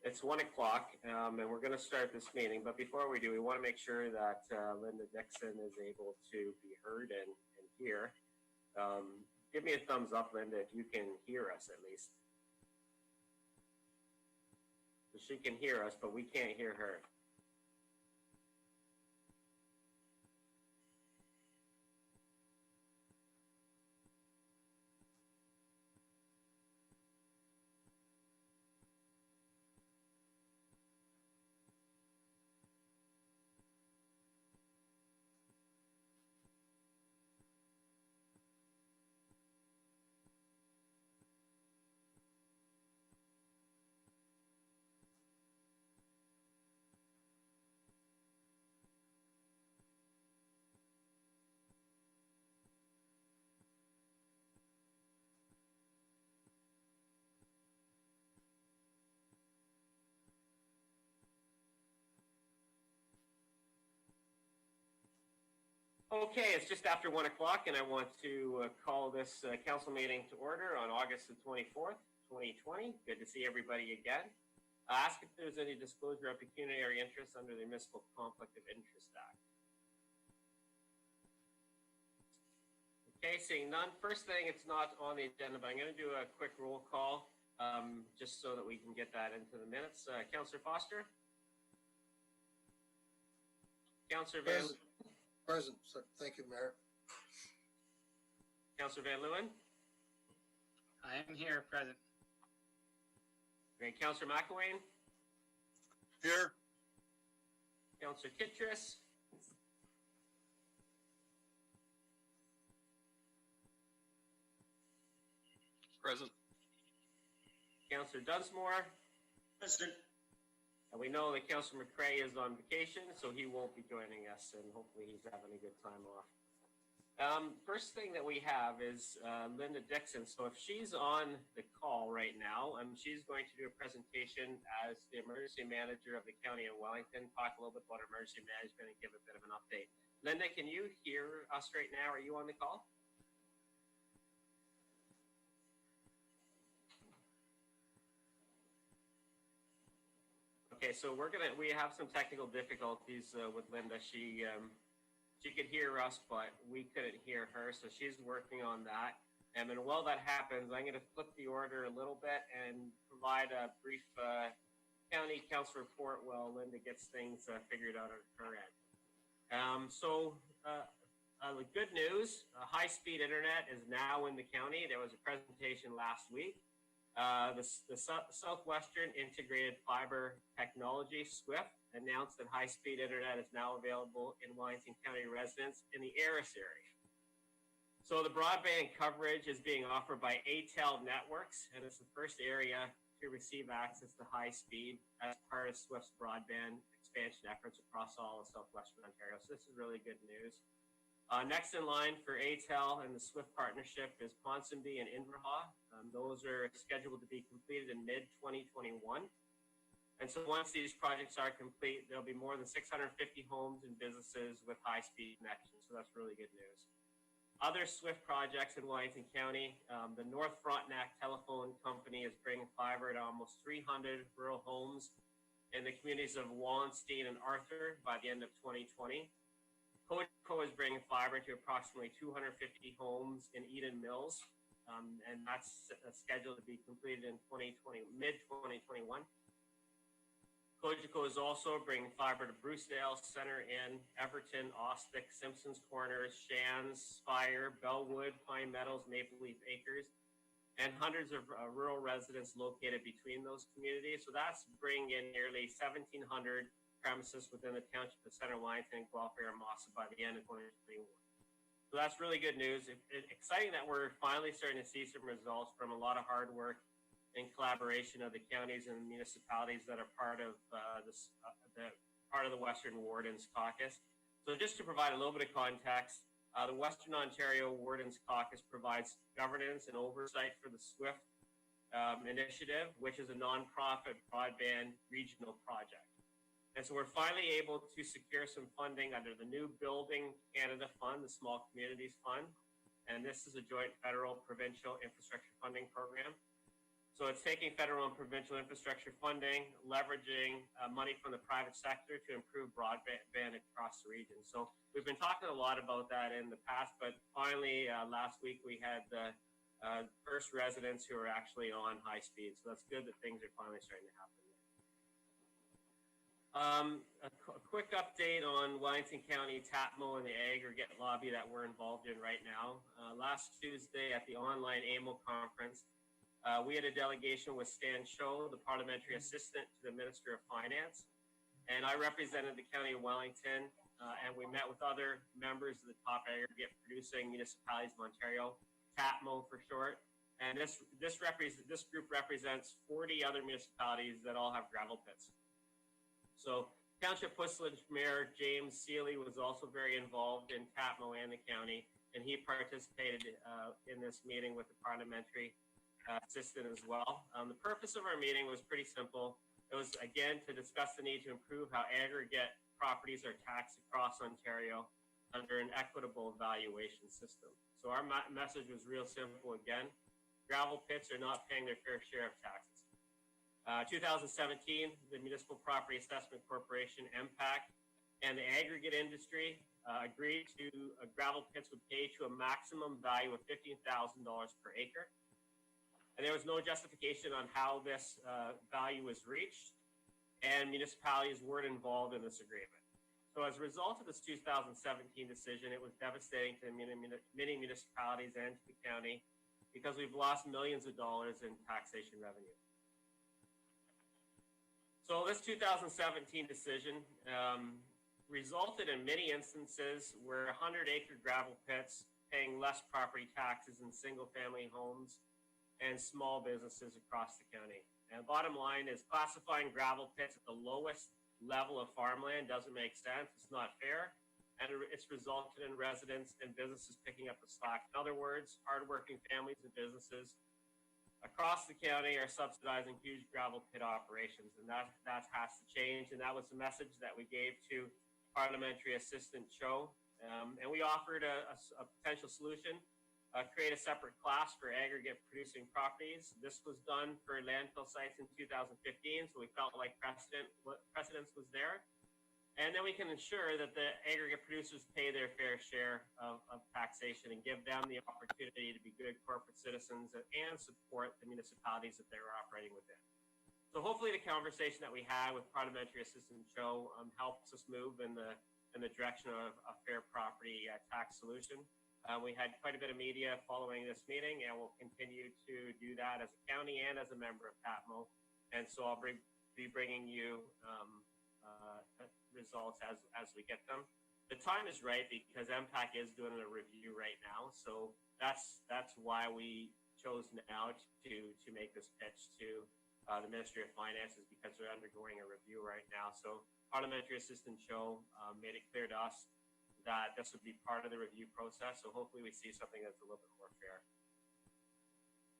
It's 1 o'clock, and we're going to start this meeting. But before we do, we want to make sure that Linda Dickson is able to be heard and hear. Give me a thumbs up, Linda, if you can hear us at least. So she can hear us, but we can't hear her. Okay, it's just after 1 o'clock, and I want to call this council meeting to order on August the 24th, 2020. Good to see everybody again. Ask if there's any disclosure of pecuniary interest under the Municipal Conflict of Interest Act. Okay, seeing none. First thing, it's not on the agenda, but I'm going to do a quick roll call just so that we can get that into the minutes. Councillor Foster? Councillor Van... Present. Thank you, Mayor. Councillor Van Leeuwen? I am here, present. Great. Councillor McElwain? Here. Councillor Kittredge? Present. Councillor Dunsmore? Present. And we know that Councillor McCrae is on vacation, so he won't be joining us, and hopefully he's having a good time off. First thing that we have is Linda Dickson. So if she's on the call right now, she's going to do a presentation as the emergency manager of the county of Wellington, talk a little bit about emergency management and give a bit of an update. Linda, can you hear us right now? Are you on the call? Okay, so we have some technical difficulties with Linda. She could hear us, but we couldn't hear her, so she's working on that. And then while that happens, I'm going to flip the order a little bit and provide a brief county council report while Linda gets things figured out on her end. The good news, high-speed internet is now in the county. There was a presentation last week. The Southwestern Integrated Fiber Technology, SWIFT, announced that high-speed internet is now available in Wellington County residents in the Aris area. So the broadband coverage is being offered by ATEL Networks, and it's the first area to receive access to high speed as part of SWIFT's broadband expansion efforts across all of southwestern Ontario. So this is really good news. Next in line for ATEL and the SWIFT partnership is Ponsonby and Inverhaw. Those are scheduled to be completed in mid-2021. And so once these projects are complete, there'll be more than 650 homes and businesses with high-speed connections. So that's really good news. Other SWIFT projects in Wellington County, the North Frontenac Telephone Company is bringing fiber to almost 300 rural homes in the communities of Wallenstein and Arthur by the end of 2020. Cogeco is bringing fiber to approximately 250 homes in Eden Mills, and that's scheduled to be completed in mid-2021. Cogeco is also bringing fiber to Brucedale, Center Inn, Everton, Ostick, Simpsons Corners, Shands, Spire, Bellwood, Pine Meadows, Maple Leaf Acres, and hundreds of rural residents located between those communities. So that's bringing in nearly 1,700 premises within the township of Center Wellington, Guelph, and Mossa by the end of 2021. So that's really good news. It's exciting that we're finally starting to see some results from a lot of hard work and collaboration of the counties and municipalities that are part of the Western Wardens Caucus. So just to provide a little bit of context, the Western Ontario Wardens Caucus provides governance and oversight for the SWIFT initiative, which is a nonprofit broadband regional project. And so we're finally able to secure some funding under the new Building Canada Fund, the Small Communities Fund. And this is a joint federal provincial infrastructure funding program. So it's taking federal and provincial infrastructure funding, leveraging money from the private sector to improve broadband across the region. So we've been talking a lot about that in the past, but finally last week we had the first residents who are actually on high speed. So that's good that things are finally starting to happen. A quick update on Wellington County, TAPMO, and the aggregate lobby that we're involved in right now. Last Tuesday at the online AMO conference, we had a delegation with Stan Cho, the parliamentary assistant to the Minister of Finance, and I represented the County of Wellington, and we met with other members of the top aggregate producing municipalities of Ontario, TAPMO for short, and this group represents 40 other municipalities that all have gravel pits. So Township Puslinch Mayor James Seeley was also very involved in TAPMO and the county, and he participated in this meeting with the parliamentary assistant as well. The purpose of our meeting was pretty simple. It was, again, to discuss the need to improve how aggregate properties are taxed across Ontario under an equitable valuation system. So our message was real simple again. Gravel pits are not paying their fair share of taxes. 2017, the Municipal Property Assessment Corporation, MPAC, and the aggregate industry agreed to gravel pits would pay to a maximum value of $15,000 per acre. And there was no justification on how this value was reached, and municipalities weren't involved in this agreement. So as a result of this 2017 decision, it was devastating to many municipalities and to the county because we've lost millions of dollars in taxation revenue. So this 2017 decision resulted in many instances where 100-acre gravel pits paying less property taxes than single-family homes and small businesses across the county. And bottom line is classifying gravel pits at the lowest level of farmland doesn't make sense. It's not fair. And it's resulted in residents and businesses picking up the slack. In other words, hardworking families and businesses across the county are subsidizing huge gravel pit operations, and that has to change. And that was the message that we gave to Parliamentary Assistant Cho. And we offered a potential solution, create a separate class for aggregate producing properties. This was done for landfill sites in 2015, so we felt like precedence was there. And then we can ensure that the aggregate producers pay their fair share of taxation and give them the opportunity to be good corporate citizens and support the municipalities that they're operating within. So hopefully the conversation that we had with Parliamentary Assistant Cho helps us move in the direction of a fair property tax solution. We had quite a bit of media following this meeting, and we'll continue to do that as a county and as a member of TAPMO. And so I'll be bringing you results as we get them. The time is right because MPAC is doing a review right now, so that's why we chose now to make this pitch to the Ministry of Finances, because they're undergoing a review right now. So Parliamentary Assistant Cho made it clear to us that this would be part of the review process. So hopefully we see something that's a little bit more fair.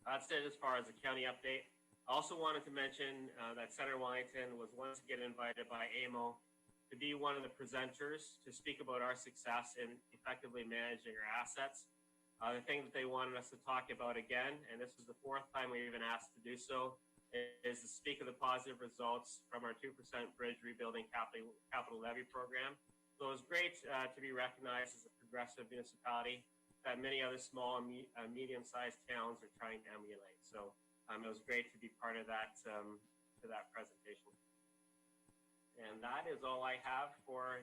That's it as far as the county update. I also wanted to mention that Senator Wellington was once again invited by AMO to be one of the presenters to speak about our success in effectively managing our assets. The thing that they wanted us to talk about again, and this is the fourth time we've been asked to do so, is to speak of the positive results from our 2% bridge rebuilding capital levy program. So it was great to be recognized as a progressive municipality that many other small and medium-sized towns are trying to emulate. So it was great to be part of that presentation. And that is all I have for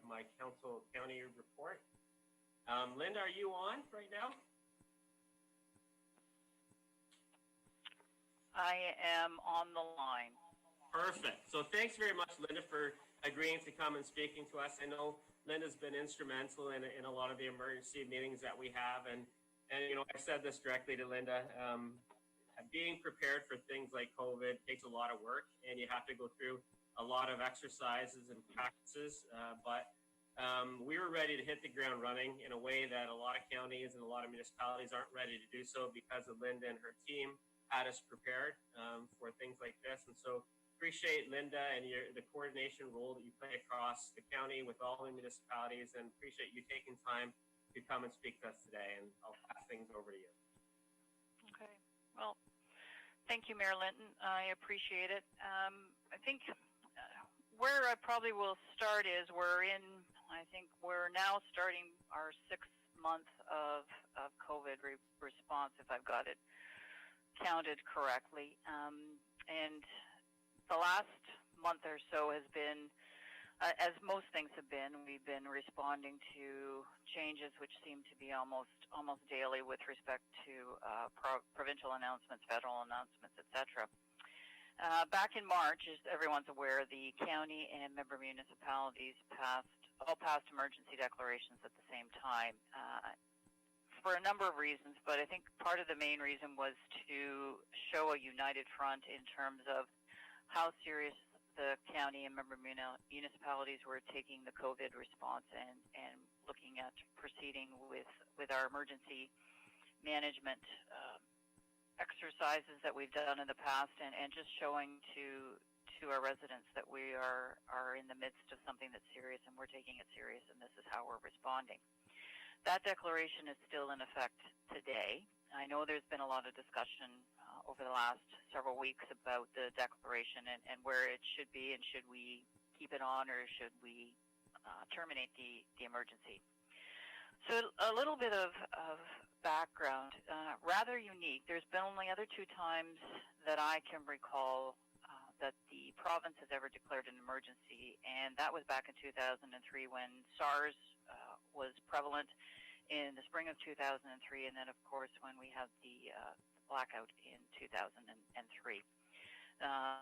my council county report. Linda, are you on right now? I am on the line. Perfect. So thanks very much, Linda, for agreeing to come and speaking to us. I know Linda's been instrumental in a lot of the emergency meetings that we have. And you know, I said this directly to Linda, being prepared for things like COVID takes a lot of work, and you have to go through a lot of exercises and practices. But we were ready to hit the ground running in a way that a lot of counties and a lot of municipalities aren't ready to do so because of Linda and her team had us prepared for things like this. And so appreciate Linda and the coordination role that you play across the county with all the municipalities, and appreciate you taking time to come and speak to us today. And I'll pass things over to you. Okay. Well, thank you, Mayor Linton. I appreciate it. I think where I probably will start is I think we're now starting our 6th month of COVID response, if I've got it counted correctly. And the last month or so has been, as most things have been, we've been responding to changes which seem to be almost daily with respect to provincial announcements, federal announcements, etc. Back in March, as everyone's aware, the county and member municipalities all passed emergency declarations at the same time for a number of reasons, but I think part of the main reason was to show a united front in terms of how serious the county and member municipalities were taking the COVID response and looking at proceeding with our emergency management exercises that we've done in the past, and just showing to our residents that we are in the midst of something that's serious and we're taking it serious, and this is how we're responding. That declaration is still in effect today. I know there's been a lot of discussion over the last several weeks about the declaration and where it should be, and should we keep it on or should we terminate the emergency. So a little bit of background, rather unique. There's been only other 2 times that I can recall that the province has ever declared an emergency, and that was back in 2003 when SARS was prevalent in the spring of 2003, and then of course when we had the blackout in 2003.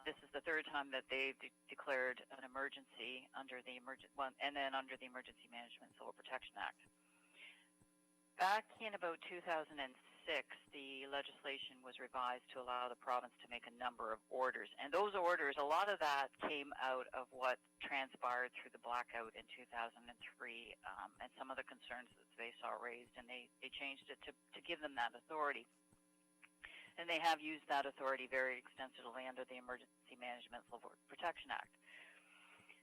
This is the 3rd time that they've declared an emergency under the Emergency Management Civil Protection Act. Back in about 2006, the legislation was revised to allow the province to make a number of orders. And those orders, a lot of that came out of what transpired through the blackout in 2003 and some of the concerns that they saw raised, and they changed it to give them that authority. And they have used that authority very extensively under the Emergency Management Civil Protection Act.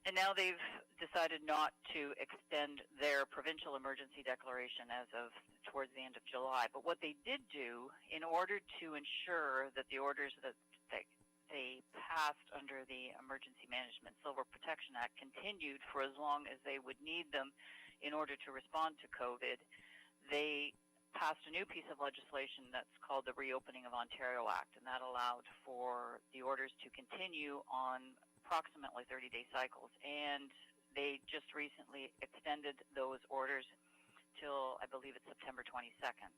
And now they've decided not to extend their provincial emergency declaration as of towards the end of July. But what they did do, in order to ensure that the orders that they passed under the Emergency Management Civil Protection Act continued for as long as they would need them in order to respond to COVID, they passed a new piece of legislation that's called the Reopening of Ontario Act, and that allowed for the orders to continue on approximately 30-day cycles, and they just recently extended those orders till, I believe it's September 22nd.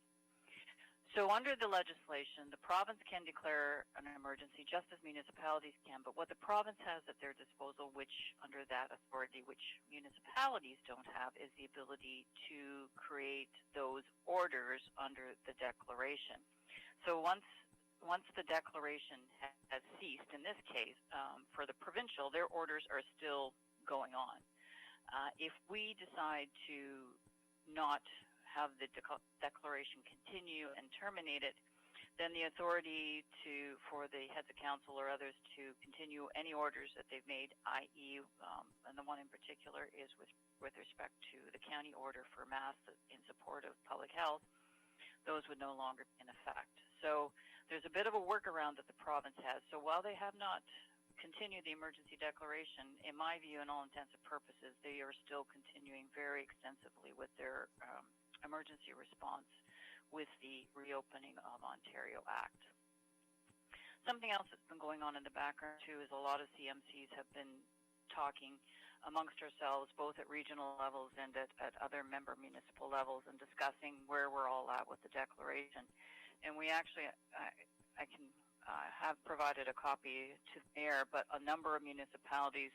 So under the legislation, the province can declare an emergency just as municipalities can, but what the province has at their disposal, which under that authority, which municipalities don't have, is the ability to create those orders under the declaration. So once the declaration has ceased, in this case, for the provincial, their orders are still going on. If we decide to not have the declaration continue and terminate it, then the authority for the heads of council or others to continue any orders that they've made, i.e., and the one in particular is with respect to the county order for masks in support of public health, those would no longer be in effect. So there's a bit of a workaround that the province has. So while they have not continued the emergency declaration, in my view, in all intents and purposes, they are still continuing very extensively with their emergency response with the Reopening of Ontario Act. Something else that's been going on in the background, too, is a lot of CMCs have been talking amongst ourselves, both at regional levels and at other member municipal levels, and discussing where we're all at with the declaration. And we actually, I can have provided a copy to the mayor, but a number of municipalities,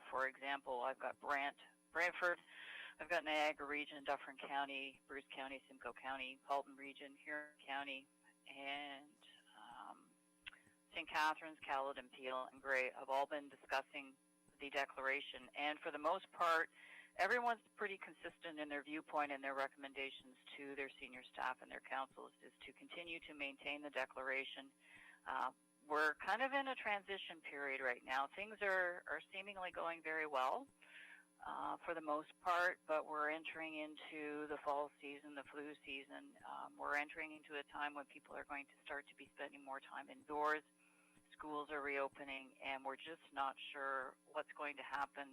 for example, I've got Brantford, I've got Niagara Region, Dufferin County, Bruce County, Simcoe County, Halton Region, Huron County, and St. Catharines, Caledon, Peel, and Grey have all been discussing the declaration. And for the most part, everyone's pretty consistent in their viewpoint and their recommendations to their senior staff and their councils is to continue to maintain the declaration. We're kind of in a transition period right now. Things are seemingly going very well. for the most part, but we're entering into the fall season, the flu season. We're entering into a time when people are going to start to be spending more time indoors. Schools are reopening, and we're just not sure what's going to happen.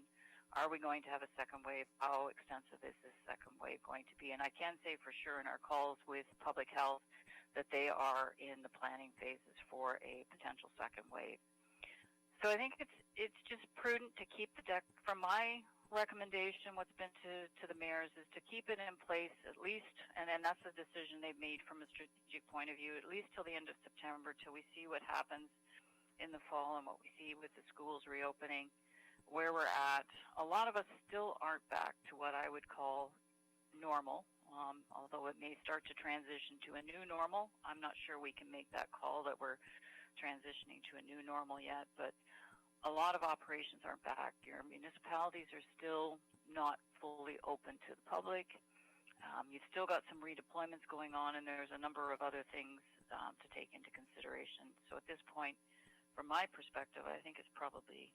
Are we going to have a second wave? How extensive is this second wave going to be? And I can say for sure in our calls with public health that they are in the planning phases for a potential second wave. So I think it's just prudent to keep the deck. From my recommendation, what's been to the mayors is to keep it in place at least, and then that's a decision they've made from a strategic point of view, at least till the end of September, till we see what happens in the fall and what we see with the schools reopening, where we're at. A lot of us still aren't back to what I would call normal, although it may start to transition to a new normal. I'm not sure we can make that call that we're transitioning to a new normal yet, but a lot of operations aren't back. Your municipalities are still not fully open to the public. You've still got some redeployments going on, and there's a number of other things to take into consideration. So at this point, from my perspective, I think it's probably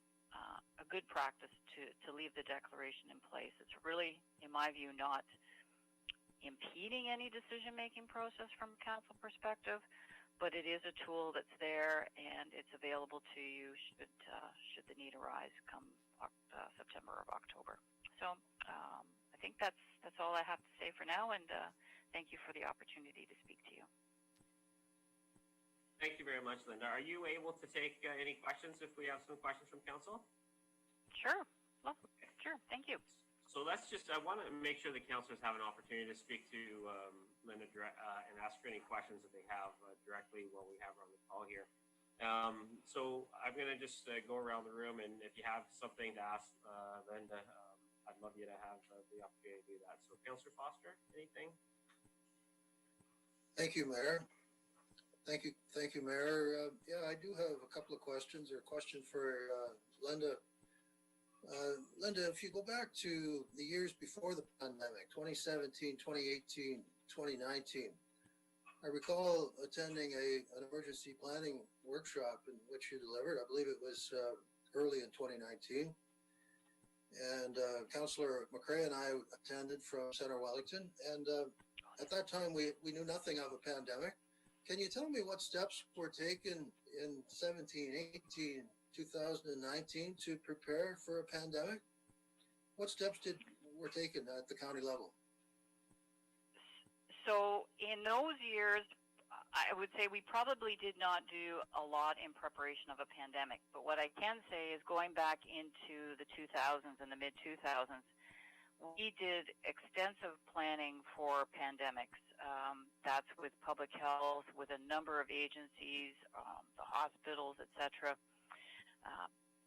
a good practice to leave the declaration in place. It's really, in my view, not impeding any decision-making process from a council perspective, but it is a tool that's there and it's available to you should the need arise come September or October. So I think that's all I have to say for now, and thank you for the opportunity to speak to you. Thank you very much, Linda. Are you able to take any questions if we have some questions from council? Sure. Well, sure. Thank you. So I want to make sure the councillors have an opportunity to speak to Linda and ask her any questions that they have directly while we have her on the call here. So I'm going to just go around the room, and if you have something to ask Linda, I'd love you to have the opportunity to do that. So Councillor Foster, anything? Thank you, Mayor. Thank you, Mayor. Yeah, I do have a couple of questions, or a question for Linda. Linda, if you go back to the years before the pandemic, 2017, 2018, 2019, I recall attending an emergency planning workshop in which you delivered. I believe it was early in 2019. And Councillor McRae and I attended from Center Wellington. And at that time, we knew nothing of a pandemic. Can you tell me what steps were taken in 17, 18, 2019 to prepare for a pandemic? What steps were taken at the county level? So in those years, I would say we probably did not do a lot in preparation of a pandemic. But what I can say is going back into the 2000s and the mid-2000s, we did extensive planning for pandemics. That's with public health, with a number of agencies, the hospitals, etc.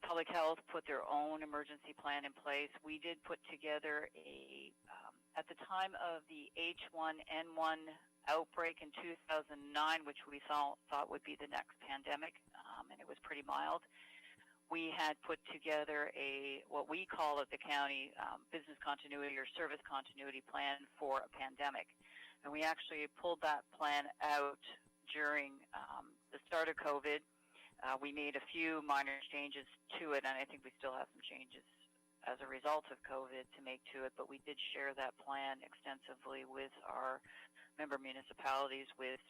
Public health put their own emergency plan in place. We did put together at the time of the H1N1 outbreak in 2009, which we thought would be the next pandemic, and it was pretty mild. We had put together what we call at the county business continuity or service continuity plan for a pandemic. And we actually pulled that plan out during the start of COVID. We made a few minor changes to it, and I think we still have some changes as a result of COVID to make to it, but we did share that plan extensively with our member municipalities, with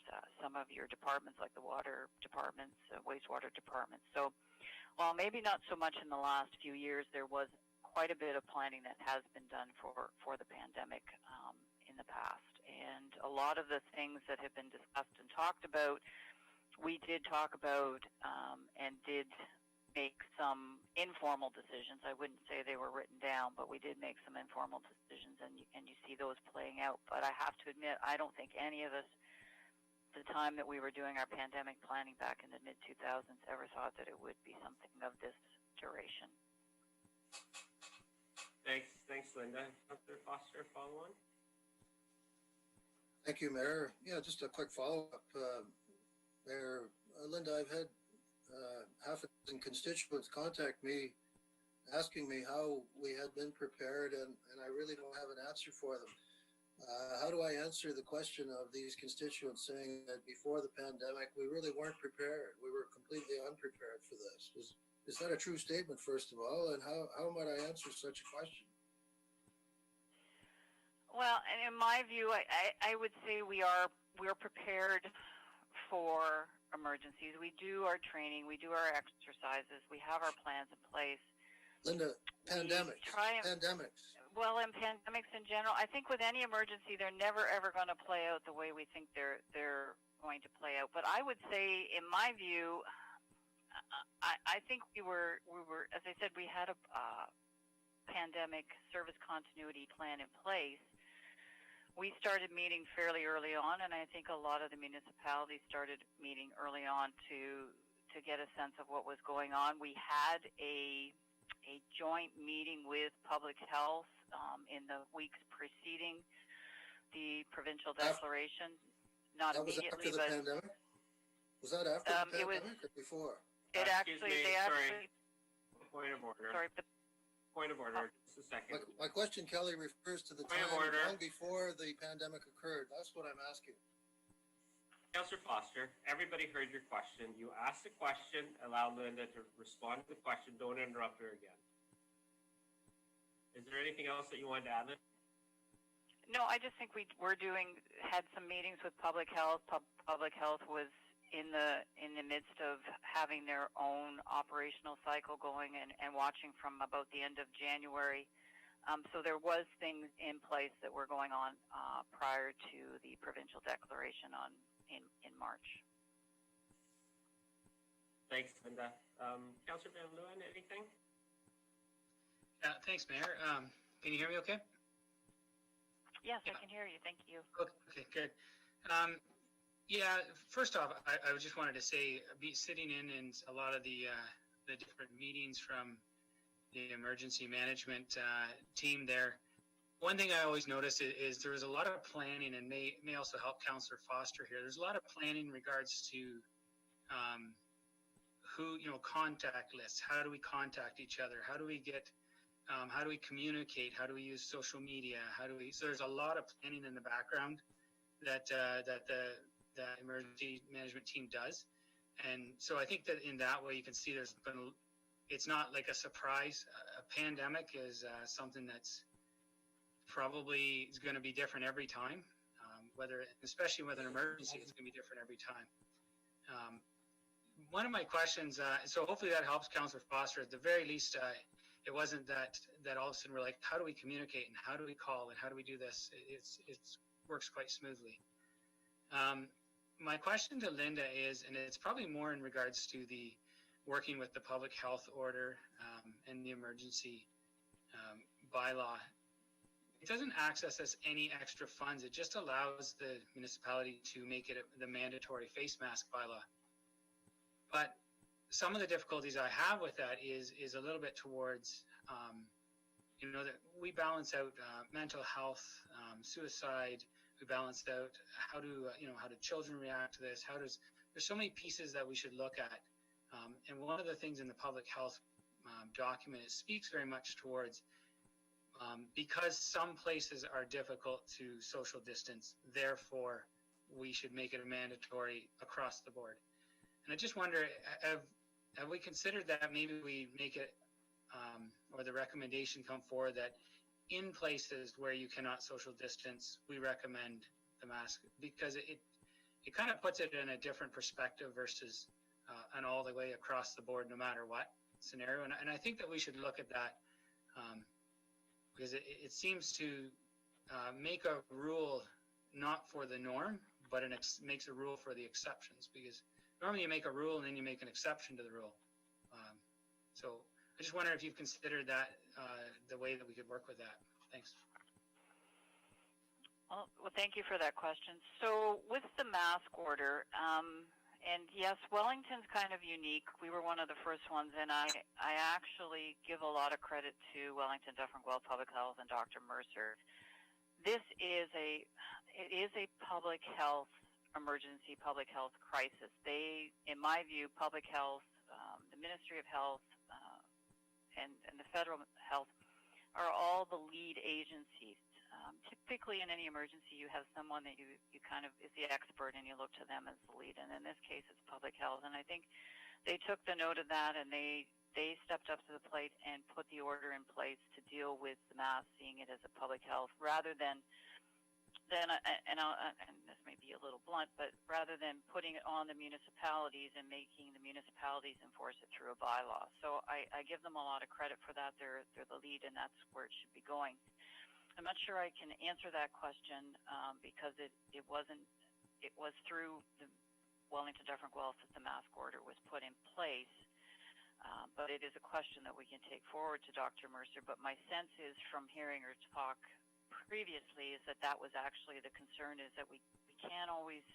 some of your departments like the water departments, wastewater departments. So while maybe not so much in the last few years, there was quite a bit of planning that has been done for the pandemic in the past. And a lot of the things that have been discussed and talked about, we did talk about and did make some informal decisions. I wouldn't say they were written down, but we did make some informal decisions, and you see those playing out. But I have to admit, I don't think any of us, the time that we were doing our pandemic planning back in the mid-2000s, ever thought that it would be something of this duration. Thanks, Linda. Councillor Foster, follow on. Thank you, Mayor. Yeah, just a quick follow-up. Mayor, Linda, I've had half a dozen constituents contact me asking me how we had been prepared, and I really don't have an answer for them. How do I answer the question of these constituents saying that before the pandemic, we really weren't prepared? We were completely unprepared for this. Is that a true statement, first of all? And how might I answer such a question? Well, and in my view, I would say we're prepared for emergencies. We do our training, we do our exercises, we have our plans in place. Linda, pandemics. Well, and pandemics in general, I think with any emergency, they're never ever going to play out the way we think they're going to play out. But I would say, in my view, I think we were, as I said, we had a pandemic service continuity plan in place. We started meeting fairly early on, and I think a lot of the municipalities started meeting early on to get a sense of what was going on. We had a joint meeting with public health in the weeks preceding the provincial declaration. Not that immediately, was after the pandemic? Was that after the pandemic or before? It actually, they sorry. actually. Point of order. Sorry, Point of order. Just a second. My question, Kelly, refers to the Point time of order. long before the pandemic occurred. That's what I'm asking. Councillor Foster, everybody heard your question. You asked the question, allow Linda to respond to the question. Don't interrupt her again. Is there anything else that you wanted to add? No, I just think had some meetings with public health. Public health was in the midst of having their own operational cycle going and watching from about the end of January. So there was things in place that were going on prior to the provincial declaration in March. Thanks, Linda. Councillor Van Leeuwen, anything? Thanks, Mayor. Can you hear me okay? Yes, I can hear you. Thank you. Okay, good. Yeah, first off, I just wanted to say, sitting in a lot of the different meetings from the emergency management team there, one thing I always notice is there was a lot of planning, and may also help Councillor Foster here. There's a lot of planning in regards to contact lists. How do we contact each other? How do we get how do we communicate? How do we use social media? So there's a lot of planning in the background that the emergency management team does. And so I think that in that way you can see it's not like a surprise. A pandemic is something that's probably is going to be different every time, especially with an emergency, it's going to be different every time. One of my questions, so hopefully that helps Councillor Foster. At the very least, it wasn't that all of a sudden we're like, how do we communicate and how do we call and how do we do this? It works quite smoothly. My question to Linda is, and it's probably more in regards to the working with the public health order and the emergency bylaw. It doesn't access us any extra funds. It just allows the municipality to make it the mandatory face mask bylaw. But some of the difficulties I have with that is a little bit towards, that we balance out mental health, suicide. We balance out how do children react to this? There's so many pieces that we should look at. And one of the things in the public health document, it speaks very much towards because some places are difficult to social distance, therefore we should make it a mandatory across the board. And I just wonder, have we considered that maybe we make it, or the recommendation come forward that in places where you cannot social distance, we recommend the mask, because it kind of puts it in a different perspective versus an all the way across the board, no matter what scenario. And I think that we should look at that because it seems to make a rule not for the norm, but makes a rule for the exceptions, because normally you make a rule and then you make an exception to the rule. So I just wonder if you've considered that, the way that we could work with that. Thanks. Well, thank you for that question. So with the mask order, and yes, Wellington's kind of unique. We were one of the first ones, and I actually give a lot of credit to Wellington, Dufferin Guelph Public Health and Dr. Mercer. This is a public health emergency, public health crisis. They, in my view, public health, the Ministry of Health, and the federal health are all the lead agencies. Typically in any emergency, you have someone that you kind of is the expert and you look to them as the lead. And in this case, it's public health. And I think they took the note of that and they stepped up to the plate and put the order in place to deal with the mask, seeing it as a public health rather than and this may be a little blunt, but rather than putting it on the municipalities and making the municipalities enforce it through a bylaw. So I give them a lot of credit for that. They're the lead, and that's where it should be going. I'm not sure I can answer that question because it was through the Wellington Dufferin Guelph that the mask order was put in place. But it is a question that we can take forward to Dr. Mercer. But my sense is from hearing her talk previously is that was actually the concern, is that we can't always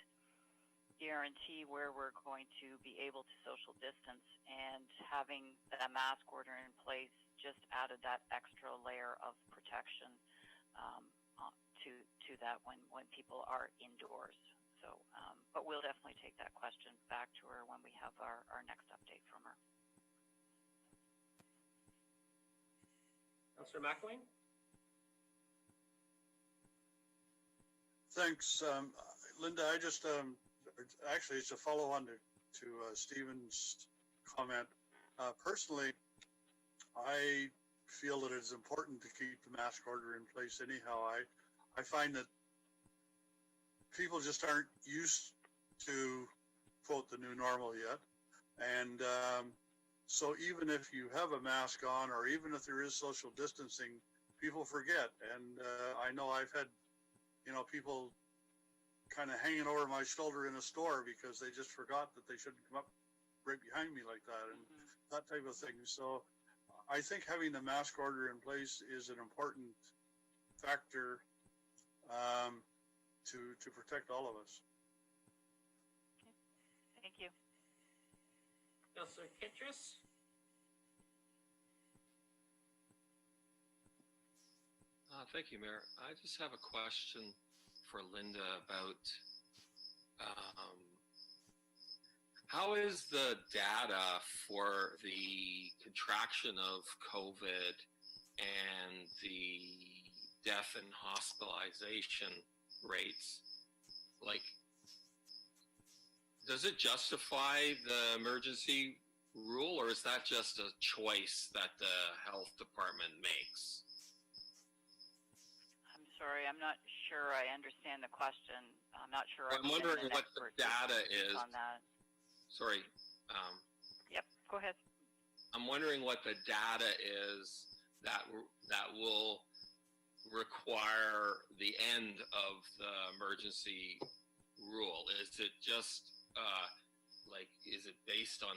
guarantee where we're going to be able to social distance, and having a mask order in place just added that extra layer of protection to that when people are indoors. So, but we'll definitely take that question back to her when we have our next update from her. Councillor McElwain? Thanks, Linda. I just actually it's a follow-on to Stephen's comment. Personally, I feel that it's important to keep the mask order in place. Anyhow, I find that people just aren't used to quote the new normal yet, and so even if you have a mask on, or even if there is social distancing, people forget. And I know I've had people kind of hanging over my shoulder in a store because they just forgot that they shouldn't come up right behind me like that, and that type of thing. So I think having the mask order in place is an important factor to protect all of us. Thank you. Councillor Kittrus? Thank you, Mayor. I just have a question for Linda about how is the data for the contraction of COVID and the death and hospitalization rates? Like, does it justify the emergency rule, or is that just a choice that the health department makes? I'm sorry, I'm not sure I understand the question. I'm not sure. I'm wondering what the data is on that. Sorry. Yep, go ahead. I'm wondering what the data is that will require the end of the emergency rule. Is it just is it based on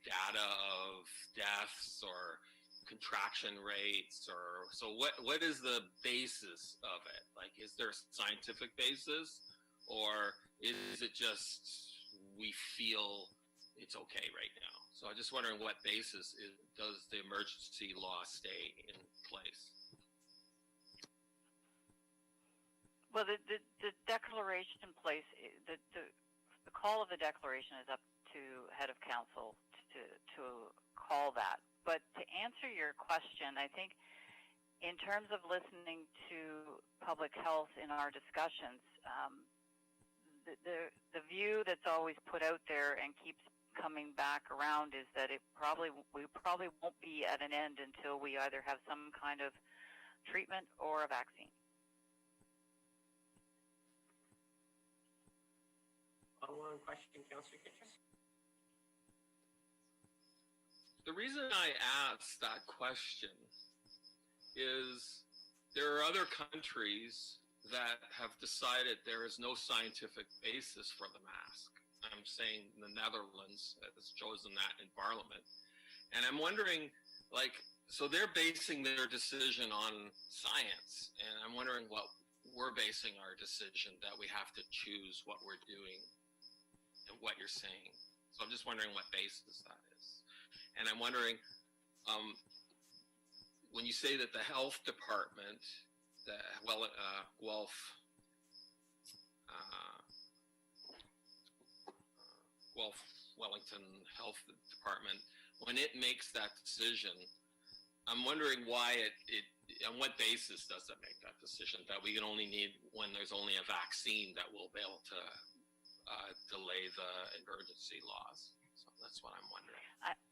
data of deaths or contraction rates, or so what is the basis of it? Like, is there a scientific basis, or is it just we feel it's okay right now? So I'm just wondering what basis does the emergency law stay in place? Well, the declaration in place, the call of the declaration is up to head of council to call that. But to answer your question, I think in terms of listening to public health in our discussions, the view that's always put out there and keeps coming back around is that we probably won't be at an end until we either have some kind of treatment or a vaccine. Follow-on question, Councillor Kittrus? The reason I asked that question is there are other countries that have decided there is no scientific basis for the mask. I'm saying the Netherlands has chosen that in Parliament. And I'm wondering, so they're basing their decision on science. And I'm wondering what we're basing our decision, that we have to choose what we're doing and what you're saying. So I'm just wondering what basis that is. And I'm wondering, when you say that the health department, the Wellington Health Department, when it makes that decision, I'm wondering why on what basis does it make that decision, that we can only need when there's only a vaccine that will be able to delay the emergency laws. So that's what I'm wondering.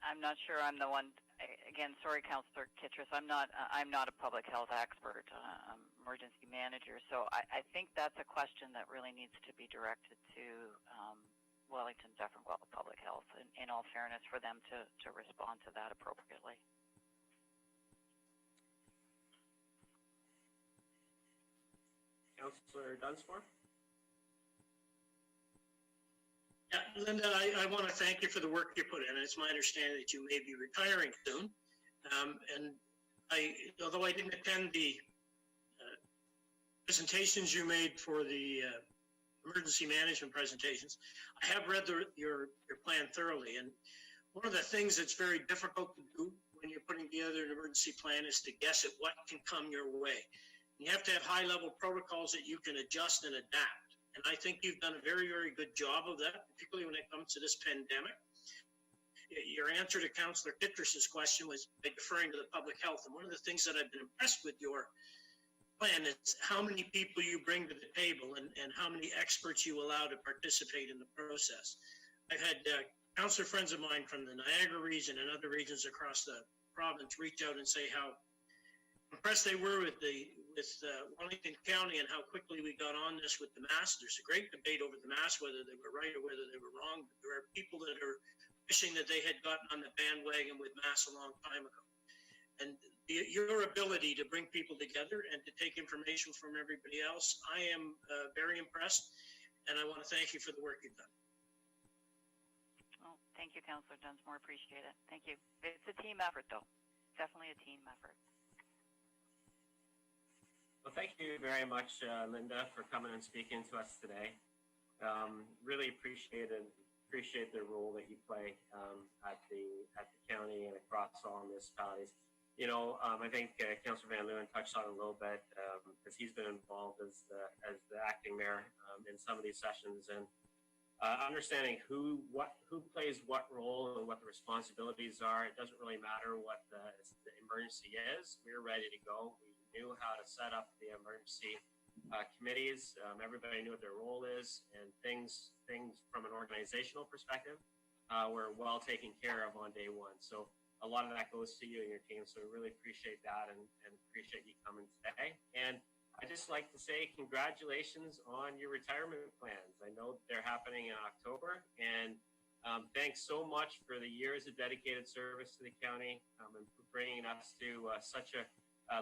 I'm not sure I'm the one again, sorry, Councillor Kittredge, I'm not a public health expert, emergency manager. So I think that's a question that really needs to be directed to Wellington Dufferin Public Health. In all fairness, for them to respond to that appropriately. Councillor Dunsmore? Yeah, Linda, I want to thank you for the work you put in. It's my understanding that you may be retiring soon. And although I didn't attend the presentations you made for the emergency management presentations, I have read your plan thoroughly. And one of the things that's very difficult to do when you're putting together an emergency plan is to guess at what can come your way. You have to have high-level protocols that you can adjust and adapt. And I think you've done a very, very good job of that, particularly when it comes to this pandemic. Your answer to Councillor Kittredge's question was by deferring to the public health. And one of the things that I've been impressed with your plan is how many people you bring to the table and how many experts you allow to participate in the process. I've had councillor friends of mine from the Niagara region and other regions across the province reach out and say how impressed they were with Wellington County and how quickly we got on this with the masks. There's a great debate over the masks, whether they were right or whether they were wrong. But there are people that are wishing that they had gotten on the bandwagon with masks a long time ago. And your ability to bring people together and to take information from everybody else, I am very impressed, and I want to thank you for the work you've done. Well, thank you, Councillor Dunsmore. Appreciate it. Thank you. It's a team effort, though. Definitely a team effort. Well, thank you very much, Linda, for coming and speaking to us today. Really appreciate the role that you play at the county and across all municipalities. You know, I think Councillor Van Leeuwen touched on it a little bit because he's been involved as the acting mayor in some of these sessions, and understanding who plays what role and what the responsibilities are. It doesn't really matter what the emergency is. We're ready to go. We knew how to set up the emergency committees. Everybody knew what their role is, and things from an organizational perspective were well taken care of on day one. So a lot of that goes to you and your team. So we really appreciate that and appreciate you coming today. And I just like to say congratulations on your retirement plans. I know they're happening in October, and thanks so much for the years of dedicated service to the county and for bringing us to such a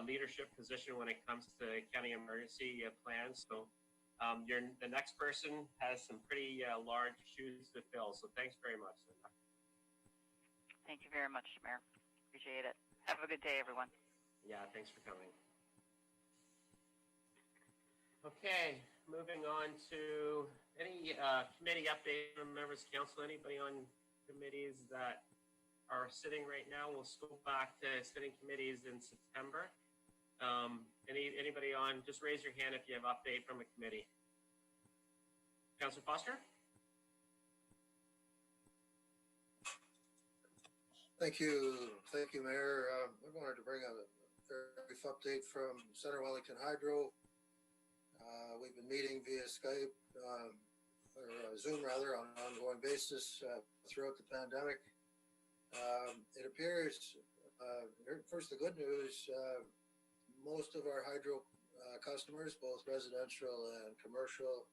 leadership position when it comes to county emergency plans. So the next person has some pretty large shoes to fill. So thanks very much, Linda. Thank you very much, Mayor. Appreciate it. Have a good day, everyone. Yeah, thanks for coming. Okay, moving on to any committee update from members of council. Anybody on committees that are sitting right now? We'll go back to sitting committees in September. Anybody on? Just raise your hand if you have update from a committee. Councillor Foster. Thank you, Mayor. I wanted to bring a brief update from Center Wellington Hydro. We've been meeting via Skype or Zoom rather on an ongoing basis throughout the pandemic. It appears, first the good news, most of our hydro customers, both residential and commercial,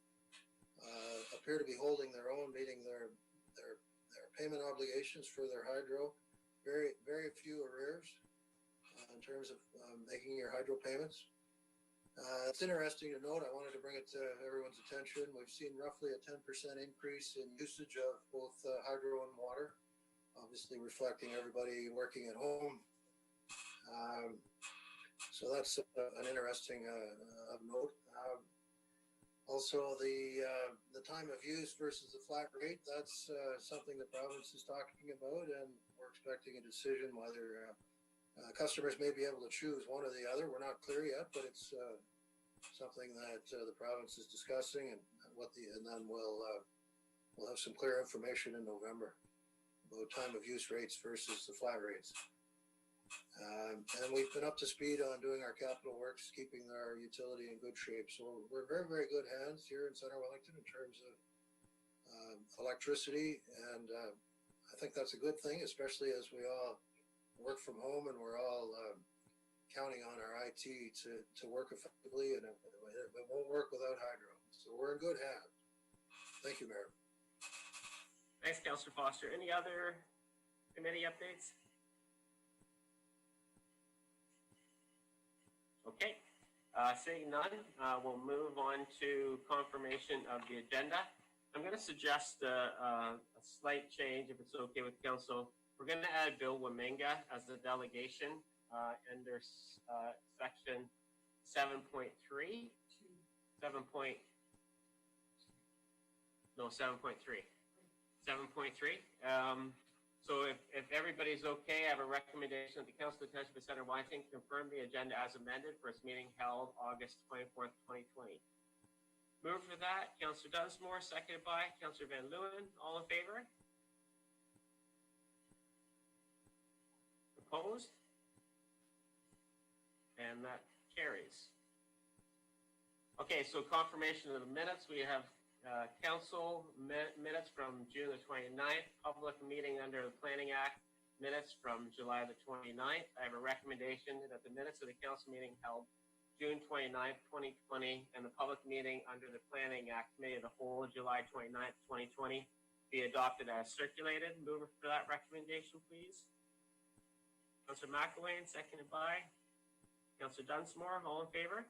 appear to be holding their own, meeting their payment obligations for their hydro. Very few arrears in terms of making your hydro payments. It's interesting to note, I wanted to bring it to everyone's attention, we've seen roughly a 10% increase in usage of both hydro and water, obviously reflecting everybody working at home. So that's an interesting of note. Also, the time of use versus the flat rate, that's something the province is talking about, and we're expecting a decision whether customers may be able to choose one or the other. We're not clear yet, but it's something that the province is discussing, and then we'll have some clear information in November about time of use rates versus the flat rates. And we've been up to speed on doing our capital works, keeping our utility in good shape. So we're in very, very good hands here in Center Wellington in terms of electricity, and I think that's a good thing, especially as we all work from home and we're all counting on our IT to work effectively, and it won't work without hydro. So we're in good hands. Thank you, Mayor. Thanks, Councillor Foster. Any other committee updates? Okay, seeing none, we'll move on to confirmation of the agenda. I'm going to suggest a slight change, if it's okay with council. We're going to add Bill Wamenga as the delegation under section 7.3. 7.3. 7.3. So if everybody's okay, I have a recommendation that the Council of the Township of Center Wellington confirm the agenda as amended for its meeting held August 24th, 2020. Move for that, Councillor Dunsmore, seconded by Councillor Van Leeuwen. All in favor? Opposed? And that carries. Okay, so confirmation of the minutes. We have council minutes from June the 29th, public meeting under the Planning Act minutes from July the 29th. I have a recommendation that the minutes of the council meeting held June 29th, 2020, and the public meeting under the Planning Act Committee of the Whole, July 29th, 2020, be adopted as circulated. Move for that recommendation, please. Councillor McElwain, seconded by Councillor Dunsmore. All in favor?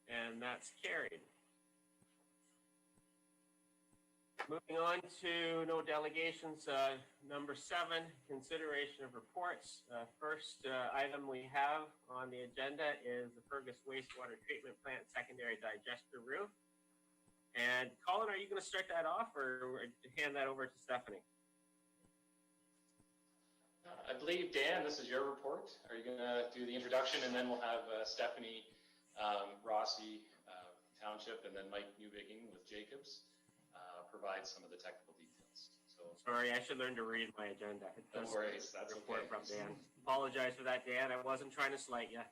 And that's carried. Moving on to no delegations. Number 7, consideration of reports. First item we have on the agenda is the Fergus Wastewater Treatment Plant secondary digester roof. And Colin, are you going to start that off or hand that over to Stephanie? I believe, Dan, this is your report. Are you going to do the introduction, and then we'll have Stephanie, Rossi, Township, and then Mike Newbigging with Jacobs provide some of the technical details. So Sorry, I should learn to read my agenda. no worries, that's Report okay. from Dan. Apologize for that, Dan. I wasn't trying to slight you.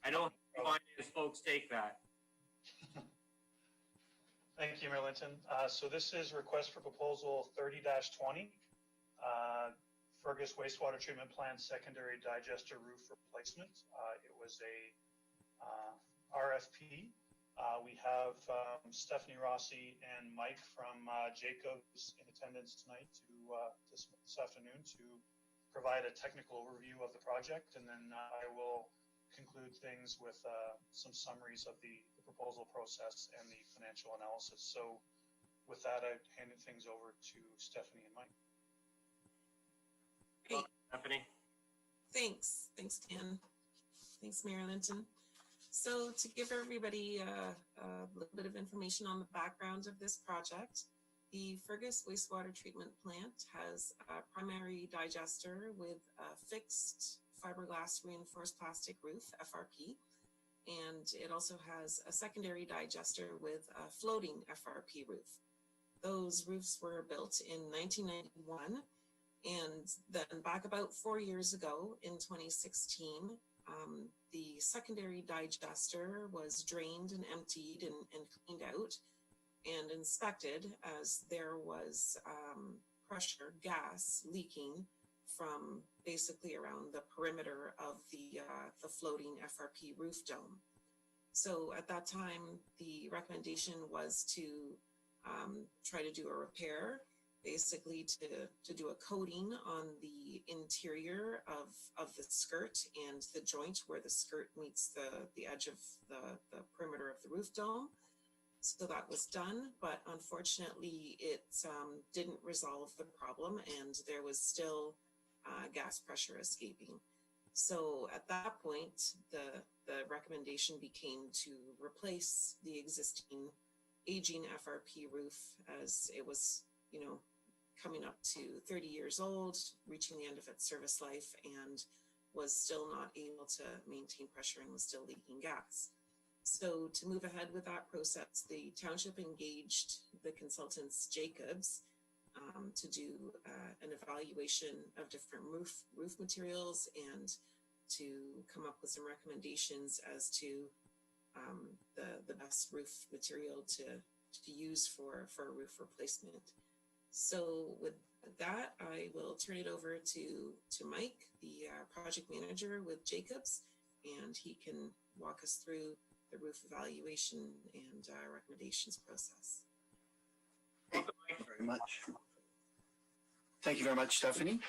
I know finance folks take that. Thank you, Mayor Linton. So this is request for proposal 30-20, Fergus Wastewater Treatment Plant secondary digester roof replacement. It was a RFP. We have Stephanie Rossi and Mike from Jacobs in attendance tonight this afternoon to provide a technical overview of the project, and then I will conclude things with some summaries of the proposal process and the financial analysis. So with that, I handed things over to Stephanie and Mike. Great. Stephanie. Thanks, Dan. Thanks, Mayor Linton. So to give everybody a little bit of information on the background of this project, the Fergus Wastewater Treatment Plant has a primary digester with a fixed fiberglass reinforced plastic roof, FRP, and it also has a secondary digester with a floating FRP roof. Those roofs were built in 1991, and then back about 4 years ago in 2016, the secondary digester was drained and emptied and cleaned out and inspected, as there was pressure gas leaking from basically around the perimeter of the floating FRP roof dome. So at that time, the recommendation was to try to do a repair, basically to do a coating on the interior of the skirt and the joint where the skirt meets the edge of the perimeter of the roof dome. So that was done, but unfortunately it didn't resolve the problem, and there was still gas pressure escaping. So at that point, the recommendation became to replace the existing aging FRP roof, as it was, coming up to 30 years old, reaching the end of its service life, and was still not able to maintain pressure and was still leaking gas. So to move ahead with that process, the township engaged the consultants Jacobs to do an evaluation of different roof materials and to come up with some recommendations as to the best roof material to use for a roof replacement. So with that, I will turn it over to Mike, the project manager with Jacobs, and he can walk us through the roof evaluation and recommendations process. Very much. Thank you very much, Stephanie.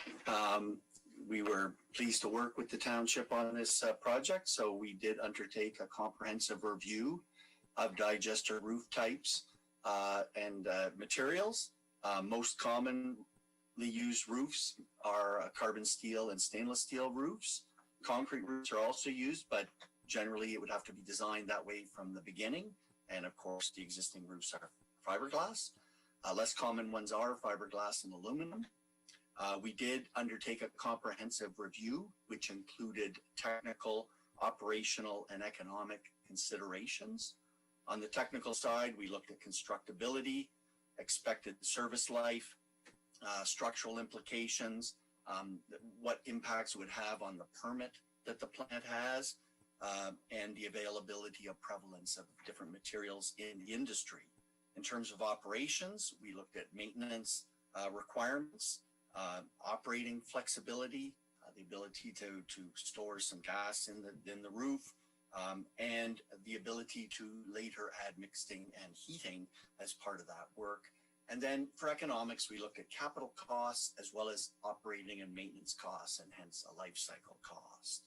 We were pleased to work with the township on this project, so we did undertake a comprehensive review of digester roof types and materials. Most commonly used roofs are carbon steel and stainless steel roofs. Concrete roofs are also used, but generally it would have to be designed that way from the beginning. And of course, the existing roofs are fiberglass. Less common ones are fiberglass and aluminum. We did undertake a comprehensive review, which included technical, operational, and economic considerations. On the technical side, we looked at constructability, expected service life, structural implications, what impacts it would have on the permit that the plant has, and the availability of prevalence of different materials in the industry. In terms of operations, we looked at maintenance requirements, operating flexibility, the ability to store some gas in the roof, and the ability to later add mixing and heating as part of that work. And then for economics, we looked at capital costs as well as operating and maintenance costs, and hence a life cycle cost.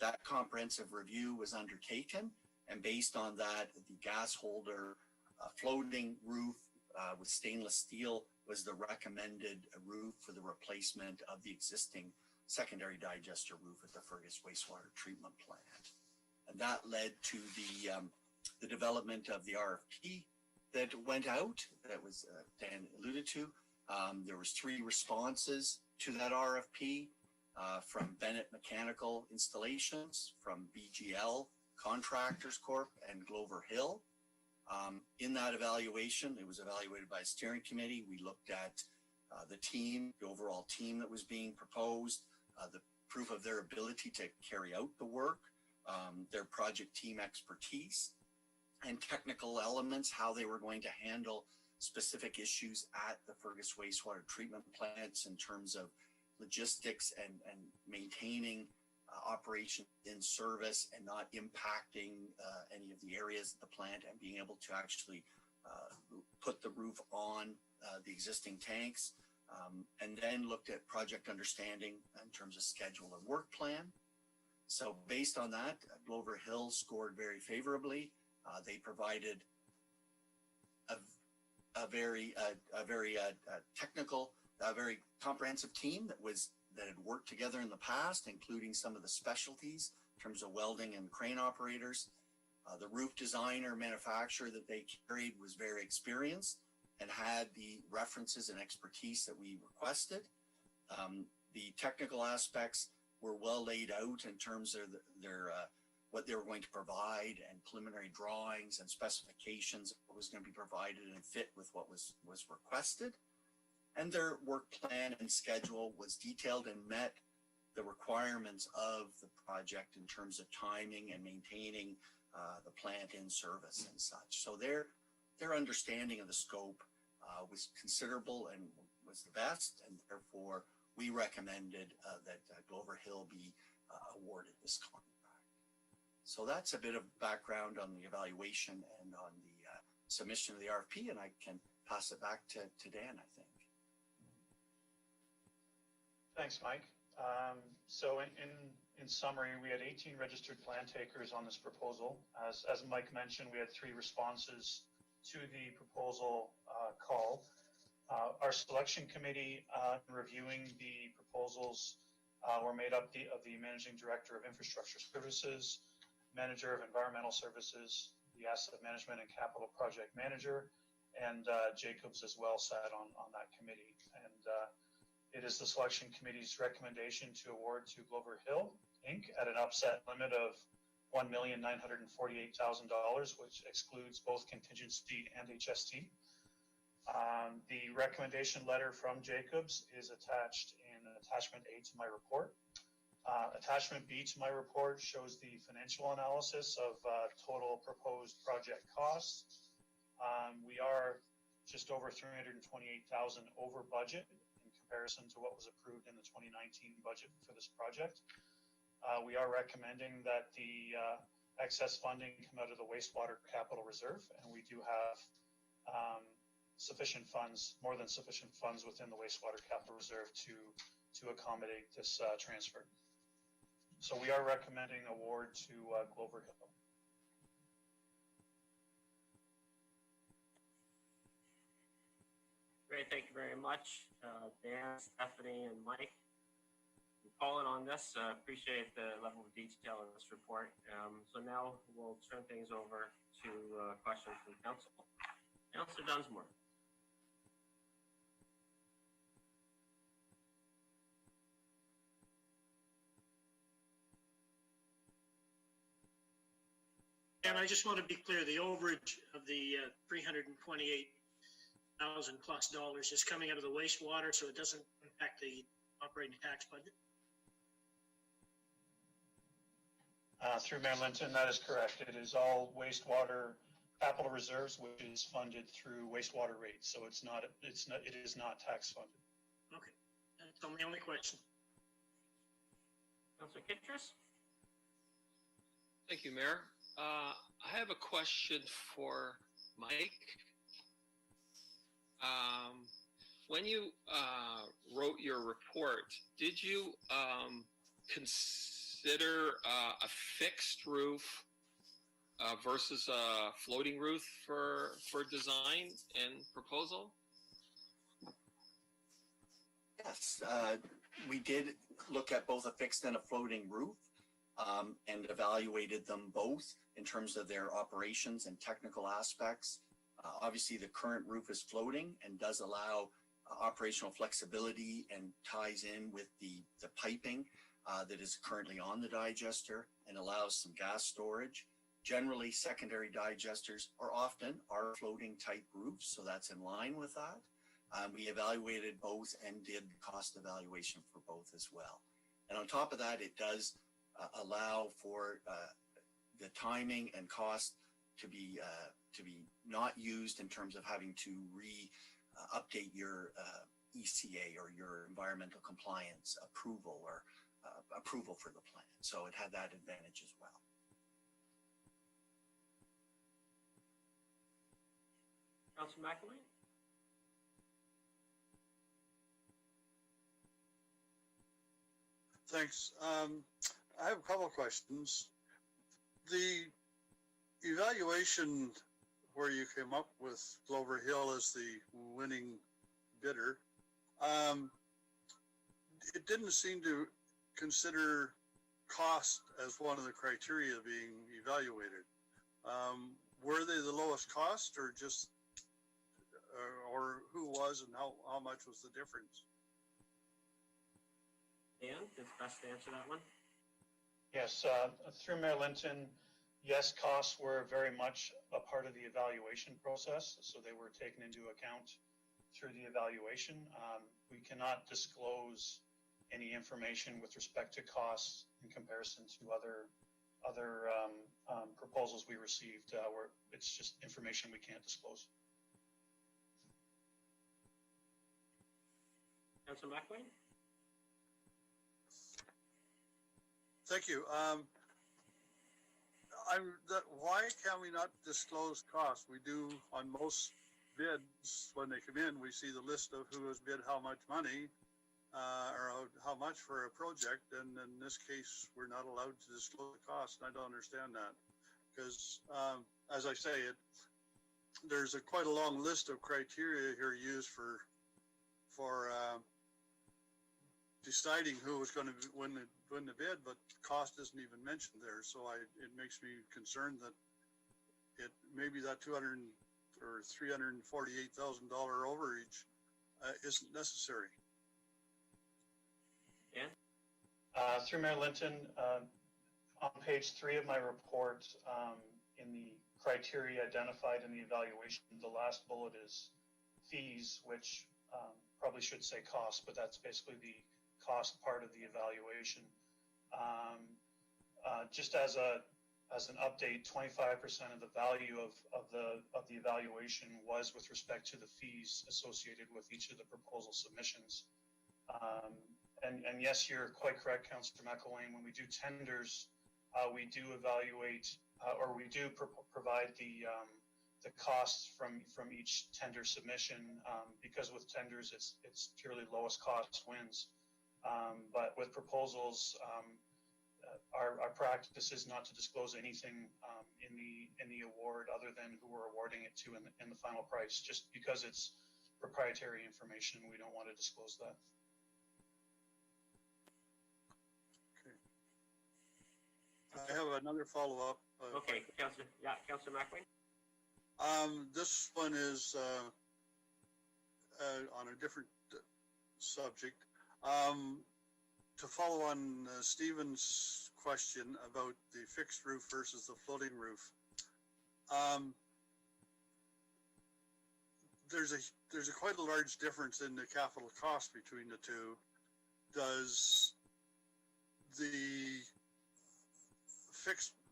That comprehensive review was undertaken, and based on that, the gas holder floating roof with stainless steel was the recommended roof for the replacement of the existing secondary digester roof at the Fergus Wastewater Treatment Plant. And that led to the development of the RFP that went out, that was Dan alluded to. There was 3 responses to that RFP from Bennett Mechanical Installations, from BGL Contractors Corp, and Glover Hill. In that evaluation, it was evaluated by a steering committee. We looked at the team, the overall team that was being proposed, the proof of their ability to carry out the work, their project team expertise, and technical elements, how they were going to handle specific issues at the Fergus Wastewater Treatment Plants in terms of logistics and maintaining operation in service and not impacting any of the areas of the plant, and being able to actually put the roof on the existing tanks, and then looked at project understanding in terms of schedule and work plan. So based on that, Glover Hill scored very favorably. They provided a very technical, a very comprehensive team that had worked together in the past, including some of the specialties in terms of welding and crane operators. The roof designer manufacturer that they carried was very experienced and had the references and expertise that we requested. The technical aspects were well laid out in terms of their what they were going to provide, and preliminary drawings and specifications of what was going to be provided and fit with what was requested. And their work plan and schedule was detailed and met the requirements of the project in terms of timing and maintaining the plant in service and such. So their understanding of the scope was considerable and was the best, and therefore we recommended that Glover Hill be awarded this contract. So that's a bit of background on the evaluation and on the submission of the RFP, and I can pass it back to Dan, I think. Thanks, Mike. So in summary, we had 18 registered plan takers on this proposal. As Mike mentioned, we had 3 responses to the proposal call. Our selection committee, reviewing the proposals, were made up of the Managing Director of Infrastructure Services, Manager of Environmental Services, the Asset Management and Capital Project Manager, and Jacobs as well sat on that committee. And it is the selection committee's recommendation to award to Glover Hill, Inc. at an upset limit of $1,948,000, which excludes both contingency and HST. The recommendation letter from Jacobs is attached in attachment A to my report. Attachment B to my report shows the financial analysis of total proposed project costs. We are just over 328,000 over budget in comparison to what was approved in the 2019 budget for this project. We are recommending that the excess funding come out of the wastewater capital reserve, and we do have sufficient funds, more than sufficient funds within the wastewater capital reserve to accommodate this transfer. So we are recommending award to Glover Hill. Great, thank you very much, Dan, Stephanie, and Mike. Calling on this, appreciate the level of detail in this report. So now we'll turn things over to questions from council. Councillor Dunsmore. And I just want to be clear, the overage of the $328,000 plus is coming out of the wastewater, so it doesn't impact the operating tax budget? Through Mayor Linton, that is correct. It is all wastewater capital reserves, which is funded through wastewater rates. So it is not tax funded. Okay, that's my only question. Councillor Kittrus. Thank you, Mayor. I have a question for Mike. When you wrote your report, did you consider a fixed roof versus a floating roof for design and proposal? Yes, we did look at both a fixed and a floating roof and evaluated them both in terms of their operations and technical aspects. Obviously, the current roof is floating and does allow operational flexibility and ties in with the piping that is currently on the digester and allows some gas storage. Generally, secondary digesters are floating type roofs, so that's in line with that. We evaluated both and did cost evaluation for both as well. And on top of that, it does allow for the timing and cost to be not used in terms of having to update your ECA or your environmental compliance approval or approval for the plan. So it had that advantage as well. Councillor McElwain. Thanks. I have a couple of questions. The evaluation where you came up with Glover Hill as the winning bidder, it didn't seem to consider cost as one of the criteria being evaluated. Were they the lowest cost, or just, or who was, and how much was the difference? Dan, it's best to answer that one. Yes, through Mayor Linton, yes, costs were very much a part of the evaluation process, so they were taken into account through the evaluation. We cannot disclose any information with respect to costs in comparison to other proposals we received, where it's just information we can't disclose. Councillor McElwain. Thank you. Why can we not disclose costs? We do on most bids when they come in. We see the list of who has bid how much money or how much for a project, and in this case, we're not allowed to disclose the cost. And I don't understand that because, as I say, there's quite a long list of criteria here used for deciding who was going to win the bid, but cost isn't even mentioned there. So it makes me concerned that maybe that $200,000 or $348,000 overage isn't necessary. Dan? Through Mayor Linton, on page 3 of my report, in the criteria identified in the evaluation, the last bullet is fees, which probably should say cost, but that's basically the cost part of the evaluation. Just as a as an update, 25% of the value of the evaluation was with respect to the fees associated with each of the proposal submissions. And yes, you're quite correct, Councillor McElwain. When we do tenders, we do evaluate or we do provide the costs from each tender submission, because with tenders it's purely lowest cost wins. But with proposals, our practice is not to disclose anything in the award other than who we're awarding it to in the final price. Just because it's proprietary information, we don't want to disclose that. I have another follow-up. Okay, Councillor McElwain. This one is on a different subject. To follow on Stephen's question about the fixed roof versus the floating roof, there's a quite a large difference in the capital cost between the two. Does the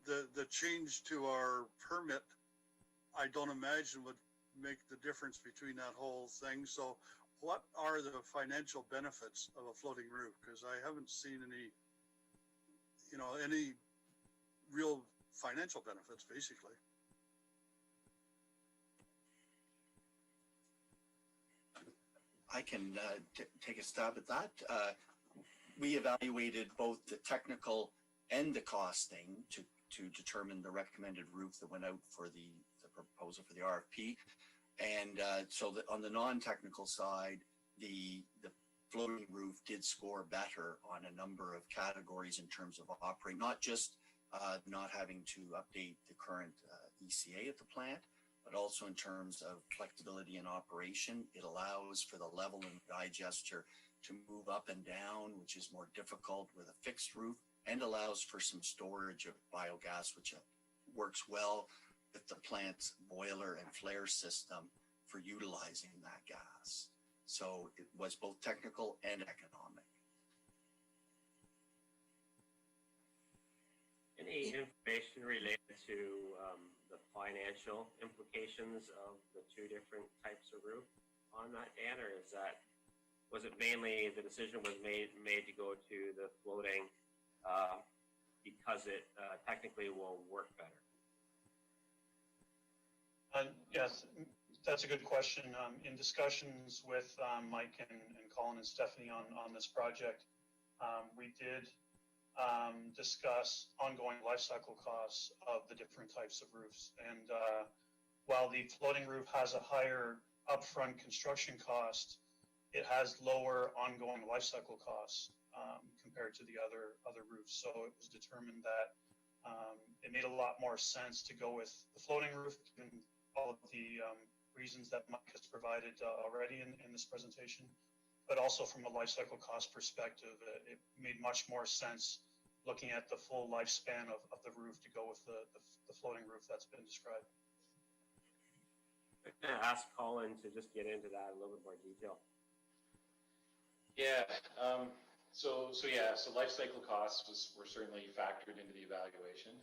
the change to our permit, I don't imagine would make the difference between that whole thing. So what are the financial benefits of a floating roof? Because I haven't seen any real financial benefits, basically. I can take a stab at that. We evaluated both the technical and the costing to determine the recommended roof that went out for the proposal for the RFP. And so that on the non-technical side, the floating roof did score better on a number of categories in terms of operating, not just not having to update the current ECA at the plant, but also in terms of flexibility in operation. It allows for the leveling digester to move up and down, which is more difficult with a fixed roof, and allows for some storage of biogas, which works well with the plant's boiler and flare system for utilizing that gas. So it was both technical and economic. Any information related to the financial implications of the two different types of roof on that, Dan, or was it mainly the decision was made to go to the floating because it technically will work better? Yes, that's a good question. In discussions with Mike and Colin and Stephanie on this project, we did discuss ongoing life cycle costs of the different types of roofs. And while the floating roof has a higher upfront construction cost, it has lower ongoing life cycle costs compared to the other roofs. So it was determined that it made a lot more sense to go with the floating roof, given all of the reasons that Mike has provided already in this presentation, but also from a life cycle cost perspective, it made much more sense looking at the full lifespan of the roof to go with the floating roof that's been described. I'm going to ask Colin to just get into that in a little bit more detail. Yeah. So life cycle costs were certainly factored into the evaluation.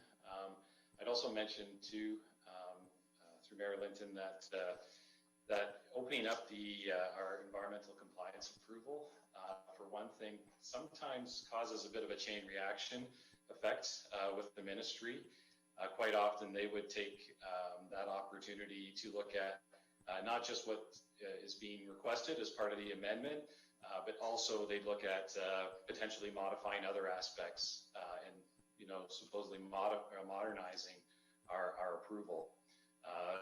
I'd also mention too, through Mayor Linton, that opening up our environmental compliance approval, for one thing, sometimes causes a bit of a chain reaction effect with the ministry. Quite often they would take that opportunity to look at not just what is being requested as part of the amendment, but also they'd look at potentially modifying other aspects and supposedly modernizing our approval.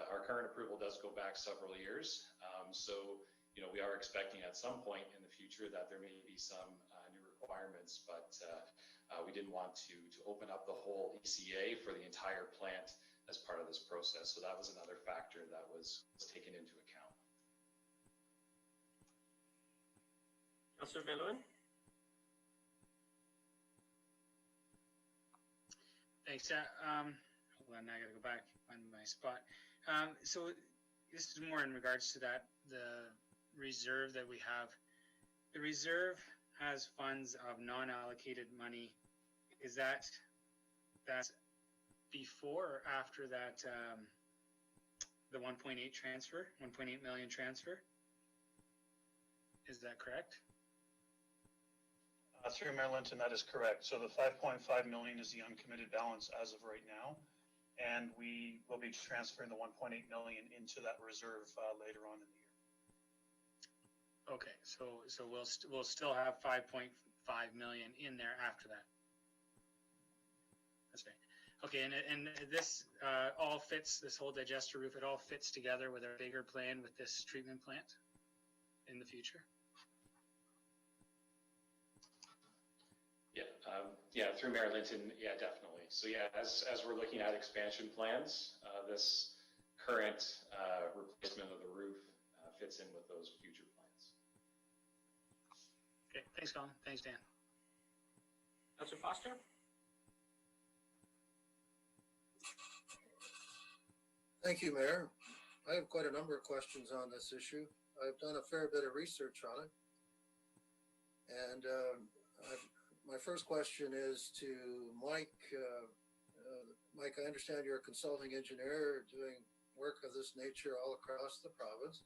Our current approval does go back several years, so we are expecting at some point in the future that there may be some new requirements, but we didn't want to open up the whole ECA for the entire plant as part of this process. So that was another factor that was taken into account. Councillor Bellin? Thanks. Hold on, I gotta go back on my spot. So this is more in regards to the reserve that we have. The reserve has funds of non-allocated money. Is that's before or after that, the 1.8 transfer, 1.8 million transfer? Is that correct? Through Mayor Linton, that is correct. So the 5.5 million is the uncommitted balance as of right now. And we will be transferring the 1.8 million into that reserve later on in the year. Okay, so we'll still have 5.5 million in there after that. That's right. Okay, and this all fits, this whole digester roof, it all fits together with our bigger plan with this treatment plant in the future? Yeah, through Mayor Linton, yeah, definitely. So yeah, as we're looking at expansion plans, this current replacement of the roof fits in with those future plans. Okay, thanks, Colin. Thanks, Dan. Councillor Foster? Thank you, Mayor. I have quite a number of questions on this issue. I've done a fair bit of research on it. And my first question is to Mike. Mike, I understand you're a consulting engineer doing work of this nature all across the province.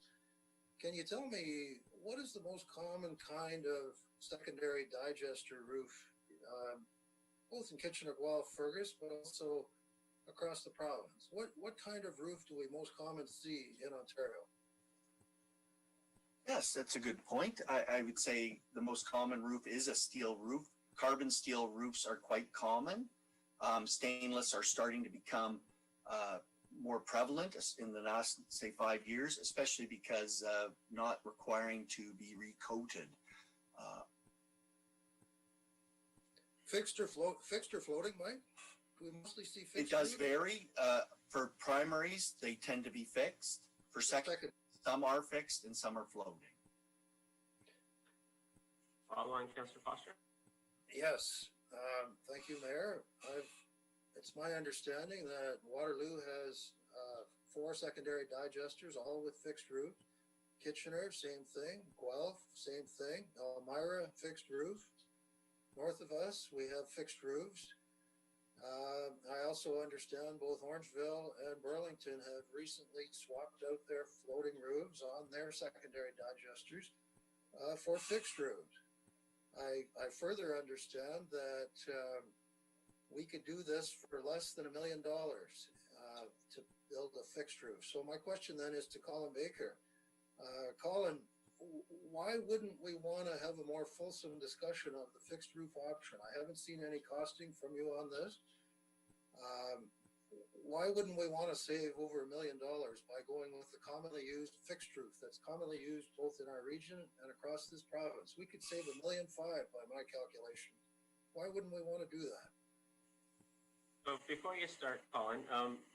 Can you tell me what is the most common kind of secondary digester roof, both in Kitchener, Guelph, Fergus, but also across the province? What kind of roof do we most commonly see in Ontario? Yes, that's a good point. I would say the most common roof is a steel roof. Carbon steel roofs are quite common. Stainless are starting to become more prevalent in the last, say, 5 years, especially because not requiring to be recoated. Fixed or floating, Mike? Do we mostly see fixed? It does roofing? vary. For primaries, they tend to be fixed. For second, some are fixed and some are floating. Follow on, Councillor Foster? Yes, thank you, Mayor. It's my understanding that Waterloo has 4 secondary digesters, all with fixed roofs. Kitchener, same thing. Guelph, same thing. Elmira, fixed roof. North of us, we have fixed roofs. I also understand both Orangeville and Burlington have recently swapped out their floating roofs on their secondary digesters for fixed roofs. I further understand that we could do this for less than $1 million to build a fixed roof. So my question then is to Colin Baker. Colin, why wouldn't we want to have a more fulsome discussion of the fixed roof option? I haven't seen any costing from you on this. Why wouldn't we want to save over $1 million by going with the commonly used fixed roof that's commonly used both in our region and across this province? We could save $1.5 million by my calculation. Why wouldn't we want to do that? So before you start, Colin,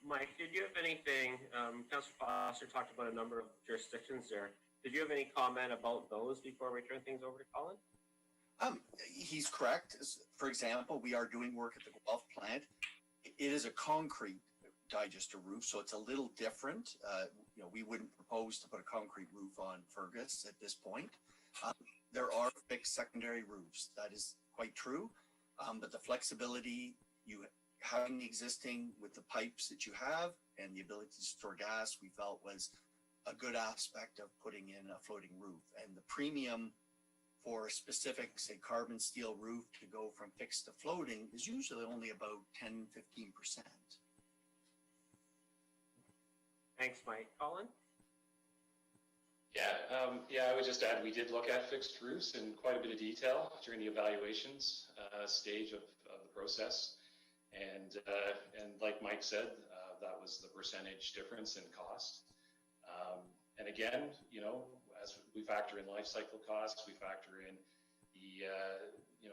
Mike, did you have anything, Councillor Foster talked about a number of jurisdictions there. Did you have any comment about those before we turn things over to Colin? He's correct. For example, we are doing work at the Guelph plant. It is a concrete digester roof, so it's a little different. We wouldn't propose to put a concrete roof on Fergus at this point. There are fixed secondary roofs. That is quite true. But the flexibility you having the existing with the pipes that you have and the ability to store gas, we felt was a good aspect of putting in a floating roof. And the premium for a specific, say, carbon steel roof to go from fixed to floating is usually only about 10-15%. Thanks, Mike. Colin? Yeah, I would just add, we did look at fixed roofs in quite a bit of detail during the evaluations stage of the process. And like Mike said, that was the percentage difference in cost. And again, as we factor in life cycle costs, we factor in the,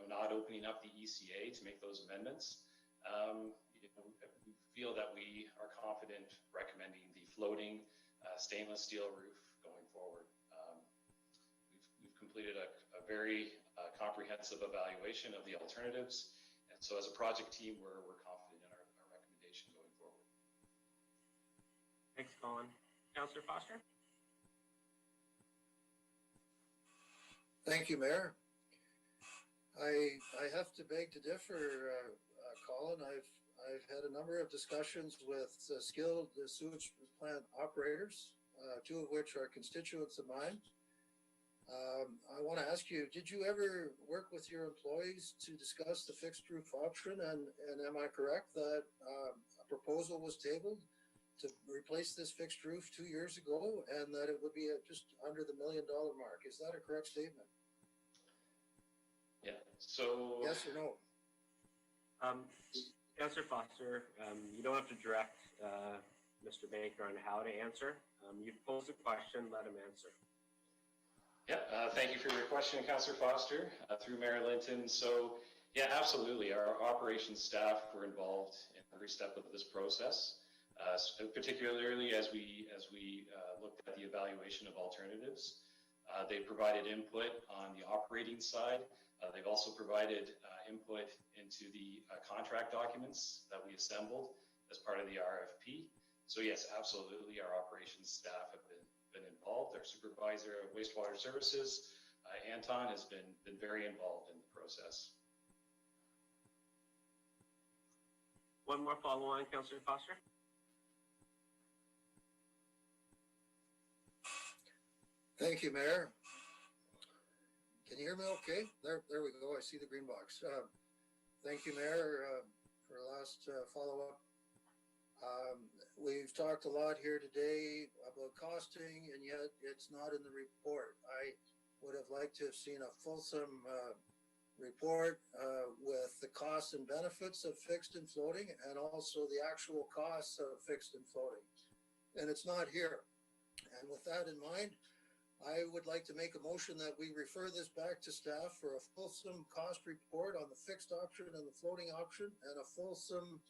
not opening up the ECA to make those amendments. We feel that we are confident recommending the floating stainless steel roof going forward. We've completed a very comprehensive evaluation of the alternatives. And so as a project team, we're confident in our recommendation going forward. Thanks, Colin. Councillor Foster? Thank you, Mayor. I have to beg to differ, Colin. I've had a number of discussions with skilled sewage plant operators, two of which are constituents of mine. I want to ask you, did you ever work with your employees to discuss the fixed roof option? And am I correct that a proposal was tabled to replace this fixed roof 2 years ago and that it would be just under the $1 million mark? Is that a correct statement? Yeah, so. Yes or no? Councillor Foster, you don't have to direct Mr. Baker on how to answer. You've posed a question, let him answer. Yeah, thank you for your question, Councillor Foster, through Mayor Linton. So, yeah, absolutely. Our operations staff were involved in every step of this process, particularly as we looked at the evaluation of alternatives. They provided input on the operating side. They've also provided input into the contract documents that we assembled as part of the RFP. So yes, absolutely, our operations staff have been involved. Our supervisor of wastewater services, Anton, has been very involved in the process. One more follow-on, Councillor Foster. Thank you, Mayor. Can you hear me okay? There we go. I see the green box. Thank you, Mayor, for the last follow-up. We've talked a lot here today about costing, and yet it's not in the report. I would have liked to have seen a fulsome report with the costs and benefits of fixed and floating, and also the actual costs of fixed and floating. And it's not here. And with that in mind, I would like to make a motion that we refer this back to staff for a fulsome cost report on the fixed option and the floating option, and a fulsome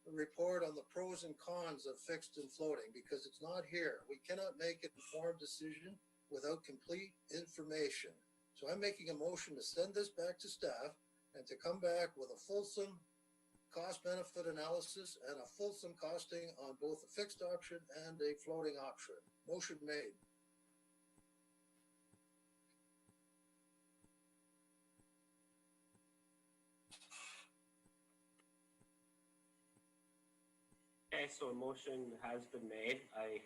report on the pros and cons of fixed and floating, because it's not here. We cannot make an informed decision without complete information. So I'm making a motion to send this back to staff and to come back with a fulsome cost benefit analysis and a fulsome costing on both a fixed option and a floating option. Motion made. Okay, so a motion has been made. I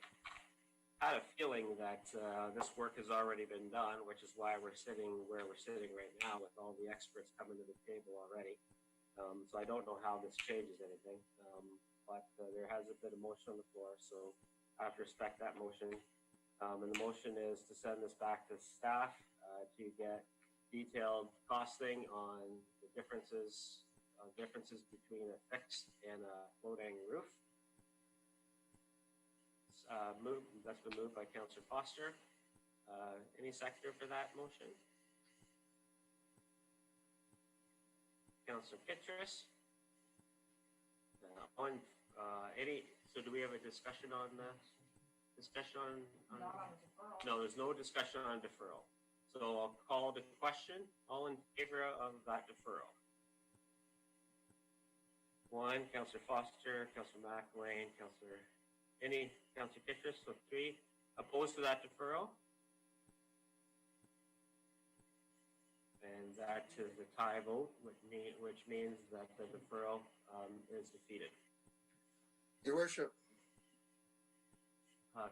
had a feeling that this work has already been done, which is why we're sitting where we're sitting right now with all the experts coming to the table already. So I don't know how this changes anything, but there has been a motion on the floor, so I have to respect that motion. And the motion is to send this back to staff to get detailed costing on the differences between a fixed and a floating roof. That's been moved by Councillor Foster. Any seconder for that motion? Councillor Kittrus. So do we have a discussion on on Not on deferral. No, there's no discussion on deferral. So I'll call the question. All in favor of that deferral? One, Councillor Foster, Councillor McElwain, Councillor Kittrus, so 3. Opposed to that deferral? And that is a tie vote, which means that the deferral is defeated. Your Worship.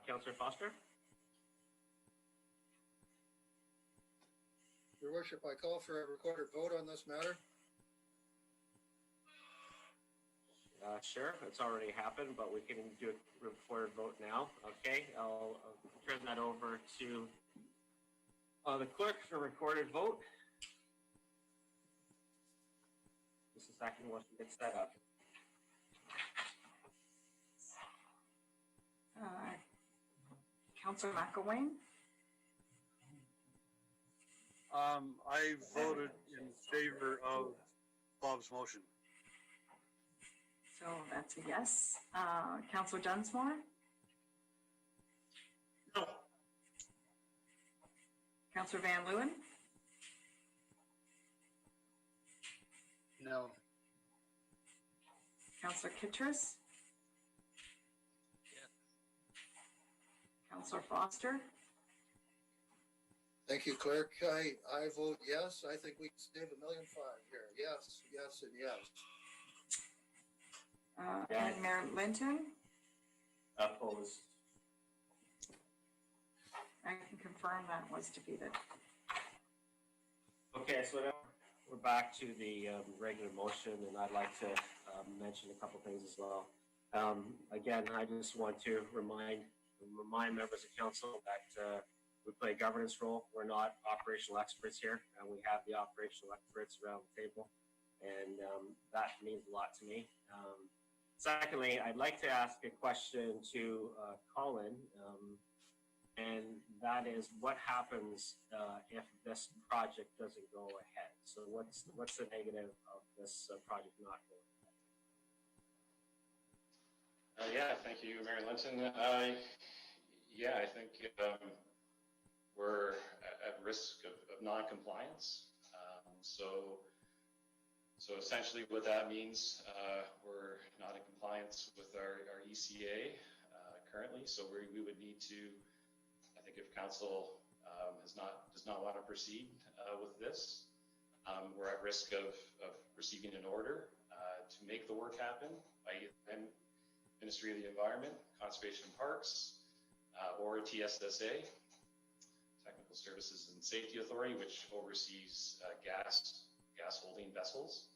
Councillor Foster? Your Worship, I call for a recorded vote on this matter. Sure, it's already happened, but we can do a recorded vote now. Okay, I'll turn that over to the clerk for recorded vote. Just a second once we get set up. Councillor McElwain, I voted in favor of Bob's motion. so that's a yes. Councillor Dunsmore, No. Councillor Van Leeuwen, No. Councillor Kittrus. Councillor Foster, Thank you, Clerk. I vote yes. I think we can save $1.5 million here. Yes, yes, and yes. And Mayor Linton, Opposed. I can confirm that was defeated. Okay, so now we're back to the regular motion, and I'd like to mention a couple things as well. Again, I just want to remind members of council that we play a governance role. We're not operational experts here, and we have the operational experts around the table, and that means a lot to me. Secondly, I'd like to ask a question to Colin, and that is, what happens if this project doesn't go ahead? So what's the negative of this project not going ahead? Yeah, thank you, Mayor Linton. Yeah, I think we're at risk of non-compliance. So essentially what that means, we're not in compliance with our ECA currently. So we would need to, I think if council does not want to proceed with this, we're at risk of receiving an order to make the work happen by either Ministry of the Environment, Conservation and Parks, or TSSA, Technical Services and Safety Authority, which oversees gas holding vessels.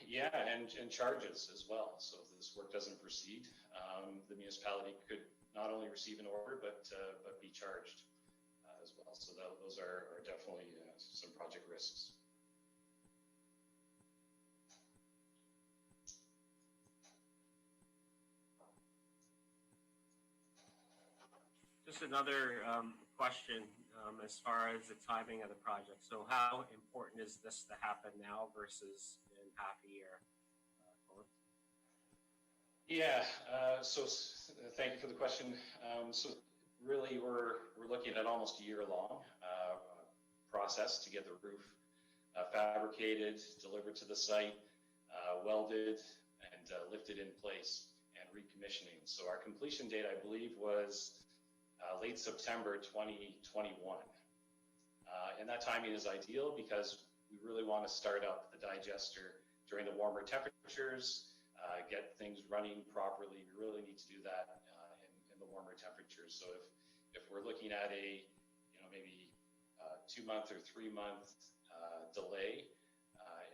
Yeah, and charges as well. So if this work doesn't proceed, the municipality could not only receive an order, but be charged as well. So those are definitely some project risks. Just another question as far as the timing of the project. So how important is this to happen now versus in half a year? Colin? Yeah, so thank you for the question. So really we're looking at almost a year-long process to get the roof fabricated, delivered to the site, welded, and lifted in place and recommissioning. So our completion date, I believe, was late September 2021. And that timing is ideal because we really want to start up the digester during the warmer temperatures, get things running properly. We really need to do that in the warmer temperatures. So if we're looking at a, maybe 2-month or 3-month delay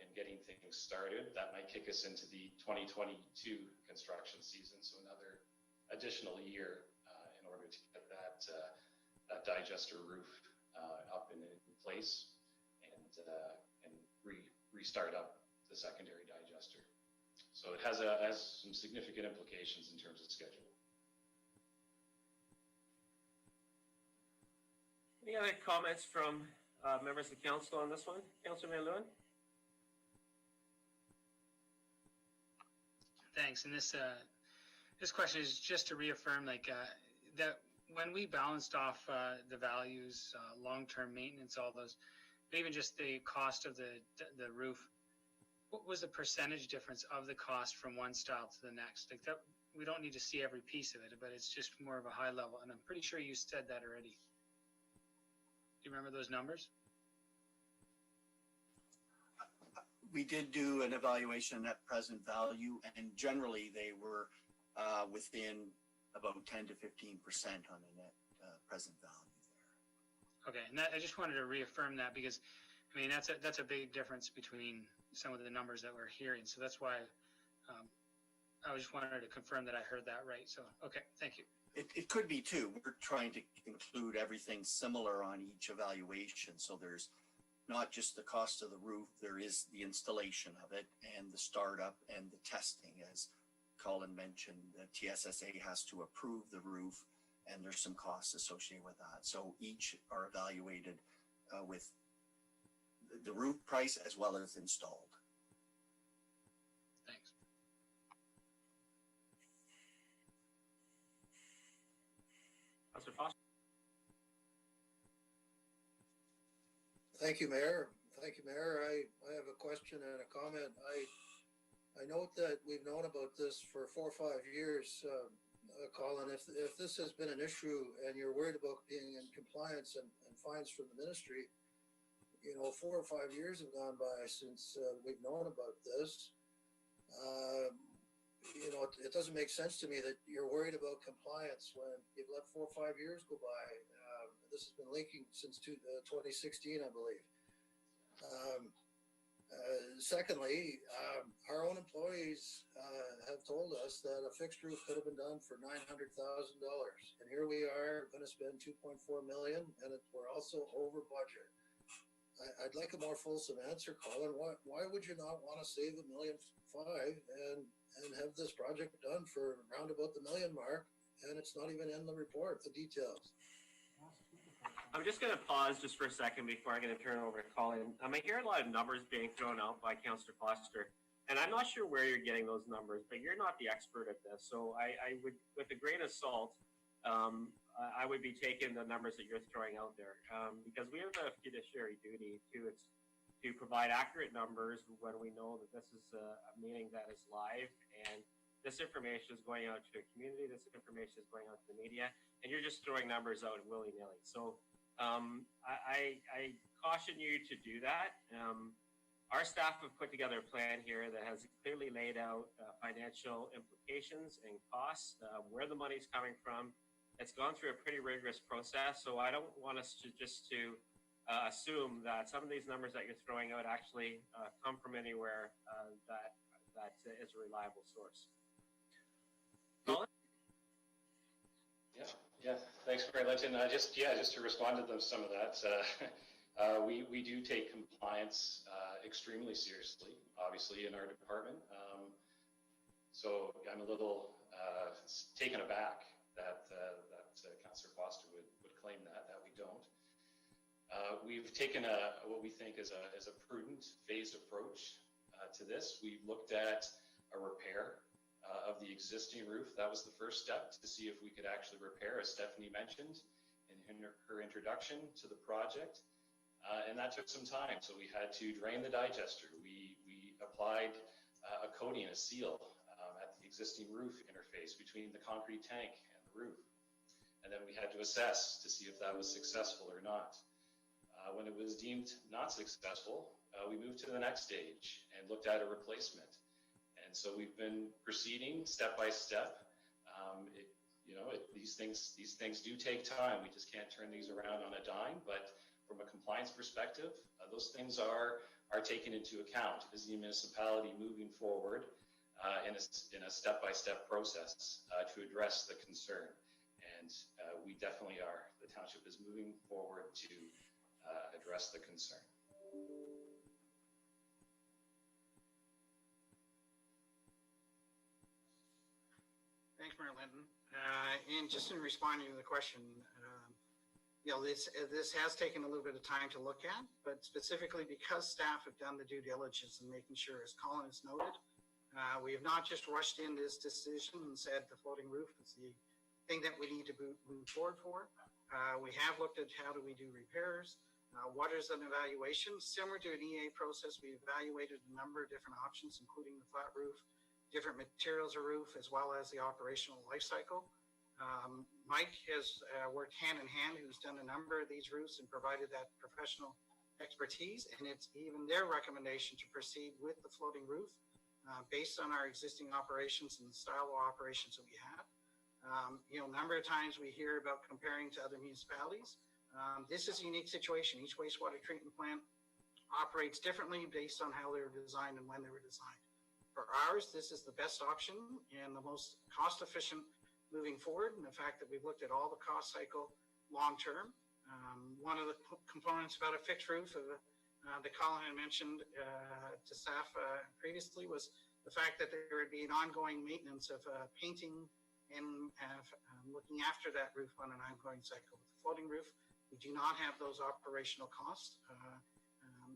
in getting things started, that might kick us into the 2022 construction season. So another additional year in order to get that digester roof up and in place and restart up the secondary digester. So it has some significant implications in terms of schedule. Any other comments from members of council on this one? Councillor Van Leeuwen? Thanks. And this question is just to reaffirm, that when we balanced off the values, long-term maintenance, all those, even just the cost of the roof, what was the percentage difference of the cost from one style to the next? Like that, we don't need to see every piece of it, but it's just more of a high level. And I'm pretty sure you said that already. Do you remember those numbers? We did do an evaluation at present value, and generally they were within about 10 to 15% on a net present value there. Okay, and I just wanted to reaffirm that because, I mean, that's a big difference between some of the numbers that we're hearing. So that's why I just wanted to confirm that I heard that right. So, okay, thank you. It could be too. We're trying to include everything similar on each evaluation. So there's not just the cost of the roof, there is the installation of it and the startup and the testing. As Colin mentioned, the TSSA has to approve the roof and there's some costs associated with that. So each are evaluated with the roof price as well as installed. Thanks. Councillor Foster? Thank you, Mayor. Thank you, Mayor. I have a question and a comment. I note that we've known about this for 4 or 5 years. Colin, if this has been an issue and you're worried about being in compliance and fines from the ministry, 4 or 5 years have gone by since we've known about this. You know, it doesn't make sense to me that you're worried about compliance when you've let 4 or 5 years go by. This has been leaking since 2016, I believe. Secondly, our own employees have told us that a fixed roof could have been done for $900,000, and here we are going to spend 2.4 million, and we're also over budget. I'd like a more fulsome answer, Colin. Why would you not want to save $1.5 million and have this project done for around about the million mark? And it's not even in the report, the details. I'm just going to pause just for a second before I'm going to turn it over to Colin. I hear a lot of numbers being thrown out by Councillor Foster, and I'm not sure where you're getting those numbers, but you're not the expert at this. So I would, with a grain of salt, I would be taking the numbers that you're throwing out there, because we have a fiduciary duty to provide accurate numbers when we know that this is a meeting that is live and this information is going out to the community, this information is going out to the media, and you're just throwing numbers out willy-nilly. So I caution you to do that. Our staff have put together a plan here that has clearly laid out financial implications and costs, where the money's coming from. It's gone through a pretty rigorous process, so I don't want us to assume that some of these numbers that you're throwing out actually come from anywhere that is a reliable source. Colin? Yeah. Thanks, Mayor Linton. Just to respond to some of that, we do take compliance extremely seriously, obviously, in our department. So I'm a little taken aback that Councillor Foster would claim that we don't. We've taken what we think is a prudent phased approach to this. We've looked at a repair of the existing roof. That was the first step to see if we could actually repair, as Stephanie mentioned in her introduction to the project. And that took some time. So we had to drain the digester. We applied a coating, a seal at the existing roof interface between the concrete tank and the roof. And then we had to assess to see if that was successful or not. When it was deemed not successful, we moved to the next stage and looked at a replacement. And so we've been proceeding step by step. These things do take time. We just can't turn these around on a dime. But from a compliance perspective, those things are taken into account. Is the municipality moving forward in a step-by-step process to address the concern? And we definitely are. The township is moving forward to address the concern. Thanks, Mayor Linton. And just in responding to the question, this has taken a little bit of time to look at, but specifically because staff have done the due diligence and making sure, as Colin has noted, we have not just rushed in this decision and said the floating roof is the thing that we need to move forward for. We have looked at how do we do repairs, what is an evaluation. Similar to an EA process, we evaluated a number of different options, including the flat roof, different materials of roof, as well as the operational life cycle. Mike has worked hand in hand, who's done a number of these roofs and provided that professional expertise, and it's even their recommendation to proceed with the floating roof based on our existing operations and the style of operations that we have. A number of times we hear about comparing to other municipalities. This is a unique situation. Each wastewater treatment plant operates differently based on how they were designed and when they were designed. For ours, this is the best option and the most cost efficient moving forward. And the fact that we've looked at all the cost cycle long term. One of the components about a fixed roof that Colin had mentioned to staff previously was the fact that there would be an ongoing maintenance of painting and looking after that roof on an ongoing cycle. With the floating roof, we do not have those operational costs.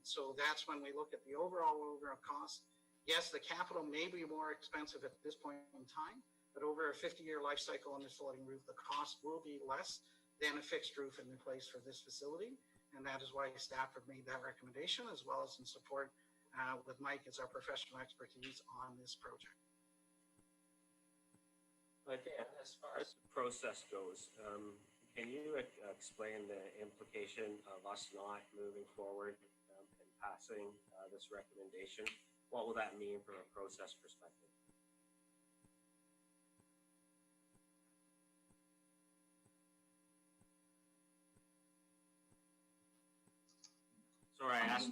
So that's when we look at the overall cost. Yes, the capital may be more expensive at this point in time, but over a 50-year life cycle on this floating roof, the cost will be less than a fixed roof in place for this facility. And that is why staff have made that recommendation, as well as in support with Mike as our professional expertise on this project. Dan, as far as the process goes, can you explain the implication of us not moving forward and passing this recommendation? what will that mean from a process perspective? Sorry, I asked.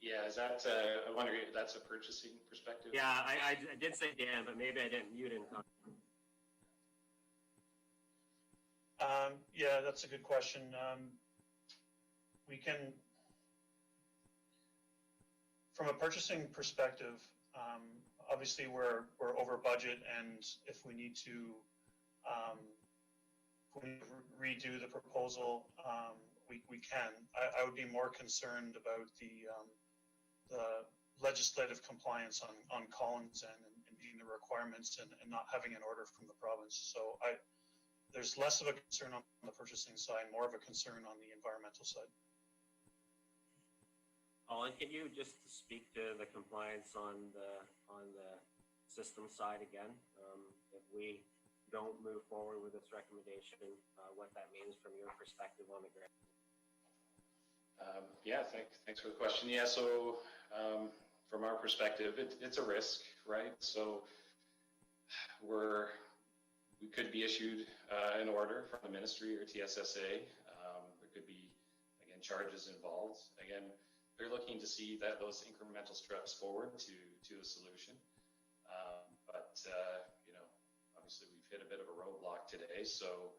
Yeah, is that, I wonder if that's a purchasing perspective? Yeah, I did say Dan, but maybe I didn't mute him. Yeah, that's a good question. We can, from a purchasing perspective, obviously we're over budget, and if we need to redo the proposal, we can. I would be more concerned about the legislative compliance on Collins and meeting the requirements and not having an order from the province. So there's less of a concern on the purchasing side, more of a concern on the environmental side. Colin, can you just speak to the compliance on the system side again? If we don't move forward with this recommendation, what that means from your perspective on the grant? Yeah, thanks for the question. Yeah, so from our perspective, it's a risk, right? So we could be issued an order from the ministry or TSSA. There could be, again, charges involved. Again, they're looking to see that those incremental steps forward to a solution. But you know, obviously we've hit a bit of a roadblock today, so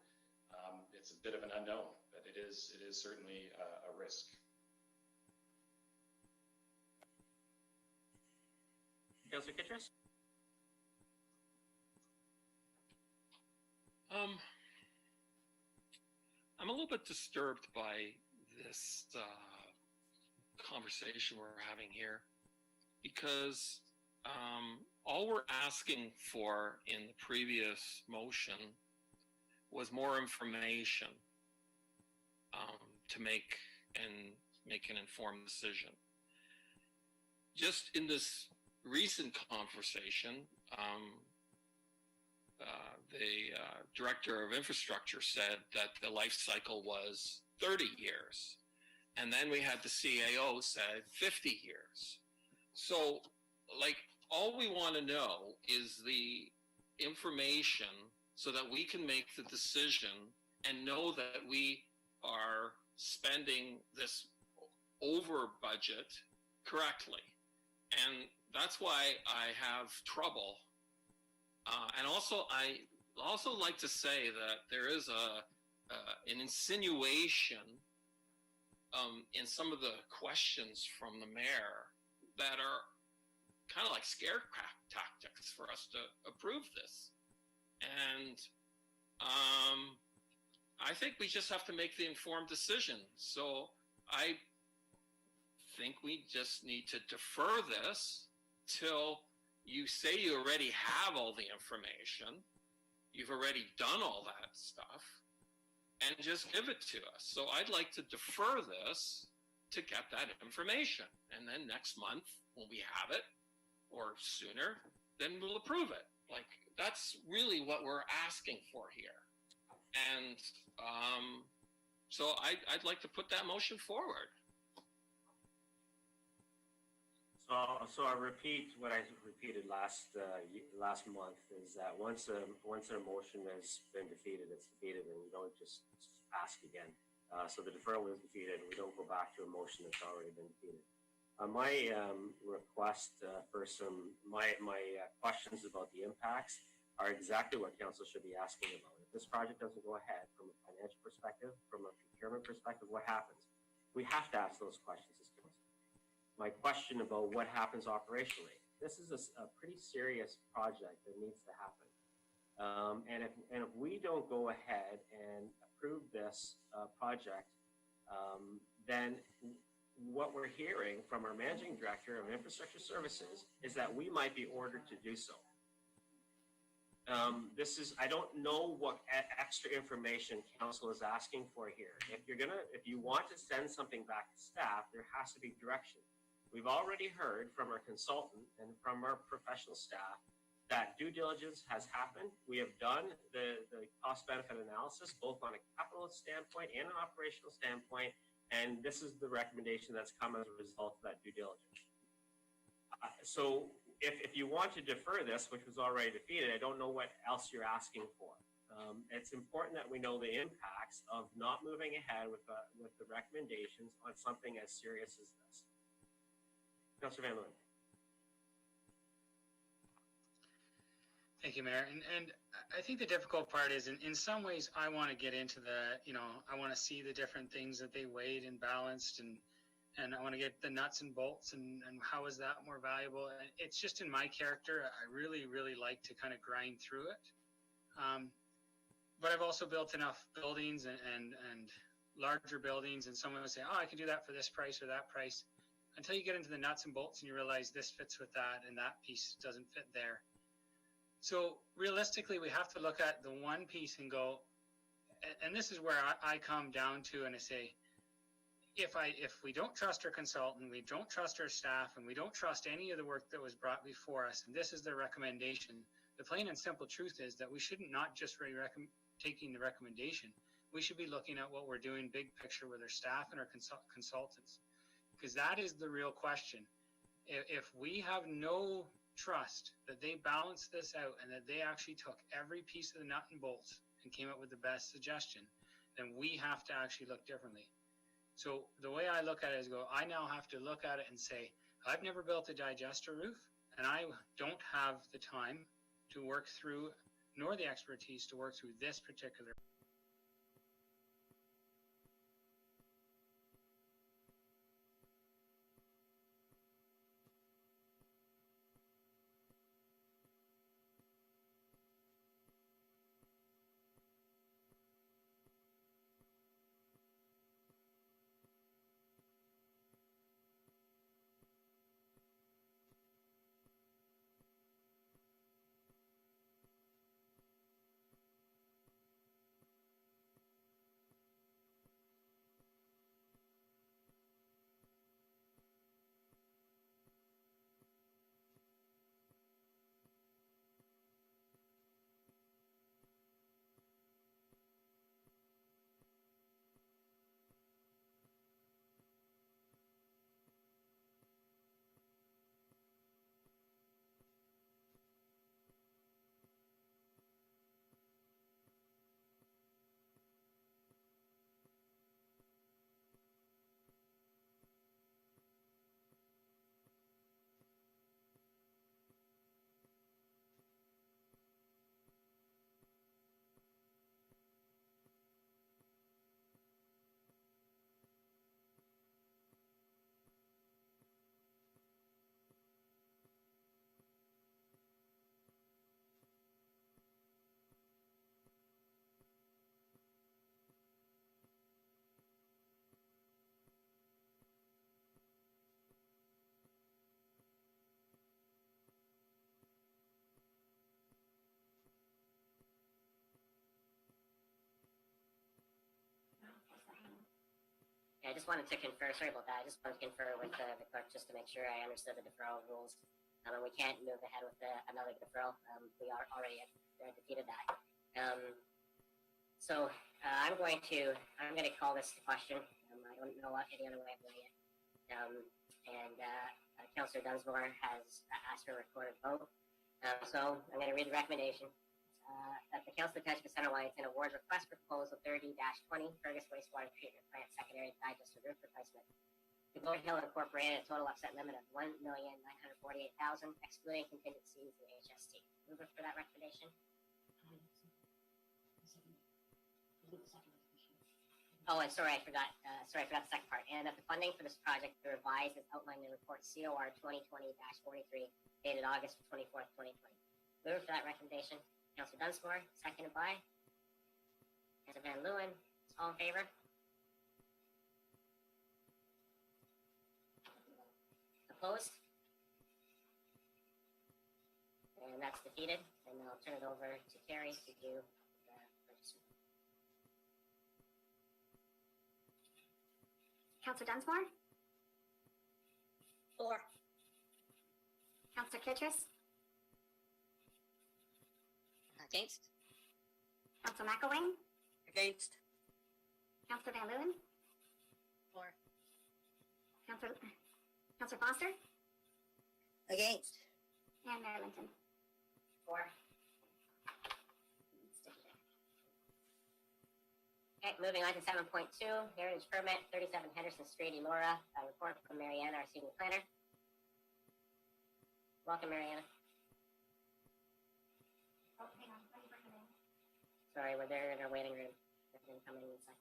it's a bit of an unknown, but it is certainly a risk. Councillor Kittrus? I'm a little bit disturbed by this conversation we're having here, because all we're asking for in the previous motion was more information to make an informed decision. Just in this recent conversation, the director of infrastructure said that the life cycle was 30 years. And then we had the CAO said 50 years. So, like, all we want to know is the information so that we can make the decision and know that we are spending this over budget correctly. And that's why I have trouble. And also, I also like to say that there is an insinuation in some of the questions from the mayor that are kind of like scare tactics for us to approve this. And I think we just have to make the informed decision. So I think we just need to defer this till you say you already have all the information, you've already done all that stuff, and just give it to us. So I'd like to defer this to get that information. And then next month, when we have it, or sooner, then we'll approve it. Like, that's really what we're asking for here. And so I'd like to put that motion forward. So I'll repeat what I repeated last month, is that once a motion has been defeated, it's defeated, and we don't just ask again. So the deferral is defeated, and we don't go back to a motion that's already been defeated. My request for my questions about the impacts are exactly what council should be asking about. If this project doesn't go ahead from a financial perspective, from a procurement perspective, what happens? We have to ask those questions as council. My question about what happens operationally. This is a pretty serious project that needs to happen. And if we don't go ahead and approve this project, then what we're hearing from our managing director of infrastructure services is that we might be ordered to do so. I don't know what extra information council is asking for here. If you want to send something back to staff, there has to be direction. We've already heard from our consultant and from our professional staff that due diligence has happened. We have done the cost benefit analysis, both on a capital standpoint and an operational standpoint. And this is the recommendation that's come as a result of that due diligence. So if you want to defer this, which was already defeated, I don't know what else you're asking for. It's important that we know the impacts of not moving ahead with the recommendations on something as serious as this. Councillor Van Leeuwen. Thank you, Mayor. And I think the difficult part is in some ways I want to get into I want to see the different things that they weighed and balanced and I want to get the nuts and bolts and how is that more valuable. And it's just in my character. I really, really like to kind of grind through it. But I've also built enough buildings and larger buildings and someone will say, oh, I can do that for this price or that price. Until you get into the nuts and bolts and you realize this fits with that and that piece doesn't fit there. So realistically, we have to look at the one piece and go, and this is where I come down to and I say, if we don't trust our consultant, we don't trust our staff, and we don't trust any of the work that was brought before us, and this is their recommendation, the plain and simple truth is that we shouldn't not just be taking the recommendation. We should be looking at what we're doing big picture with our staff and our consultants, because that is the real question. If we have no trust that they balanced this out and that they actually took every piece of the nut and bolts and came up with the best suggestion, then we have to actually look differently. So the way I look at it is I now have to look at it and say, I've never built a digester roof and I don't have the time to work through, nor the expertise to work through this particular. I just wanted to confer, sorry about that, I just wanted to confer with the clerk just to make sure I understood the deferral rules. And we can't move ahead with another deferral. We are already defeated that. So I'm going to call this to question. I don't know any other way of doing it. Councillor Dunsmore has asked for a recorded vote. So I'm going to read the recommendation. That the Council of Township of Center Wellington award request for proposal 30-20 Fergus Wastewater Treatment Plant Secondary Digester Roof Replacement. The Gold Hill Incorporated a total offset limit of $1,948,000, excluding contingencies and HST. Mover for that recommendation. Oh, and sorry, I forgot the second part. And that the funding for this project be revised as outlined in the report COR 2020-43, dated August 24th, 2020. Mover for that recommendation. Councillor Dunsmore, seconded by Councillor Van Leeuwen. All in favor? Opposed? And that's defeated. And I'll turn it over to Carrie to do the purchase. Councillor Dunsmore? For. Councillor Kittredge? Against? Councillor McElwain? Against. Councillor Van Leeuwen? For. Councillor Foster? Against? And Mayor Linton. 4. Okay, moving on to 7.2, Heritage Permit, 37 Henderson Street, Elora. A report from Mariana, our senior planner. Welcome, Mariana. Oh, hang on. Let me bring it in. Sorry, we're there in our waiting room. They didn't come in inside.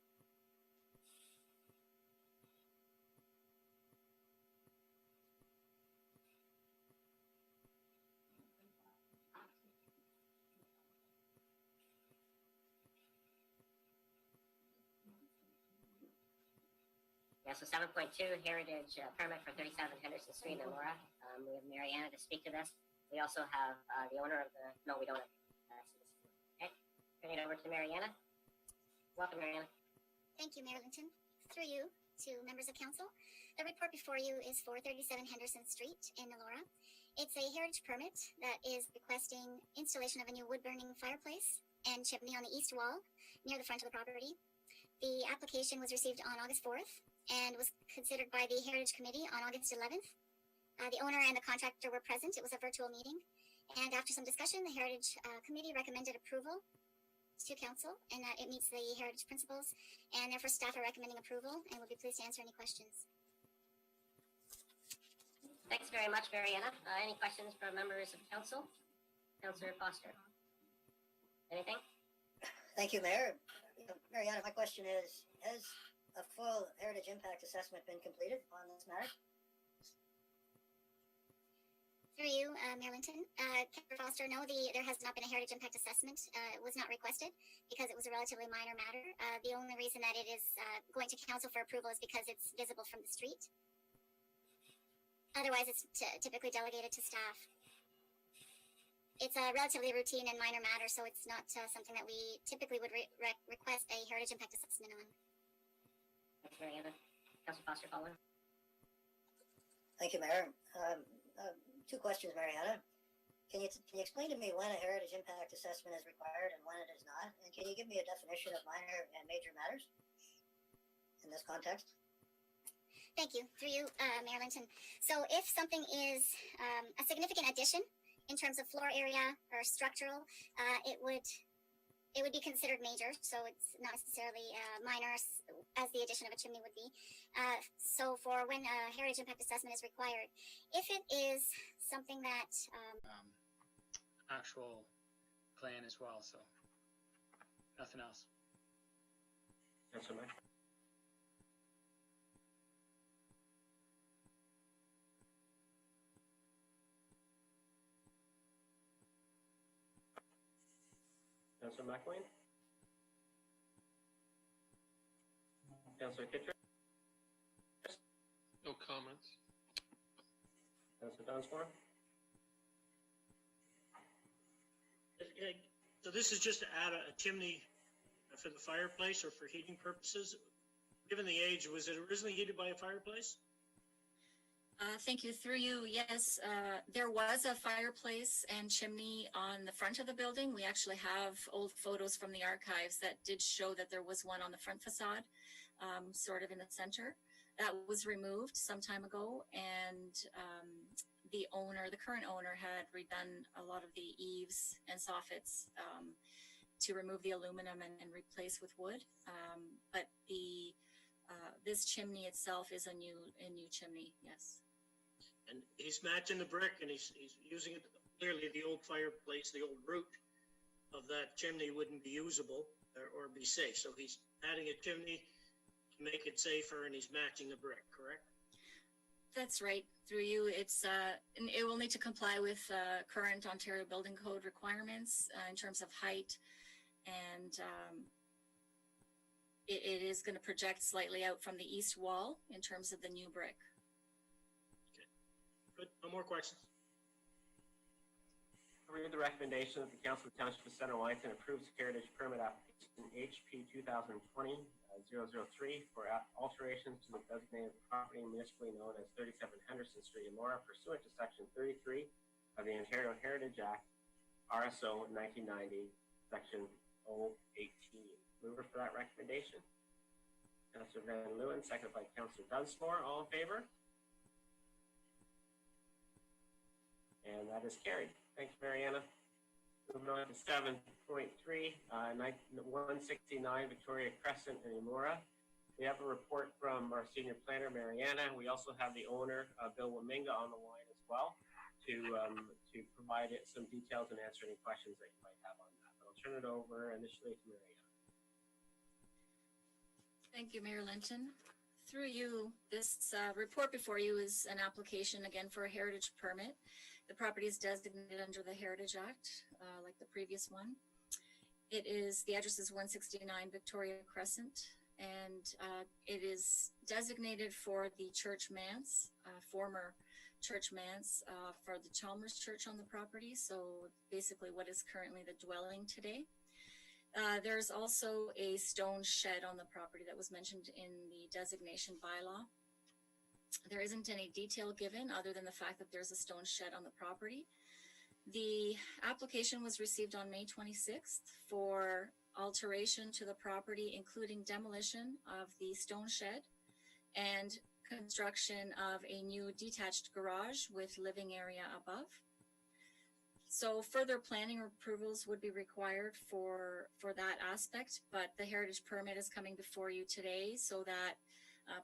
Yeah, so 7.2, Heritage Permit for 37 Henderson Street in Elora. We have Mariana to speak to this. We also have the owner of the, no, we don't have. Okay, turn it over to Mariana. Welcome, Mariana. Thank you, Mayor Linton. Through you to members of council. The report before you is for 37 Henderson Street in Elora. It's a heritage permit that is requesting installation of a new wood-burning fireplace and chimney on the east wall near the front of the property. The application was received on August 4th and was considered by the Heritage Committee on August 11th. The owner and the contractor were present. It was a virtual meeting. And after some discussion, the Heritage Committee recommended approval to council and that it meets the heritage principles, and therefore staff are recommending approval and will be pleased to answer any questions. Thanks very much, Mariana. Any questions from members of council? Councillor Foster. Anything? Thank you, Mayor. Mariana, my question is, has a full heritage impact assessment been completed on this matter? Through you, Mayor Linton. Councillor Foster, no, there has not been a heritage impact assessment. It was not requested because it was a relatively minor matter. The only reason that it is going to council for approval is because it's visible from the street. Otherwise, it's typically delegated to staff. It's a relatively routine and minor matter, so it's not something that we typically would request a heritage impact assessment on. Thanks, Mariana. Councillor Foster, following. Thank you, Mayor. Two questions, Mariana. Can you explain to me when a heritage impact assessment is required and when it is not? And can you give me a definition of minor and major matters in this context? Thank you. Through you, Mayor Linton. So if something is a significant addition in terms of floor area or structural, it would be considered major. So it's not necessarily minor as the addition of a chimney would be. So for when a heritage impact assessment is required, if it is something that Actual plan as well, so nothing else. Councillor Mack. Councillor McElwain? Councillor Kitcher? No comments. Councillor Dunsmore? So this is just to add a chimney for the fireplace or for heating purposes? Given the age, was it originally heated by a fireplace? Thank you. Through you, yes, there was a fireplace and chimney on the front of the building. We actually have old photos from the archives that did show that there was one on the front facade, sort of in the center. That was removed some time ago, and the current owner had redone a lot of the eaves and soffits to remove the aluminum and replace with wood. But this chimney itself is a new chimney, yes. And he's matching the brick, and he's using it. Clearly, the old fireplace, the old root of that chimney wouldn't be usable or be safe. So he's adding a chimney to make it safer, and he's matching the brick, correct? That's right. Through you, and it will need to comply with current Ontario Building Code requirements in terms of height, and it is going to project slightly out from the east wall in terms of the new brick. Good. No more questions. I read the recommendation that the Council of the Township of Center Wellington approves heritage permit application HP 2020-003 for alterations to the designated property municipally known as 37 Henderson Street, Elora, pursuant to Section 33 of the Ontario Heritage Act, RSO 1990, Section 018. Mover for that recommendation. Councillor Van Leeuwen, seconded by Councillor Dunsmore. All in favor? And that is carried. Thanks, Mariana. Moving on to 7.3, 169 Victoria Crescent in Elora. We have a report from our senior planner, Mariana. We also have the owner, Bill Waminga, on the line as well to provide some details and answer any questions that you might have on that. But I'll turn it over initially to Mariana. Thank you, Mayor Linton. Through you, this report before you is an application again for a heritage permit. The property is designated under the Heritage Act, like the previous one. The address is 169 Victoria Crescent, and it is designated for the church manse, former church manse for the Chalmers Church on the property. So basically what is currently the dwelling today. There's also a stone shed on the property that was mentioned in the designation bylaw. There isn't any detail given other than the fact that there's a stone shed on the property. The application was received on May 26th for alteration to the property, including demolition of the stone shed and construction of a new detached garage with living area above. So further planning approvals would be required for that aspect, but the heritage permit is coming before you today so that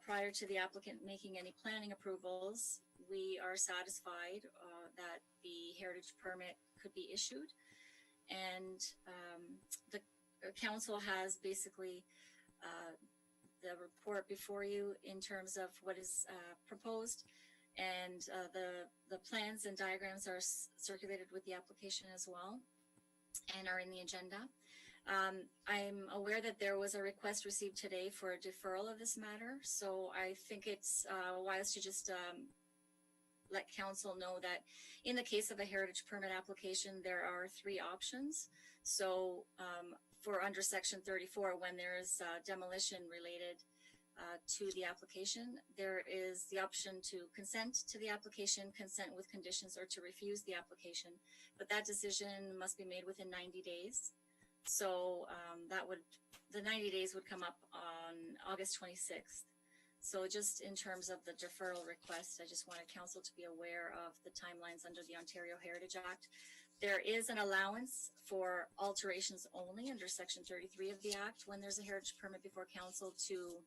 prior to the applicant making any planning approvals, we are satisfied that the heritage permit could be issued. And the council has basically the report before you in terms of what is proposed, and the plans and diagrams are circulated with the application as well and are in the agenda. I'm aware that there was a request received today for a deferral of this matter, so I think it's wise to just let council know that in the case of a heritage permit application, there are 3 options. So for under section 34, when there is demolition related to the application, there is the option to consent to the application, consent with conditions, or to refuse the application. But that decision must be made within 90 days. So the 90 days would come up on August 26th. So just in terms of the deferral request, I just wanted council to be aware of the timelines under the Ontario Heritage Act. There is an allowance for alterations only under section 33 of the Act when there's a heritage permit before council to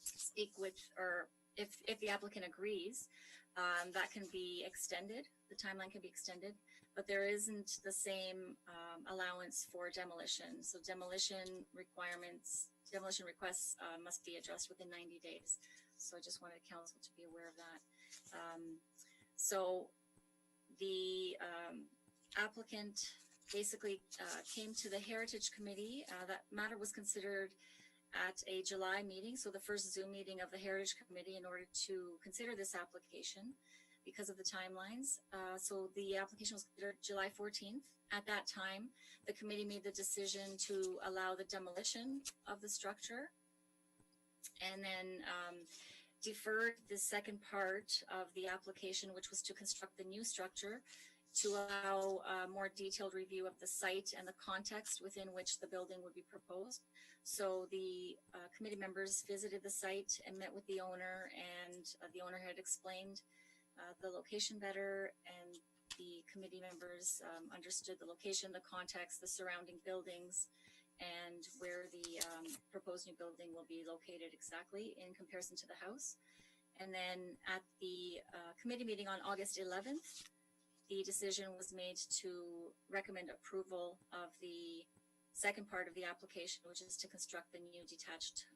speak with, or if the applicant agrees, that can be extended, the timeline can be extended, but there isn't the same allowance for demolition. So demolition requests must be addressed within 90 days. So I just wanted council to be aware of that. So the applicant basically came to the Heritage Committee. That matter was considered at a July meeting, so the first Zoom meeting of the Heritage Committee, in order to consider this application because of the timelines. So the application was considered July 14th. At that time, the committee made the decision to allow the demolition of the structure, and then deferred the second part of the application, which was to construct the new structure, to allow a more detailed review of the site and the context within which the building would be proposed. So the committee members visited the site and met with the owner, and the owner had explained the location better, and the committee members understood the location, the context, the surrounding buildings, and where the proposed new building will be located exactly in comparison to the house. And then at the committee meeting on August 11th, the decision was made to recommend approval of the second part of the application, which is to construct the new detached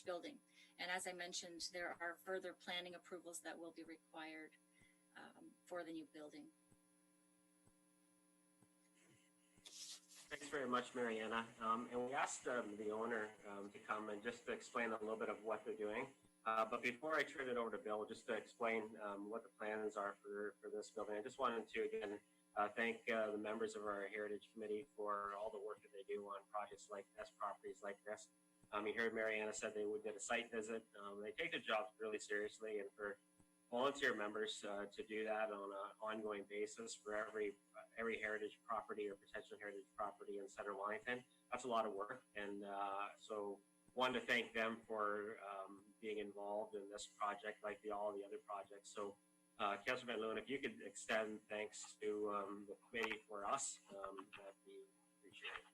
building. And as I mentioned, there are further planning approvals that will be required for the new building. Thanks very much, Mariana. And we asked the owner to come and just to explain a little bit of what they're doing. But before I turn it over to Bill, just to explain what the plans are for this building, I just wanted to, again, thank the members of our Heritage Committee for all the work that they do on projects like this, properties like this. You heard Mariana said they did a site visit. They take their jobs really seriously, and for volunteer members to do that on an ongoing basis for every heritage property or potential heritage property in Center Wellington, that's a lot of work. And so wanted to thank them for being involved in this project like all the other projects. So Councillor Van Loon, if you could extend thanks to the committee for us, that'd be appreciated.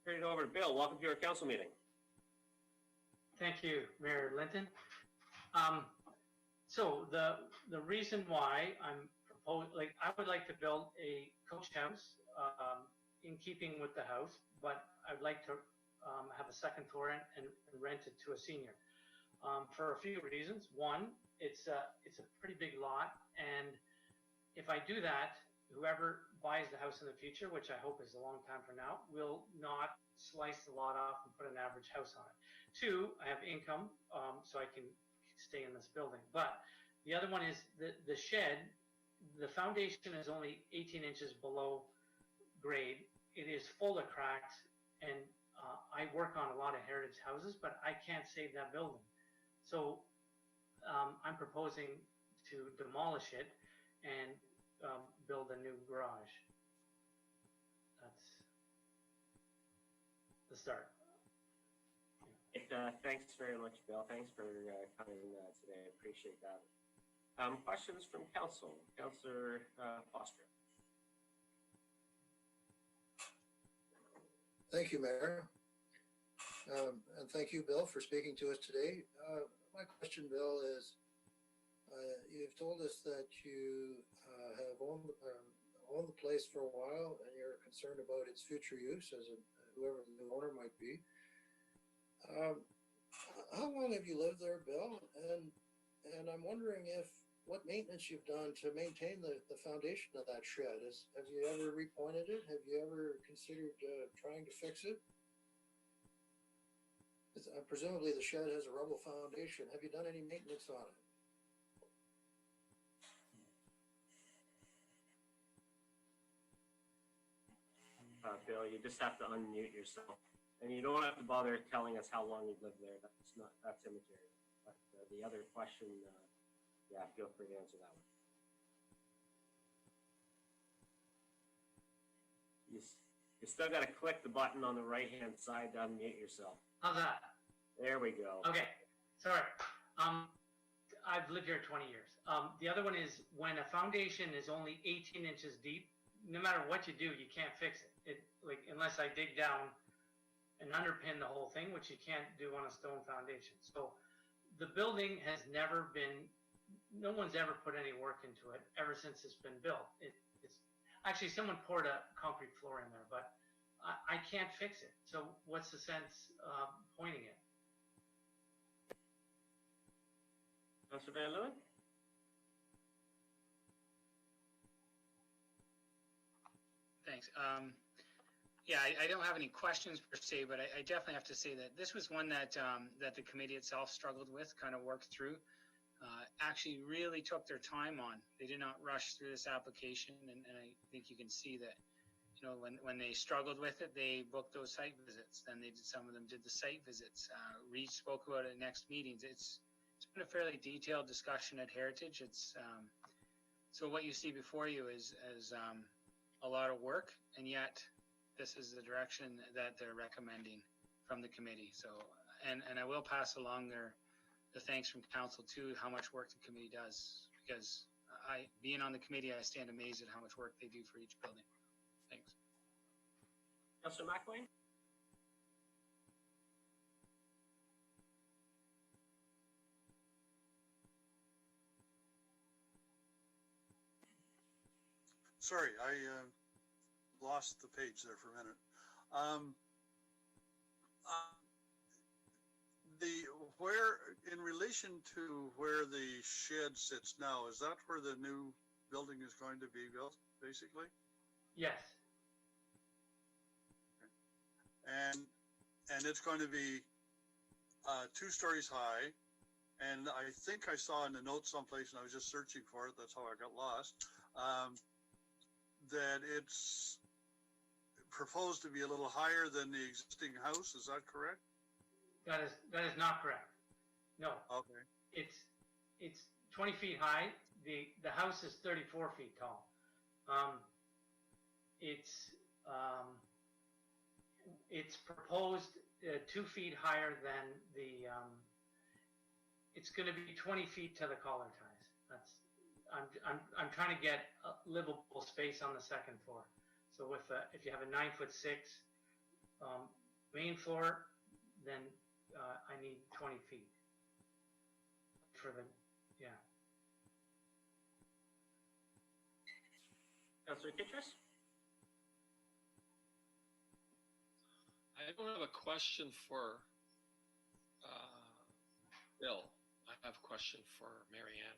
Turn it over to Bill. Welcome to our council meeting. Thank you, Mayor Linton. So the reason why I'm proposing, like, I would like to build a coach house in keeping with the house, but I'd like to have a second floor and rent it to a senior for a few reasons. One, it's a pretty big lot, and if I do that, whoever buys the house in the future, which I hope is a long time from now, will not slice the lot off and put an average house on it. Two, I have income, so I can stay in this building. But the other one is the shed. The foundation is only 18 inches below grade. It is full of cracks, and I work on a lot of heritage houses, but I can't save that building. So I'm proposing to demolish it and build a new garage. That's the start. Thanks very much, Bill. Thanks for coming today. I appreciate that. Questions from council? Councillor Foster. Thank you, Mayor. And thank you, Bill, for speaking to us today. My question, Bill, is you've told us that you have owned the place for a while and you're concerned about its future use as whoever the new owner might be. How long have you lived there, Bill? And I'm wondering what maintenance you've done to maintain the foundation of that shed. Have you ever repointed it? Have you ever considered trying to fix it? Presumably the shed has a rubble foundation. Have you done any maintenance on it? Bill, you just have to unmute yourself. And you don't have to bother telling us how long you've lived there. That's immaterial. But the other question, yeah, feel free to answer that one. You still got to click the button on the right-hand side to unmute yourself. How's that? There we go. Okay, sorry. I've lived here 20 years. The other one is when a foundation is only 18 inches deep, no matter what you do, you can't fix it. Unless I dig down and underpin the whole thing, which you can't do on a stone foundation. So the building has never been, no one's ever put any work into it ever since it's been built. It's actually, someone poured a concrete floor in there, but I can't fix it. So what's the sense of pointing it? Councillor Van Leeuwen? Thanks. Yeah, I don't have any questions per se, but I definitely have to say that this was one that that the committee itself struggled with, kind of worked through. Actually, really took their time on. They did not rush through this application, and I think you can see that. You know, when they struggled with it, they booked those site visits. Then some of them did the site visits. Reed spoke about it at next meetings. It's been a fairly detailed discussion at Heritage. It's so what you see before you is a lot of work, and yet this is the direction that they're recommending from the committee. So, and I will pass along the thanks from council too, how much work the committee does, because being on the committee, I stand amazed at how much work they do for each building. Thanks. Councillor McElwain? Sorry, I lost the page there for a minute. Where, in relation to where the shed sits now, is that where the new building is going to be built, basically? Yes. And it's going to be 2 stories high. And I think I saw in the notes someplace, and I was just searching for it, that's how I got lost, that it's proposed to be a little higher than the existing house. Is that correct? That is not correct. No. Okay. It's 20 feet high. The house is 34 feet tall. It's proposed 2 feet higher than the. It's going to be 20 feet to the collar ties. I'm trying to get a livable space on the second floor. So if you have a 9'6" main floor, then I need 20 feet for the, yeah. Councillor Kitchus? I don't have a question for Bill. I have a question for Marianne.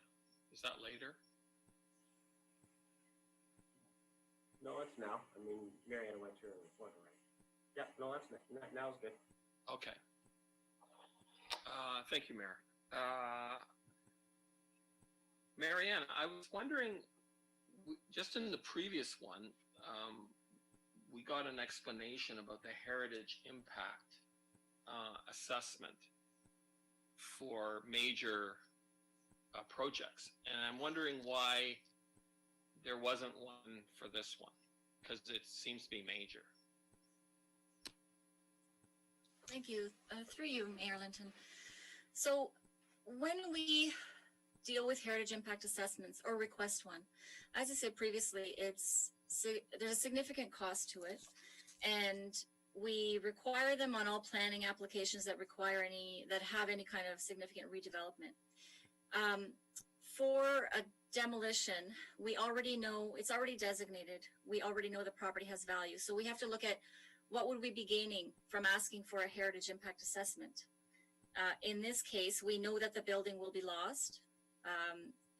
Is that later? No, it's now. I mean, Marianne went through it already. Yep, no, that's now's good. Okay. Thank you, Mayor. Marianne, I was wondering, just in the previous one, we got an explanation about the heritage impact assessment for major projects. And I'm wondering why there wasn't one for this one, because it seems to be major. Thank you. Through you, Mayor Linton. So when we deal with heritage impact assessments or request one, as I said previously, there's a significant cost to it, and we require them on all planning applications that have any kind of significant redevelopment. For a demolition, we already know it's already designated. We already know the property has value, so we have to look at what would we be gaining from asking for a heritage impact assessment. In this case, we know that the building will be lost.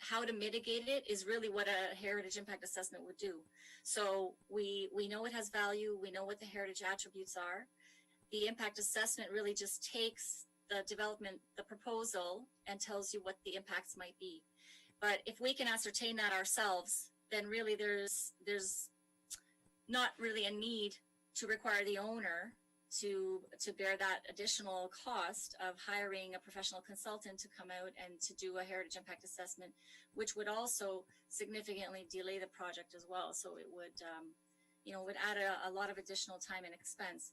How to mitigate it is really what a heritage impact assessment would do. So we know it has value. We know what the heritage attributes are. The impact assessment really just takes the development, the proposal, and tells you what the impacts might be. But if we can ascertain that ourselves, then really there's not really a need to require the owner to bear that additional cost of hiring a professional consultant to come out and to do a heritage impact assessment, which would also significantly delay the project as well. So it would, would add a lot of additional time and expense.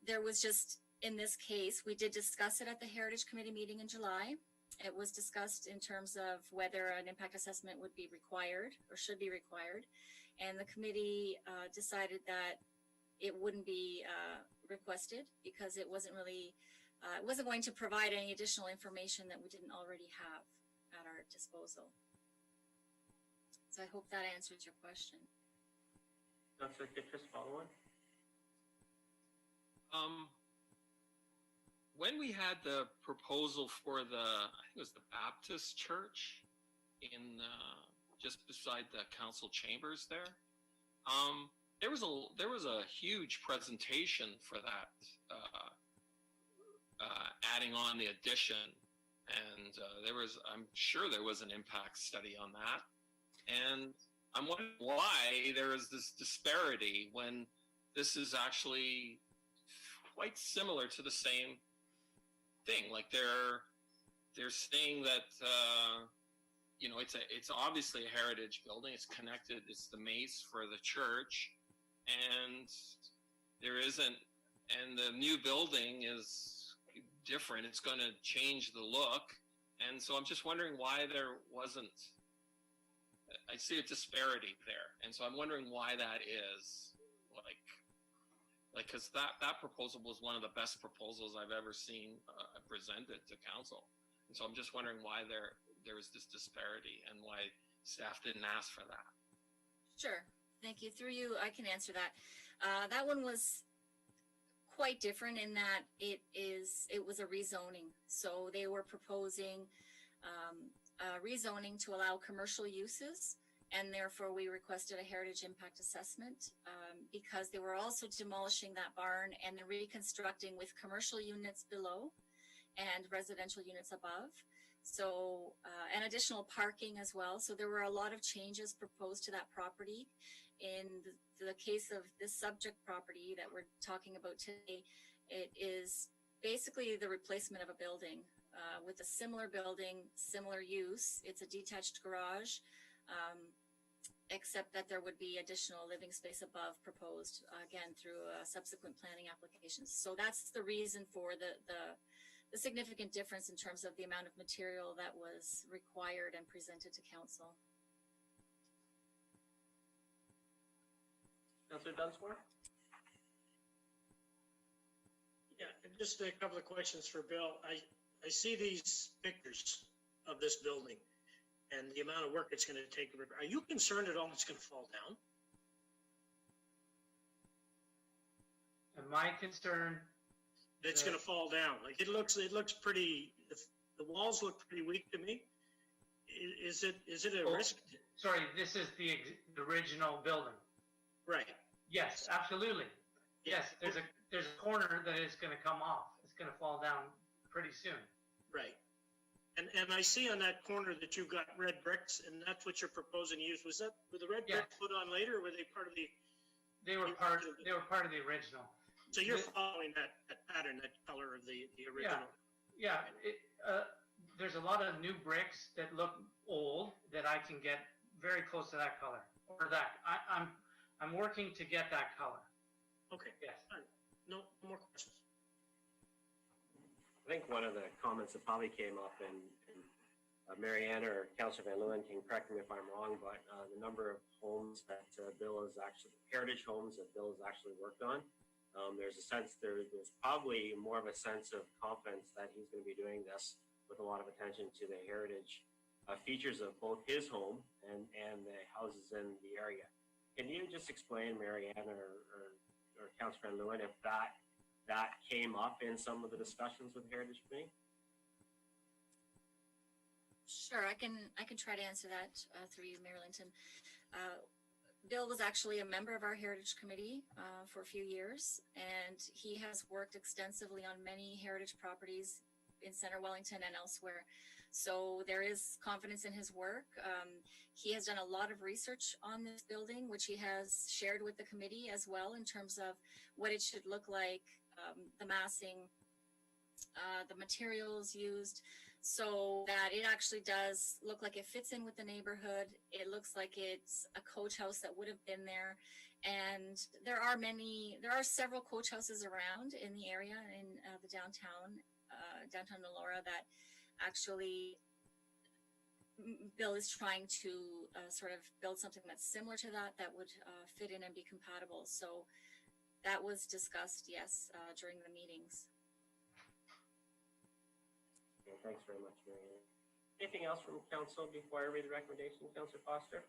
There was just, in this case, we did discuss it at the Heritage Committee meeting in July. It was discussed in terms of whether an impact assessment would be required or should be required. And the committee decided that it wouldn't be requested because it wasn't really, it wasn't going to provide any additional information that we didn't already have at our disposal. So I hope that answers your question. Councillor Kitchus, follow on. When we had the proposal for I think it was the Baptist church in just beside the council chambers there, there was a huge presentation for that, adding on the addition, and I'm sure there was an impact study on that, and I'm wondering why there is this disparity when this is actually quite similar to the same thing. Like they're saying that it's obviously a heritage building. It's connected. It's the mace for the church, and the new building is different. It's going to change the look, and so I'm just wondering why there wasn't. I see a disparity there, and so I'm wondering why that is. Because that proposal was one of the best proposals I've ever seen presented to council, and so I'm just wondering why there is this disparity and why staff didn't ask for that. Sure, thank you. Through you, I can answer that. That one was quite different in that it was a rezoning. So they were proposing rezoning to allow commercial uses, and therefore we requested a heritage impact assessment because they were also demolishing that barn and reconstructing with commercial units below and residential units above. So, and additional parking as well. So there were a lot of changes proposed to that property. In the case of this subject property that we're talking about today, it is basically the replacement of a building with a similar building, similar use. It's a detached garage, except that there would be additional living space above proposed, again, through subsequent planning applications. So that's the reason for the the significant difference in terms of the amount of material that was required and presented to council. Councillor Dunsmore? Yeah, and just a couple of questions for Bill. I see these pictures of this building and the amount of work it's going to take. Are you concerned at all it's going to fall down? And my concern, It's going to fall down. Like it looks pretty. The walls look pretty weak to me. Is it a risk? sorry, this is the original building. Right. Yes, absolutely. Yes, there's a corner that is going to come off. It's going to fall down pretty soon. Right. And I see on that corner that you've got red bricks, and that's what you're proposing to use. Were the red bricks put on later, or were they part of the? They were part of the original. So you're following that pattern, that color of the original. Yeah. There's a lot of new bricks that look old that I can get very close to that color, or that I'm working to get that color. Okay. Yes. All right. No more questions. I think one of the comments that probably came up, and Marianne or Councillor Van Leeuwen can correct me if I'm wrong, but the number of homes that Bill is actually, heritage homes that Bill has actually worked on, there's a sense, there's probably more of a sense of confidence that he's going to be doing this with a lot of attention to the heritage features of both his home and the houses in the area. Can you just explain, Marianne or Councillor Van Leeuwen, if that came up in some of the discussions with Heritage Committee? Sure, I can try to answer that through you, Mayor Linton. Bill was actually a member of our Heritage Committee for a few years, and he has worked extensively on many heritage properties in Center Wellington and elsewhere. So there is confidence in his work. He has done a lot of research on this building, which he has shared with the committee as well in terms of what it should look like, the massing, the materials used, so that it actually does look like it fits in with the neighborhood. It looks like it's a coach house that would have been there. And there are several coach houses around in the area in the downtown Elora that actually Bill is trying to sort of build something that's similar to that would fit in and be compatible. So that was discussed, yes, during the meetings. Okay, thanks very much, Marianne. Anything else from council before I read the recommendation, Councillor Foster?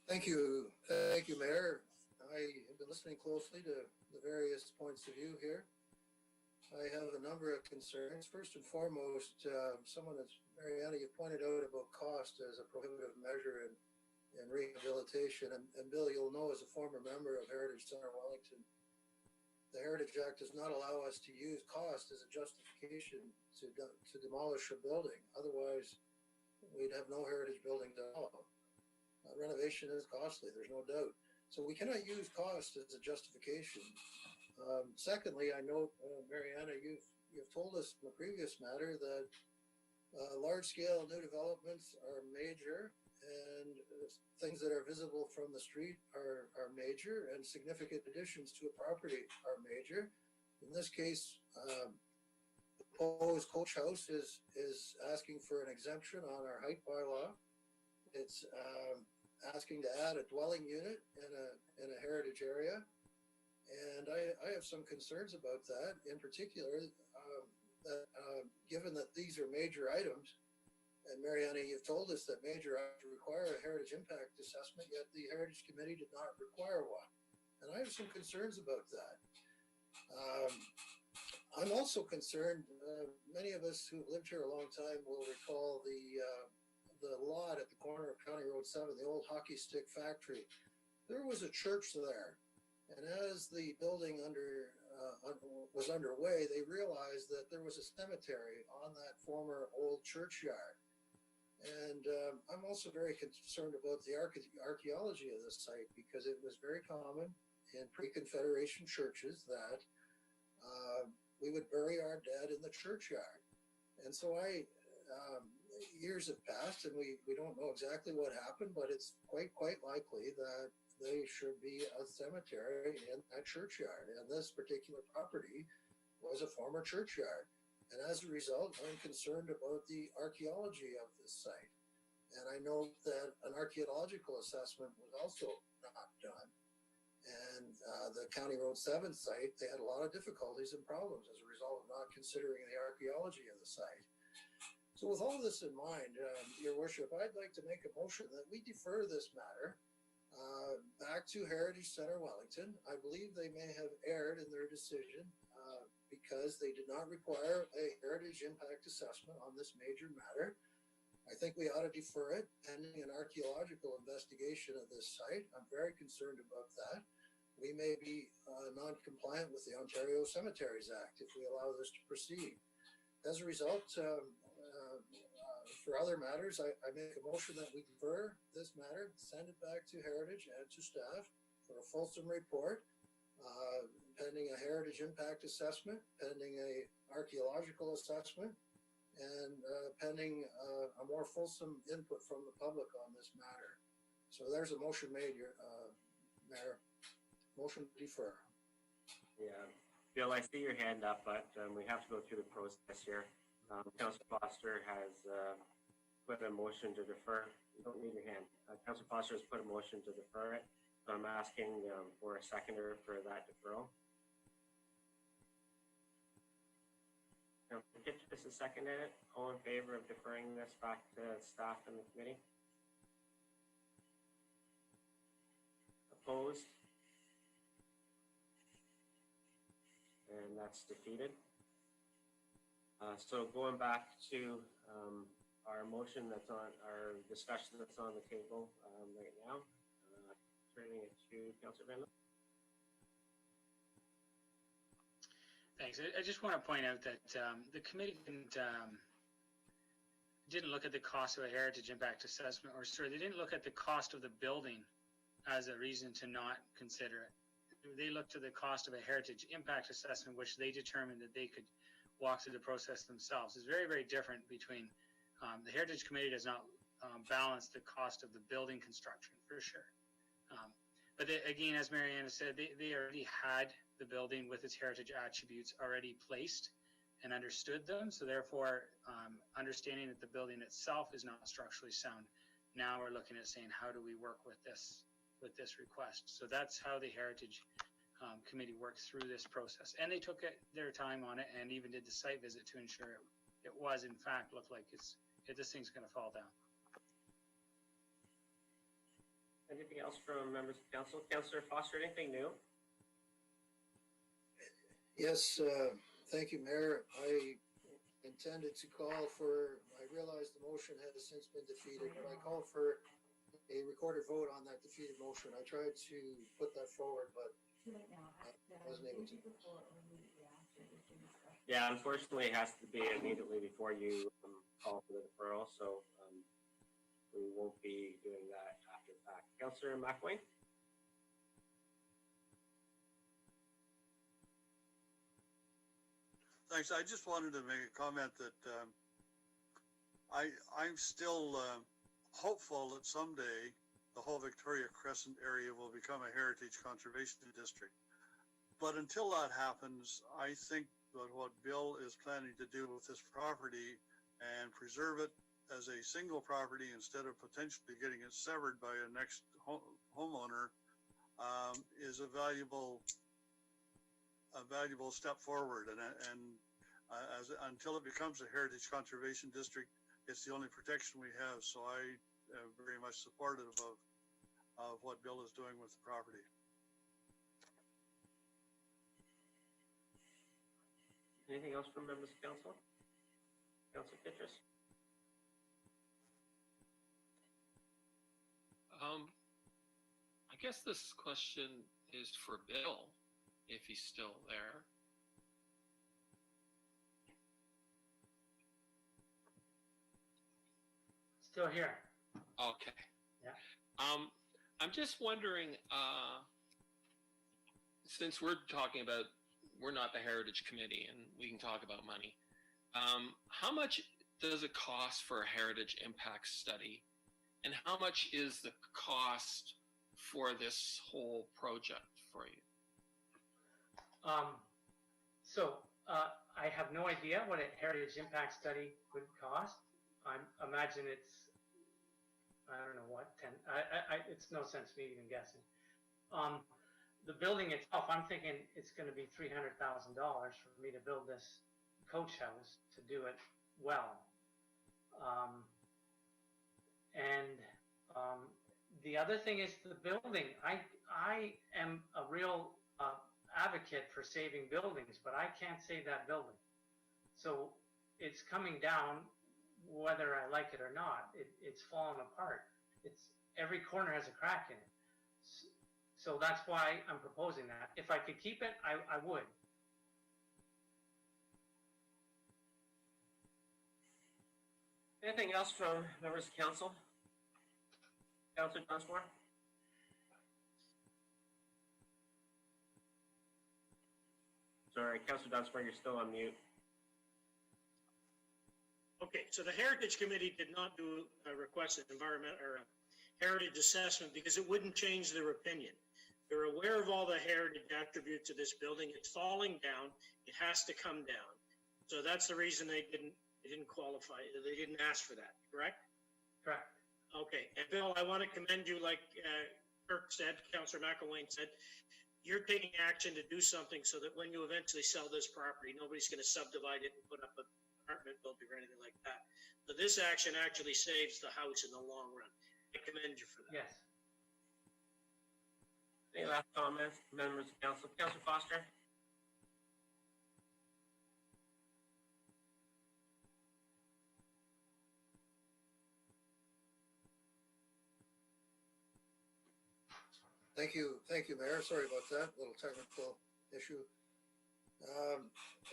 Thank you, Mayor. I have been listening closely to the various points of view here. I have a number of concerns. First and foremost, someone that's, Mariana, you pointed out about cost as a prohibitive measure in rehabilitation. And Bill, you'll know as a former member of Heritage Center Wellington, the Heritage Act does not allow us to use cost as a justification to demolish a building. Otherwise, we'd have no heritage building at all. Renovation is costly, there's no doubt. So we cannot use cost as a justification. Secondly, I note, Mariana, you've told us in the previous matter that large-scale new developments are major, and things that are visible from the street are major, and significant additions to a property are major. In this case, the proposed coach house is asking for an exemption on our height bylaw. It's asking to add a dwelling unit in a heritage area. And I have some concerns about that, in particular, that given that these are major items, and Mariana, you've told us that major items require a heritage impact assessment, yet the Heritage Committee did not require one. And I have some concerns about that. I'm also concerned, many of us who've lived here a long time will recall the lot at the corner of County Road 7, the old hockey stick factory. There was a church there. And as the building was underway, they realized that there was a cemetery on that former old churchyard. And I'm also very concerned about the archaeology of this site, because it was very common in pre-Confederation churches that we would bury our dead in the churchyard. And so years have passed, and we don't know exactly what happened, but it's quite likely that there should be a cemetery in that churchyard. And this particular property was a former churchyard. And as a result, I'm concerned about the archaeology of this site. And I know that an archaeological assessment was also not done. And the County Road 7 site, they had a lot of difficulties and problems as a result of not considering the archaeology of the site. So with all this in mind, Your Worship, I'd like to make a motion that we defer this matter back to Heritage Center Wellington. I believe they may have erred in their decision because they did not require a heritage impact assessment on this major matter. I think we ought to defer it pending an archaeological investigation of this site. I'm very concerned about that. We may be non-compliant with the Ontario Cemeteries Act if we allow this to proceed. As a result, for other matters, I make a motion that we defer this matter, send it back to Heritage and to staff for a fulsome report, pending a heritage impact assessment, pending a archaeological assessment, and pending a more fulsome input from the public on this matter. So there's a motion made, Mayor. Motion to defer. Yeah, Bill, I see your hand up, but we have to go through the process here. Councillor Foster has put a motion to defer. You don't need your hand. Councillor Foster has put a motion to defer it. So I'm asking for a seconder for that deferral. Councillor Kitchis has seconded it. All in favor of deferring this back to staff and the committee? Opposed? And that's defeated. So going back to our motion that's on, our discussion that's on the table right now, turning it to Councillor Van Loo. Thanks. I just want to point out that the committee didn't look at the cost of a heritage impact assessment, or sorry, they didn't look at the cost of the building as a reason to not consider it. They looked at the cost of a heritage impact assessment, which they determined that they could walk through the process themselves. It's very, very different between the Heritage Committee does not balance the cost of the building construction for sure. But they, again, as Mariana said, they already had the building with its heritage attributes already placed and understood them. So therefore, understanding that the building itself is not structurally sound, now we're looking at saying, how do we work with this request? So that's how the Heritage Committee worked through this process. And they took their time on it and even did the site visit to ensure it was, in fact, looked like this thing's going to fall down. Anything else from members of council? Councillor Foster, anything new? Yes, thank you, Mayor. I intended to call for, I realize the motion has since been defeated, but I called for a recorded vote on that defeated motion. I tried to put that forward, but I wasn't able to. Yeah, unfortunately, it has to be immediately before you call for the deferral, so we won't be doing that after the fact. Councillor McWayne? Thanks. I just wanted to make a comment that I'm still hopeful that someday the whole Victoria Crescent area will become a heritage conservation district. But until that happens, I think that what Bill is planning to do with this property and preserve it as a single property instead of potentially getting it severed by a next homeowner is a valuable step forward. And until it becomes a heritage conservation district, it's the only protection we have. So I am very much supportive of what Bill is doing with the property. Anything else from members of council? Councillor Kitchis? I guess this question is for Bill, if he's still there. Still here. Okay. Yeah. I'm just wondering, since we're talking about, we're not the Heritage Committee and we can talk about money, how much does it cost for a heritage impact study? And how much is the cost for this whole project for you? I have no idea what a heritage impact study would cost. I imagine it's, I don't know what, 10, it's no sense me even guessing. The building itself, I'm thinking it's going to be $300,000 for me to build this coach house to do it well. The other thing is the building. I am a real advocate for saving buildings, but I can't save that building. So it's coming down whether I like it or not. It's falling apart. Every corner has a crack in it. So that's why I'm proposing that. If I could keep it, I would. Anything else from members of council? Councillor Dunsmore? Sorry, Councillor Dunsmore, you're still on mute. Okay, so the Heritage Committee did not do a requested environment or a heritage assessment because it wouldn't change their opinion. They're aware of all the heritage attributes of this building. It's falling down. It has to come down. So that's the reason they didn't qualify. They didn't ask for that, correct? Correct. Okay, and Bill, I want to commend you, like Kirk said, Councillor McElwain said, you're taking action to do something so that when you eventually sell this property, nobody's going to subdivide it and put up an apartment building or anything like that. So this action actually saves the house in the long run. I commend you for that. Yes. Any last comments, members of council? Councillor Foster? Thank you, Mayor. Sorry about that, little technical issue.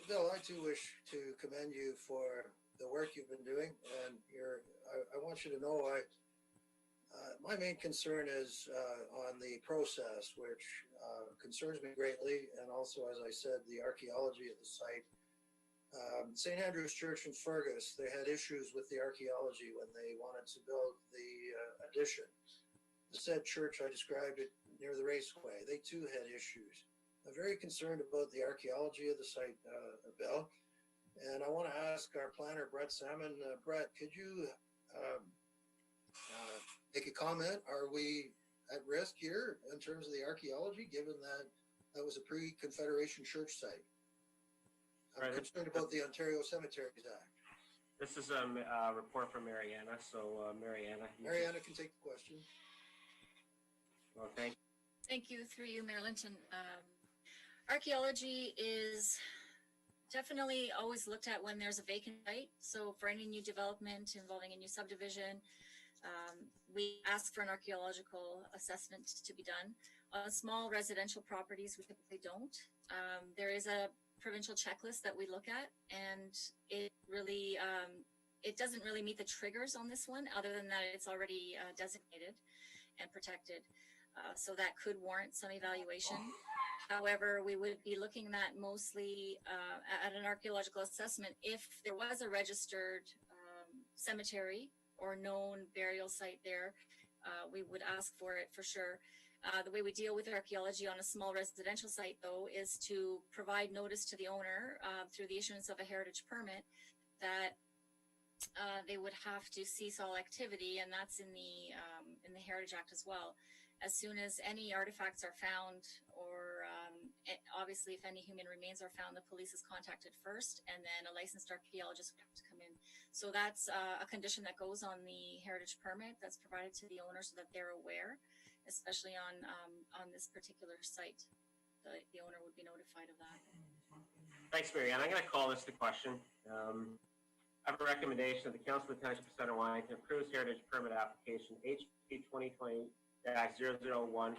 Bill, I too wish to commend you for the work you've been doing, and I want you to know my main concern is on the process, which concerns me greatly, and also, as I said, the archaeology of the site. St. Andrew's Church in Fergus, they had issues with the archaeology when they wanted to build the addition. The said church, I described it near the raceway. They too had issues. I'm very concerned about the archaeology of the site, Bill. And I want to ask our planner, Brett Salmon. Brett, could you make a comment? Are we at risk here in terms of the archaeology, given that that was a pre-Confederation church site? I'm concerned about the Ontario Cemeteries Act. This is a report from Mariana, so Mariana. Mariana can take the question. Well, thank you. Thank you, through you, Mayor Linton. Archaeology is definitely always looked at when there's a vacant site. So for any new development involving a new subdivision, we ask for an archaeological assessment to be done. On small residential properties, we typically don't. There is a provincial checklist that we look at, and it really, it doesn't really meet the triggers on this one, other than that it's already designated and protected. So that could warrant some evaluation. However, we would be looking at mostly at an archaeological assessment if there was a registered cemetery or known burial site there. We would ask for it for sure. The way we deal with archaeology on a small residential site, though, is to provide notice to the owner through the issuance of a heritage permit that they would have to cease all activity, and that's in the Heritage Act as well. As soon as any artifacts are found, or obviously if any human remains are found, the police is contacted first, and then a licensed archaeologist would have to come in. So that's a condition that goes on the heritage permit that's provided to the owner so that they're aware, especially on this particular site. The owner would be notified of that. Thanks, Marianne. I'm going to call this the question. I have a recommendation of the Council of the Township of Center Wellington approves heritage permit application HP 2020-001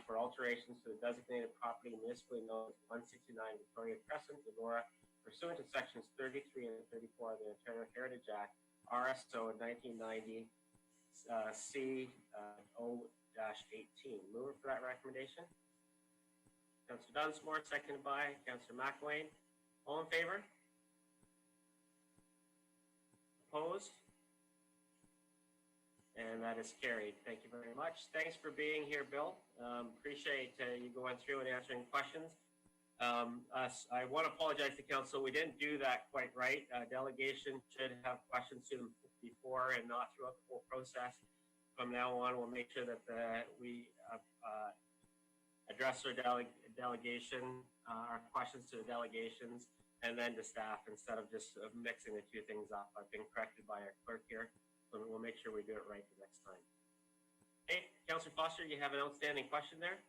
for alterations to the designated property municipally known as 169 Victoria Crescent, Elora, pursuant to sections 33 and 34 of the Ontario Heritage Act, RSO 1990 C 0-18. Mover for that recommendation. Councillor Dunsmore, seconded by Councillor McElwain. All in favor? Opposed? And that is carried. Thank you very much. Thanks for being here, Bill. Appreciate you going through and answering questions. I want to apologize to council. We didn't do that quite right. Delegation should have questions to them before and not throughout the whole process. From now on, we'll make sure that we address our delegation, our questions to the delegations, and then to staff instead of just mixing the two things up. I've been corrected by our clerk here. So we'll make sure we do it right the next time. Hey, Councillor Foster, you have an outstanding question there?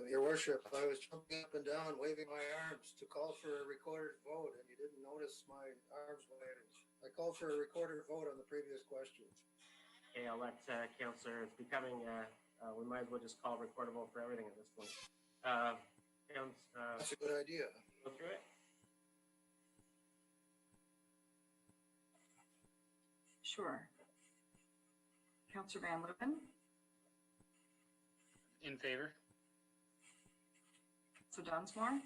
Your worship, I was jumping up and down, waving my arms to call for a recorded vote, and you didn't notice my arms waving. I called for a recorded vote on the previous questions. Okay, I'll let Councillor, it's becoming, we might as well just call recorded vote for everything at this point. That's a good idea. Go through it. Sure. Councillor Van Leeuwen, In favor? Councillor Dunsmore,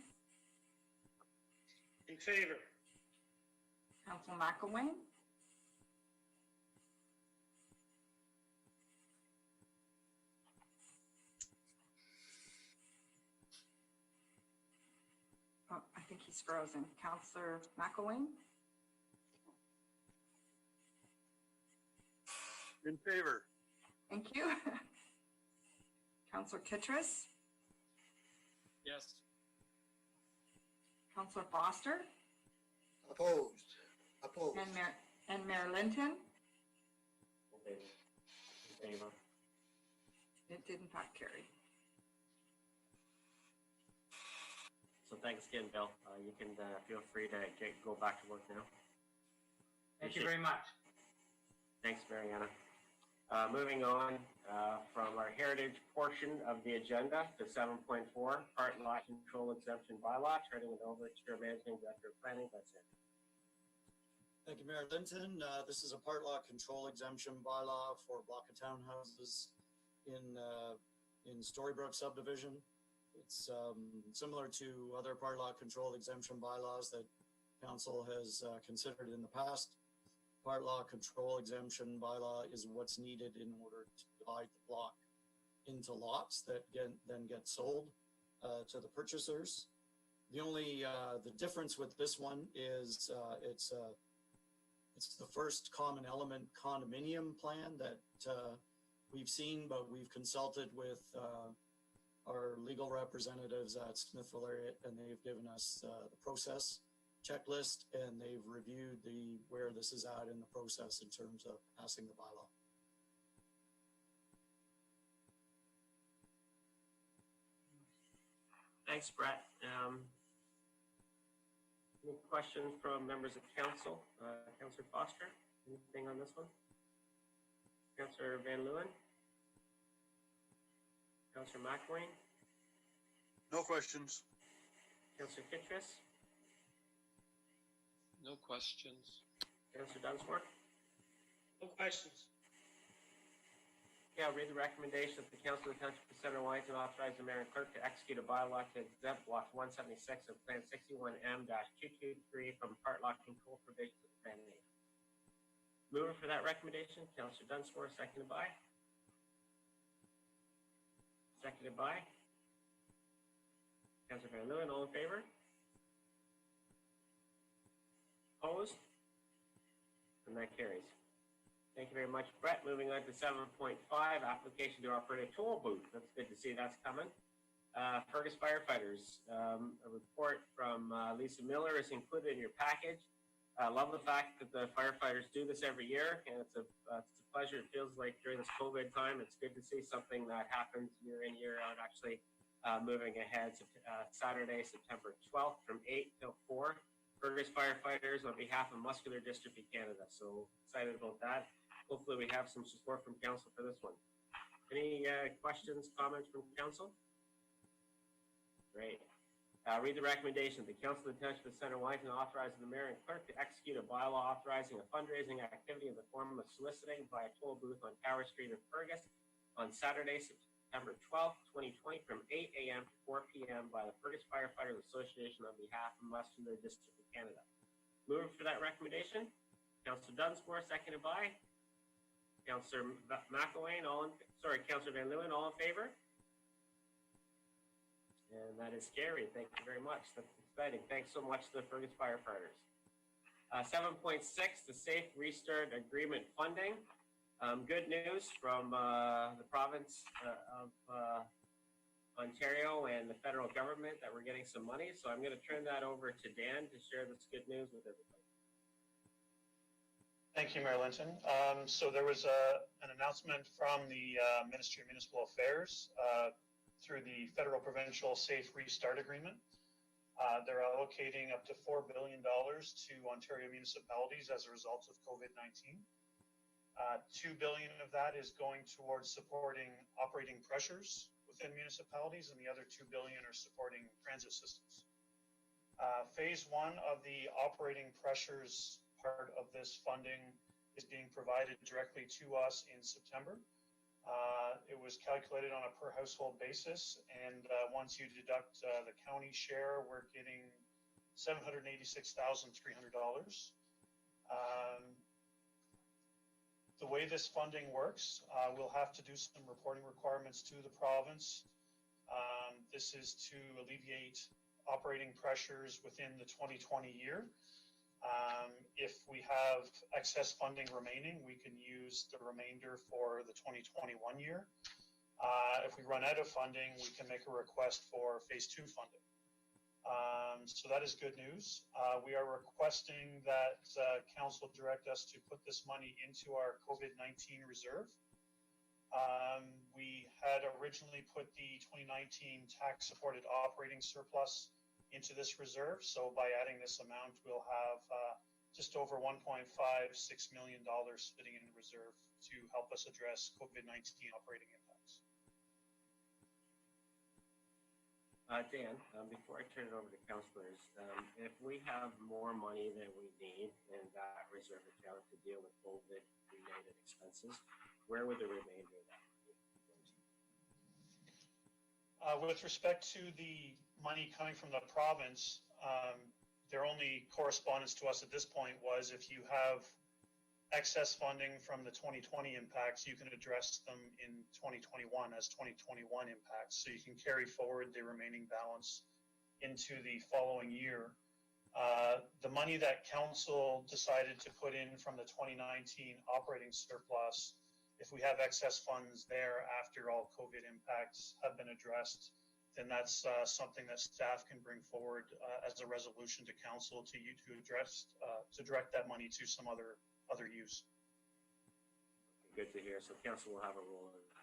In favor. Councillor McElwain, oh, I think he's frozen. Councillor McElwain, In favor. thank you. Councillor Kittredge, Yes. Councillor Foster, Opposed. Opposed. and Mayor Linton. In favor. It did in fact carry. So thanks again, Bill. You can feel free to go back to work now. Thank you very much. Thanks, Mariana. Moving on from our heritage portion of the agenda to 7.4, part lot control exemption bylaw, turning it over to your managing director of planning. That's it. Thank you, Mayor Linton. This is a part lot control exemption bylaw for a block of townhouses in Storybrooke subdivision. It's similar to other part lot control exemption bylaws that council has considered in the past. Part lot control exemption bylaw is what's needed in order to divide the block into lots that then get sold to the purchasers. The only the difference with this one is it's the first common element condominium plan that we've seen, but we've consulted with our legal representatives at Smithville area, and they've given us the process checklist, and they've reviewed where this is at in the process in terms of passing the bylaw. Thanks, Brett. Any questions from members of council? Councillor Foster, anything on this one? Councillor Van Leeuwen? Councillor McElwain? No questions. Councillor Kittredge? No questions. Councillor Dunsmore? No questions. Yeah, I'll read the recommendation of the Council of the Township of Center Wellington and authorize the mayor and clerk to execute a bylaw to exempt block 176 of Plan 61M-223 from part lot control provisions of the Plan A. Mover for that recommendation, Councillor Dunsmore, seconded by? Seconded by? Councillor Van Leeuwen, all in favor? Opposed? And that carries. Thank you very much, Brett. Moving on to 7.5, application to operate a toll booth. That's good to see that's coming. Fergus firefighters, a report from Lisa Miller is included in your package. I love the fact that the firefighters do this every year, and it's a pleasure. It feels like during this COVID time, it's good to see something that happens year in, year out, actually moving ahead. Saturday, September 12th from 8 till 4. Fergus firefighters on behalf of Muscular Dystrophy Canada. So excited about that. Hopefully we have some support from council for this one. Any questions, comments from council? Great. Read the recommendation. The Council of the Township of Center Wellington authorizes the mayor and clerk to execute a bylaw authorizing a fundraising activity in the form of soliciting by a toll booth on Tower Street in Fergus on Saturday, September 12th, 2020 from 8 a.m. to 4 p.m. by the Fergus Firefighters Association on behalf of Muscular Dystrophy Canada. Moving for that recommendation, Councillor Dunsmore, seconded by Councillor McElwain, Councillor Van Leeuwen, all in favor? And that is scary. Thank you very much. That's exciting. Thanks so much to the Fergus firefighters. 7.6, the Safe Restart Agreement funding. Good news from the province of Ontario and the federal government that we're getting some money. So I'm going to turn that over to Dan to share this good news with everybody. Thank you, Mayor Linton. So there was an announcement from the Ministry of Municipal Affairs through the Federal Provincial Safe Restart Agreement. They're allocating up to $4 billion to Ontario municipalities as a result of COVID-19. $2 billion of that is going towards supporting operating pressures within municipalities, and the other $2 billion are supporting transit systems. Phase one of the operating pressures part of this funding is being provided directly to us in September. It was calculated on a per household basis, and once you deduct the county share, we're getting $786,300. The way this funding works, we'll have to do some reporting requirements to the province. This is to alleviate operating pressures within the 2020 year. If we have excess funding remaining, we can use the remainder for the 2021 year. If we run out of funding, we can make a request for phase two funding. So that is good news. We are requesting that council direct us to put this money into our COVID-19 reserve. We had originally put the 2019 tax supported operating surplus into this reserve. So by adding this amount, we'll have just over $1.56 million sitting in the reserve to help us address COVID-19 operating impacts. Dan, before I turn it over to councillors, if we have more money than we need in that reserve account to deal with COVID-related expenses, where would the remainder of that be? With respect to the money coming from the province, their only correspondence to us at this point was if you have excess funding from the 2020 impacts, you can address them in 2021 as 2021 impacts. So you can carry forward the remaining balance into the following year. The money that council decided to put in from the 2019 operating surplus, if we have excess funds there after all COVID impacts have been addressed, then that's something that staff can bring forward as a resolution to council to address, to direct that money to some other use. Good to hear. So council will have a role in that.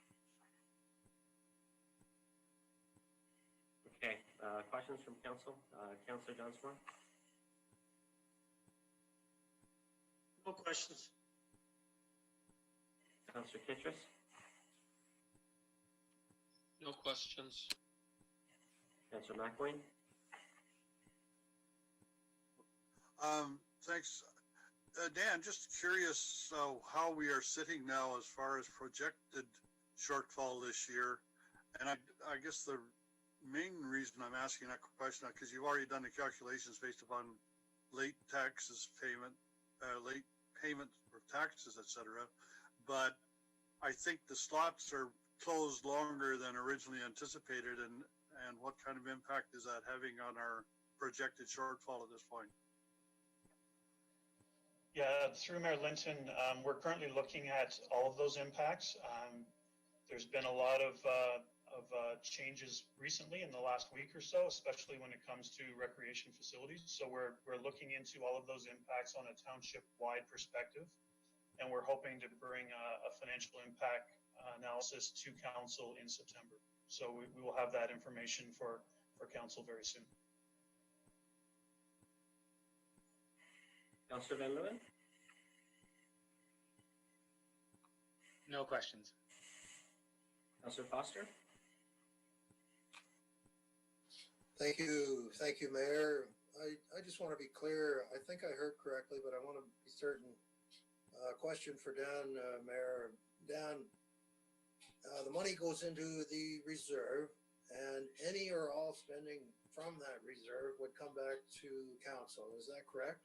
Okay, questions from council? Councillor Dunsmore? No questions. Councillor Kittrus? No questions. Councillor McElwain? Thanks. Dan, just curious how we are sitting now as far as projected shortfall this year. And I guess the main reason I'm asking that question, because you've already done the calculations based upon late taxes payment, late payment for taxes, etc. But I think the slots are closed longer than originally anticipated, and what kind of impact is that having on our projected shortfall at this point? Yeah, through Mayor Linton, we're currently looking at all of those impacts. There's been a lot of changes recently in the last week or so, especially when it comes to recreation facilities. So we're looking into all of those impacts on a township-wide perspective, and we're hoping to bring a financial impact analysis to council in September. So we will have that information for council very soon. Councillor Van Leeuwen? No questions. Councillor Foster? Thank you, Mayor. I just want to be clear. I think I heard correctly, but I want to be certain. Question for Dan, Mayor. Dan, the money goes into the reserve, and any or all spending from that reserve would come back to council. Is that correct?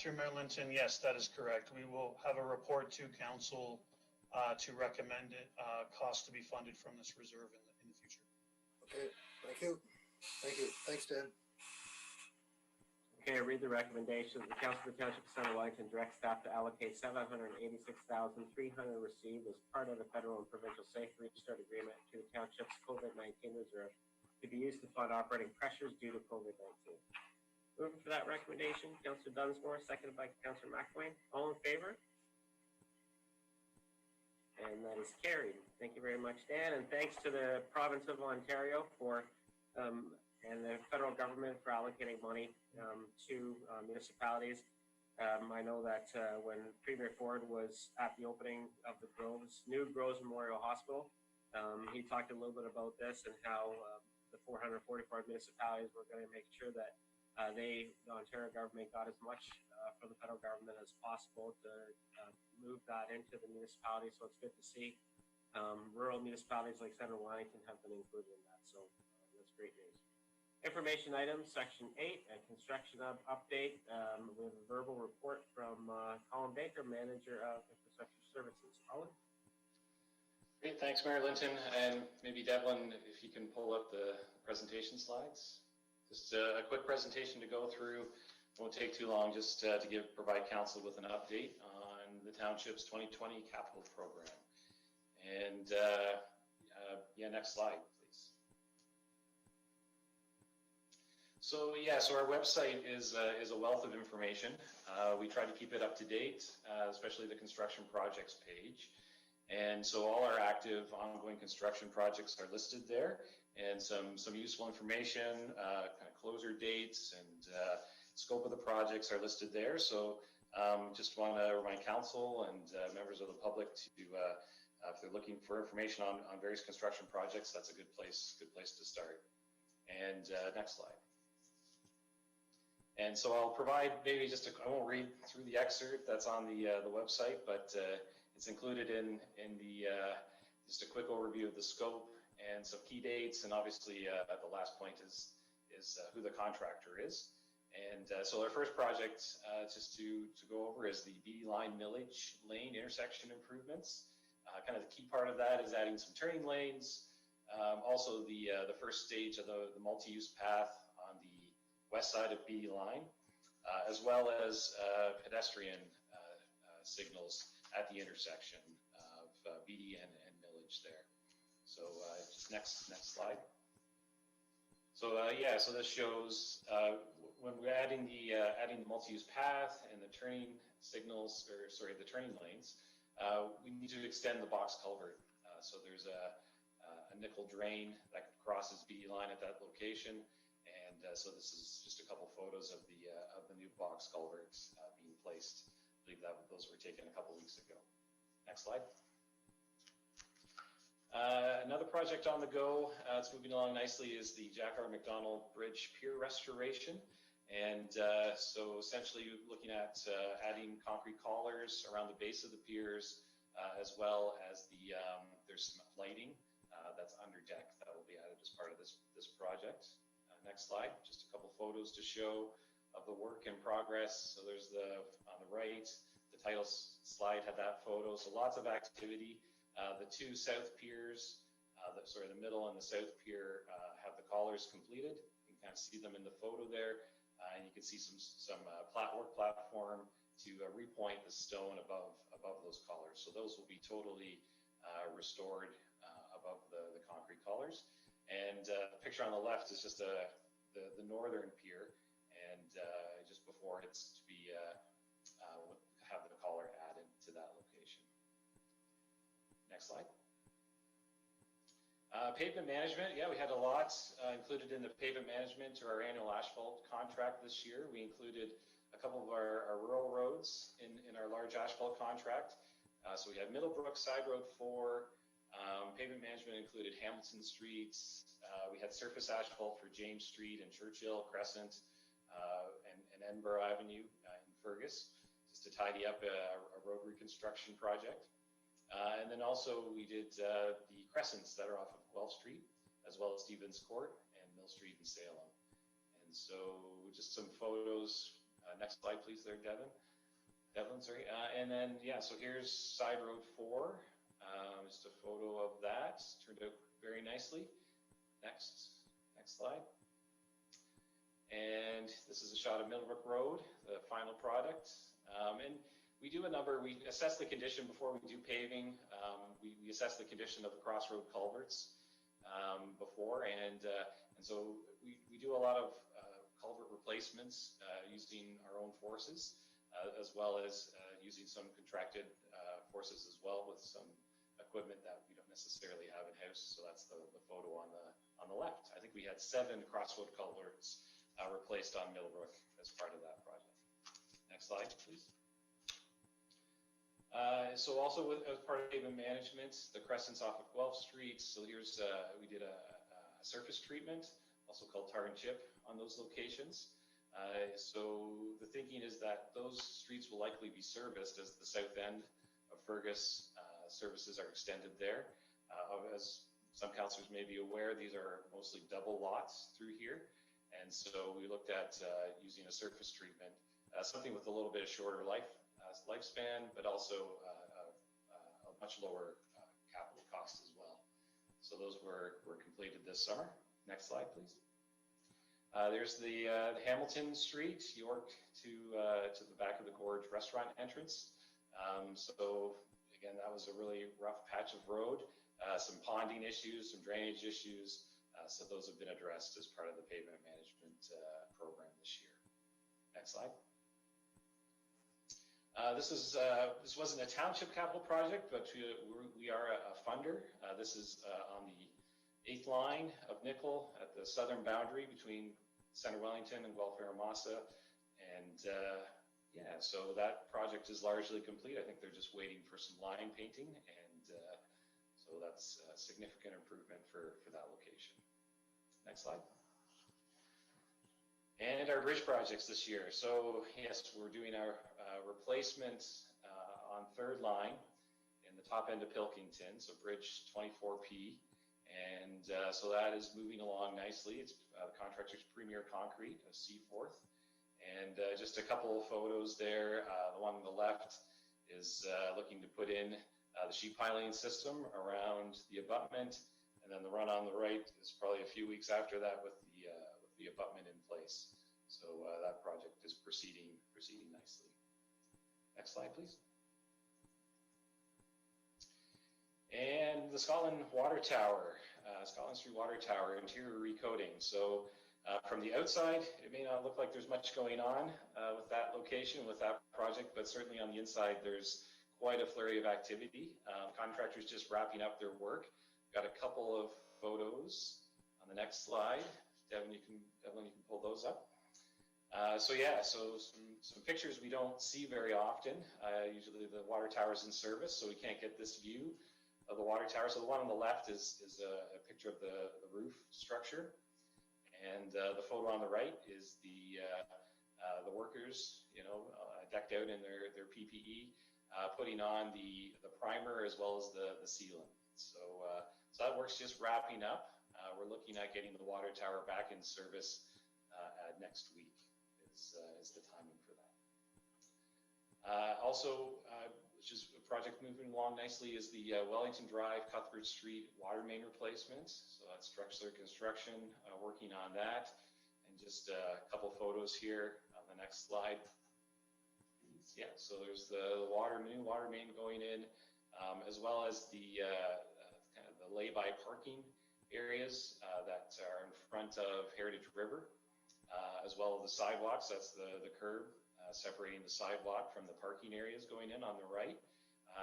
Through Mayor Linton, yes, that is correct. We will have a report to council to recommend it, costs to be funded from this reserve in the future. Okay, thank you. Thank you. Thanks, Dan. Okay, I read the recommendations. The Council of the Township of Center Wellington directs staff to allocate $786,300 received as part of the federal and provincial safe restart agreement to the township's COVID-19 reserve to be used to fund operating pressures due to COVID-19. Moving for that recommendation, Councillor Dunsmore, seconded by Councillor McElwain. All in favor? And that is carried. Thank you very much, Dan, and thanks to the province of Ontario for and the federal government for allocating money to municipalities. I know that when Premier Ford was at the opening of the new Groves Memorial Hospital, he talked a little bit about this and how the 444 municipalities were going to make sure that the Ontario government got as much from the federal government as possible to move that into the municipalities. So it's good to see rural municipalities like Center Wellington have been included in that. So that's great news. Information items, Section 8, a construction update. We have a verbal report from Colin Baker, Manager of Infrastructure Services. Colin? Great, thanks, Mayor Linton. And maybe Devlin, if you can pull up the presentation slides. Just a quick presentation to go through. Won't take too long, just to provide council with an update on the township's 2020 capital program. And yeah, next slide. So yeah, so our website is a wealth of information. We try to keep it up to date, especially the construction projects page. And so all our active ongoing construction projects are listed there, and some useful information, kind of closure dates and scope of the projects are listed there. So just want to remind council and members of the public to, if they're looking for information on various construction projects, that's a good place to start. And next slide. And so I'll provide maybe I won't read through the excerpt that's on the website, but it's included in the just a quick overview of the scope and some key dates, and obviously the last point is who the contractor is. And so our first project, just to go over, is the B Line Millage Lane intersection improvements. Kind of the key part of that is adding some turning lanes. Also the first stage of the multi-use path on the west side of BD Line, as well as pedestrian signals at the intersection of BD and Millage there. So just next slide. So yeah, so this shows when we're adding the multi-use path and the turning signals, or sorry, the turning lanes, we need to extend the box culvert. So there's a nickel drain that crosses BD Line at that location. And so this is just a couple photos of the new box culverts being placed. I believe those were taken a couple weeks ago. Next slide. Another project on the go, it's moving along nicely, is the Jack R. McDonald Bridge Pier Restoration. And so essentially looking at adding concrete collars around the base of the piers, as well as there's some lighting that's under deck that will be added as part of this project. Next slide, just a couple photos to show of the work in progress. So there's on the right, the title slide had that photo. So lots of activity. The two south piers, the middle and the south pier have the collars completed. You can kind of see them in the photo there. And you can see some work platform to repoint the stone above those collars. So those will be totally restored above the concrete collars. And the picture on the left is just the northern pier, and just before it's to be have the collar added to that location. Next slide. Pavement management, yeah, we had a lot included in the pavement management to our annual asphalt contract this year. We included a couple of our rural roads in our large asphalt contract. So we had Middlebrook Side Road 4. Pavement management included Hamilton Street. We had surface asphalt for James Street and Churchill, Crescent, and Edinburgh Avenue in Fergus, just to tidy up a road reconstruction project. And then also we did the Crescents that are off of Wells Street, as well as Stevens Court and Mill Street in Salem. And so just some photos. Next slide, please. please there, Devlin, sorry. And then, yeah, so here's side road 4. Just a photo of that. Turned out very nicely. Next slide. And this is a shot of Middlebrook Road, the final product. And we assess the condition before we do paving. We assess the condition of the crossroad culverts before, and so we do a lot of culvert replacements using our own forces, as well as using some contracted forces as well with some equipment that we don't necessarily have in house. So that's the photo on the left. I think we had 7 crossroad culverts replaced on Middlebrook as part of that project. Next slide, please. So also as part of pavement management, the Crescent's off of Guelph Street. So here's, we did a surface treatment, also called tar and chip, on those locations. So the thinking is that those streets will likely be serviced as the south end of Fergus services are extended there. As some councillors may be aware, these are mostly double lots through here. And so we looked at using a surface treatment, something with a little bit of shorter lifespan, but also a much lower capital cost as well. So those were completed this summer. Next slide, please. There's the Hamilton Street, York to the back of the Gorge restaurant entrance. So again, that was a really rough patch of road, some ponding issues, some drainage issues. So those have been addressed as part of the pavement management program this year. Next slide. This wasn't a township capital project, but we are a funder. This is on the 8th line of Nickel at the southern boundary between Center Wellington and Guelph Aramasa. And yeah, so that project is largely complete. I think they're just waiting for some line painting, and so that's a significant improvement for that location. Next slide. And our bridge projects this year. So yes, we're doing our replacement on 3rd line in the top end of Pilkington, so bridge 24P. And so that is moving along nicely. It's the contractor's Premier Concrete of Seaforth. And just a couple of photos there. The one on the left is looking to put in the sheet piling system around the abutment. And then the run on the right is probably a few weeks after that with the abutment in place. So that project is proceeding nicely. Next slide, please. And the Scotland Water Tower, Scotland Street Water Tower, interior recoating. So from the outside, it may not look like there's much going on with that location, with that project, but certainly on the inside, there's quite a flurry of activity. Contractors just wrapping up their work. Got a couple of photos on the next slide. Devin, you can pull those up. So yeah, so some pictures we don't see very often. Usually the water tower's in service, so we can't get this view of the water tower. So the one on the left is a picture of the roof structure, and the photo on the right is the workers, decked out in their PPE, putting on the primer as well as the sealant. So that work's just wrapping up. We're looking at getting the water tower back in service next week is the timing for that. Also, which is a project moving along nicely, is the Wellington Drive, Cuthbert Street water main replacement. So that's Structural Construction working on that. And just a couple photos here on the next slide. Yeah, so there's the new water main going in, as well as the kind of the lay-by parking areas that are in front of Heritage River, as well as the sidewalks. That's the curb separating the sidewalk from the parking areas going in on the right.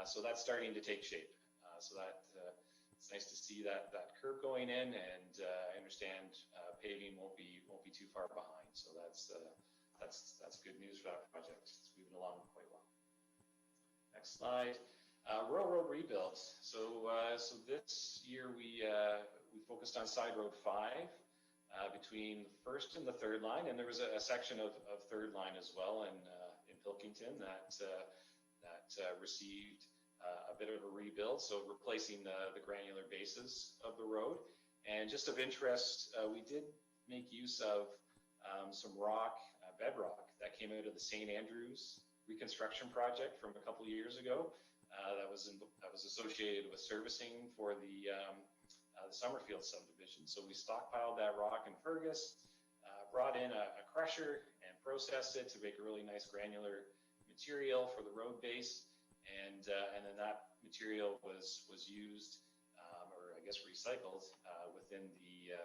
So that's starting to take shape. So that it's nice to see that curb going in, and I understand paving won't be too far behind. So that's good news for that project. It's moving along quite well. Next slide. Railroad rebuilds. So this year we focused on side road 5 between the 1st and the 3rd line, and there was a section of 3rd line as well in Pilkington that received a bit of a rebuild. So replacing the granular bases of the road, and just of interest, we did make use of some bedrock that came out of the St. Andrews reconstruction project from a couple of years ago. That was associated with servicing for the Summerfield subdivision. So we stockpiled that rock in Fergus, brought in a crusher and processed it to make a really nice granular material for the road base, and then that material was used, or I guess recycled, within the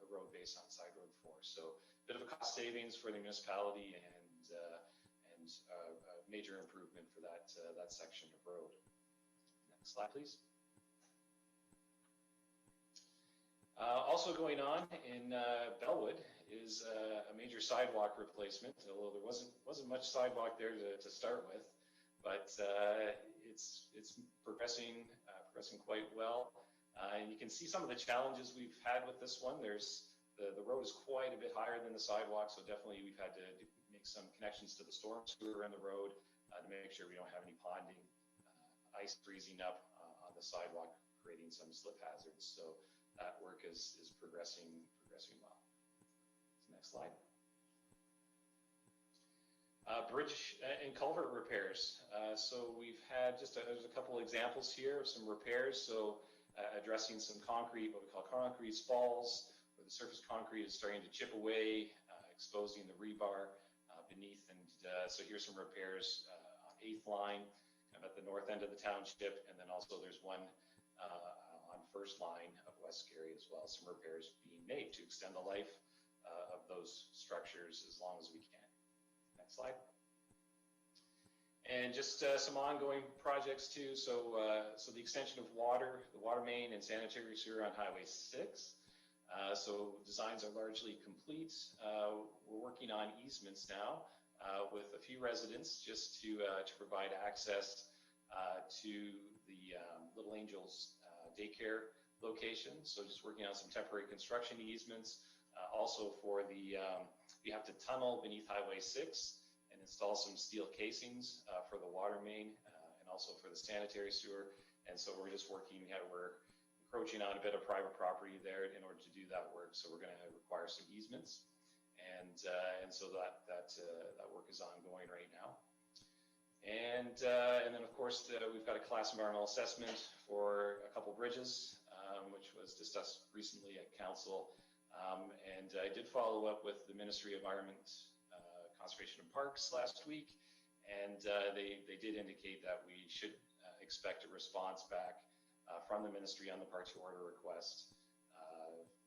road base on Side Road 4. So a bit of a cost savings for the municipality and a major improvement for that section of road. Next slide, please. Also going on in Bellwood is a major sidewalk replacement, although there wasn't much sidewalk there to start with, but it's progressing quite well. And you can see some of the challenges we've had with this one. There's the road is quite a bit higher than the sidewalk, so definitely we've had to make some connections to the storm sewer in the road to make sure we don't have any ponding, ice freezing up on the sidewalk, creating some slip hazards. So that work is progressing well. Next slide. Bridge and culvert repairs. So we've had there's a couple examples here of some repairs. So addressing some concrete, what we call concrete spalls, where the surface concrete is starting to chip away, exposing the rebar beneath. And so here's some repairs on 8th line, kind of at the north end of the township, and then also there's one on 1st line of West Gary as well. Some repairs being made to extend the life of those structures as long as we can. Next slide. And just some ongoing projects too. So the extension of the water main and sanitary sewer on Highway 6. So designs are largely complete. We're working on easements now with a few residents just to provide access to the Little Angels daycare location. So just working on some temporary construction easements. Also for you have to tunnel beneath Highway 6 and install some steel casings for the water main and also for the sanitary sewer. And so we're just working, we're encroaching on a bit of private property there in order to do that work. So we're going to require some easements. And so that work is ongoing right now. And then of course we've got a class environmental assessment for a couple bridges, which was discussed recently at council. And I did follow up with the Ministry of Environment, Conservation and Parks last week, and they did indicate that we should expect a response back from the ministry on the Parks Order request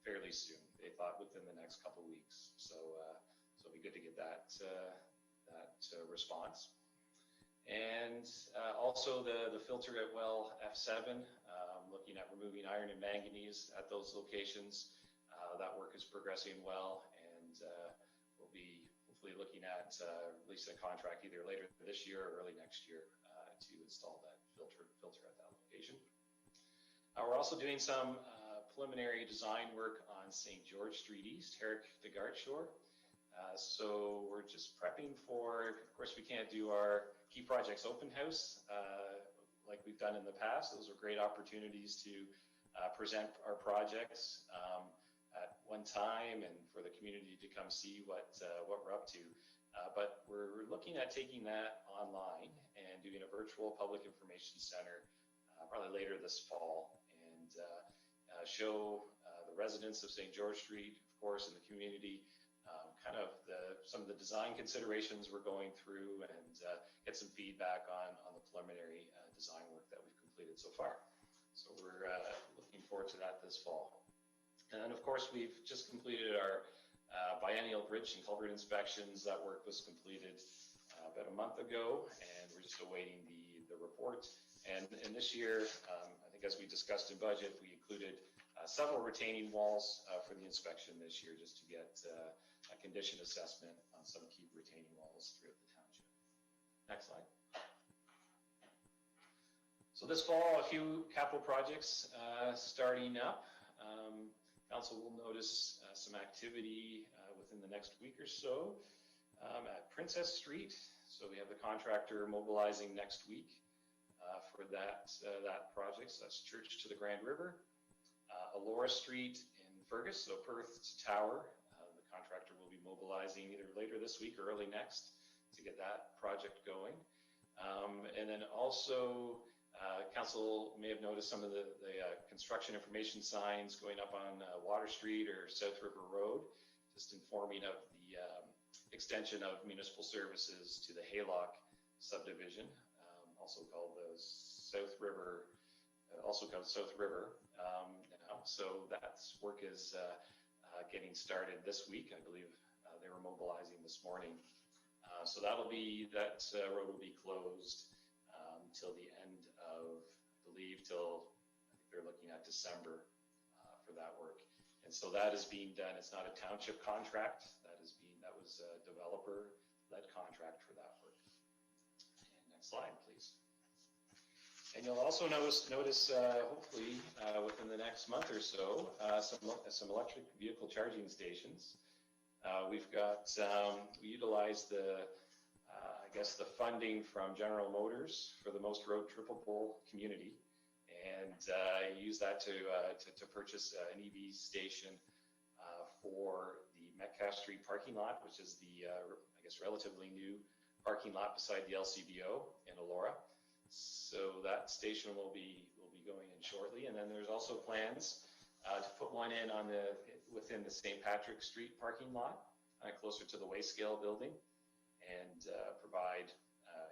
fairly soon. They thought within the next couple of weeks. So it'll be good to get that response. And also the filter at well F7, looking at removing iron and manganese at those locations. That work is progressing well, and we'll be hopefully looking at releasing a contract either later this year or early next year to install that filter at that location. We're also doing some preliminary design work on St. George Street East, Herrick to Gartshore. So we're just prepping for, of course, we can't do our key projects open house like we've done in the past. Those are great opportunities to present our projects at one time and for the community to come see what we're up to. But we're looking at taking that online and doing a virtual public information center probably later this fall, and show the residents of St. George Street, of course, and the community kind of some of the design considerations we're going through, and get some feedback on the preliminary design work that we've completed so far. So we're looking forward to that this fall. And then, of course, we've just completed our biennial bridge and culvert inspections. That work was completed about a month ago, and we're just awaiting the report. And this year, I think as we discussed in budget, we included several retaining walls for the inspection this year, just to get a condition assessment on some key retaining walls throughout the township. Next slide. So this fall, a few capital projects starting up. Council will notice some activity within the next week or so at Princess Street. So we have the contractor mobilizing next week for that project. So that's Church to the Grand River. Elora Street in Fergus, so Perth to Tower. The contractor will be mobilizing either later this week or early next to get that project going. And then also, council may have noticed some of the construction information signs going up on Water Street or South River Road, just informing of the extension of municipal services to the Haylock subdivision, also called the South River, now. So that work is getting started this week. I believe they were mobilizing this morning. So that road will be closed till the end of, I believe, till I think they're looking at December for that work. And so that is being done. It's not a township contract. That was a developer-led contract for that work. And next slide, please. And you'll also notice hopefully within the next month or so, some electric vehicle charging stations. We utilized the funding from General Motors for the most road trippable community, and use that to purchase an EV station for the Metcalfe Street parking lot, which is the relatively new parking lot beside the LCBO in Elora. So that station will be going in shortly, and then there's also plans to put one in within the St. Patrick Street parking lot, closer to the Wayscale building, and provide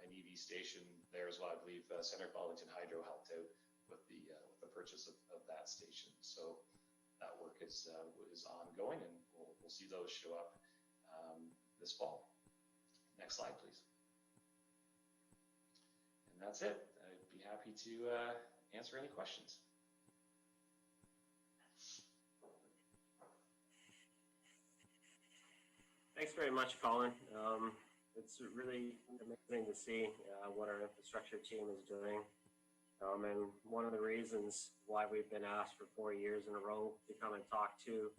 an EV station there as well. I believe Senator Wellington Hydro helped out with the purchase of that station. So that work is ongoing, and we'll see those show up this fall. Next slide, please. And that's it. I'd be happy to answer any questions. Thanks very much, Colin. It's really amazing to see what our infrastructure team is doing. And one of the reasons why we've been asked for 4 years in a row to come and talk to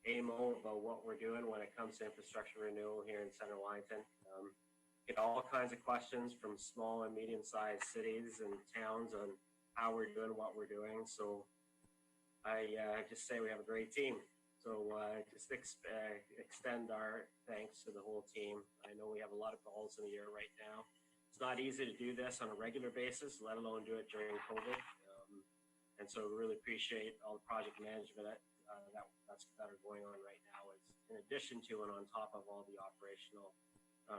AMO about what we're doing when it comes to infrastructure renewal here in Center Wellington. Get all kinds of questions from small and medium-sized cities and towns on how we're doing, what we're doing. So I just say we have a great team. So just extend our thanks to the whole team. I know we have a lot of calls in a year right now. It's not easy to do this on a regular basis, let alone do it during COVID. And so we really appreciate all the project management that are going on right now, is in addition to and on top of all the operational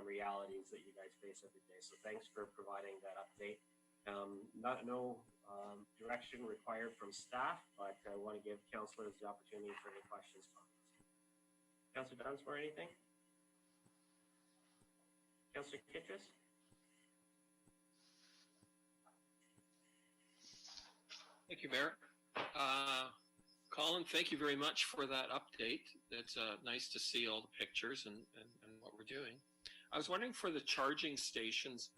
realities that you guys face every day. So thanks for providing that update. No direction required from staff, but I want to give councillors the opportunity for any questions, comments. Councillor Dunsmore, anything? Councillor Kittrus? Thank you, Mayor. Colin, thank you very much for that update. It's nice to see all the pictures and what we're doing. I was wondering, for the charging stations,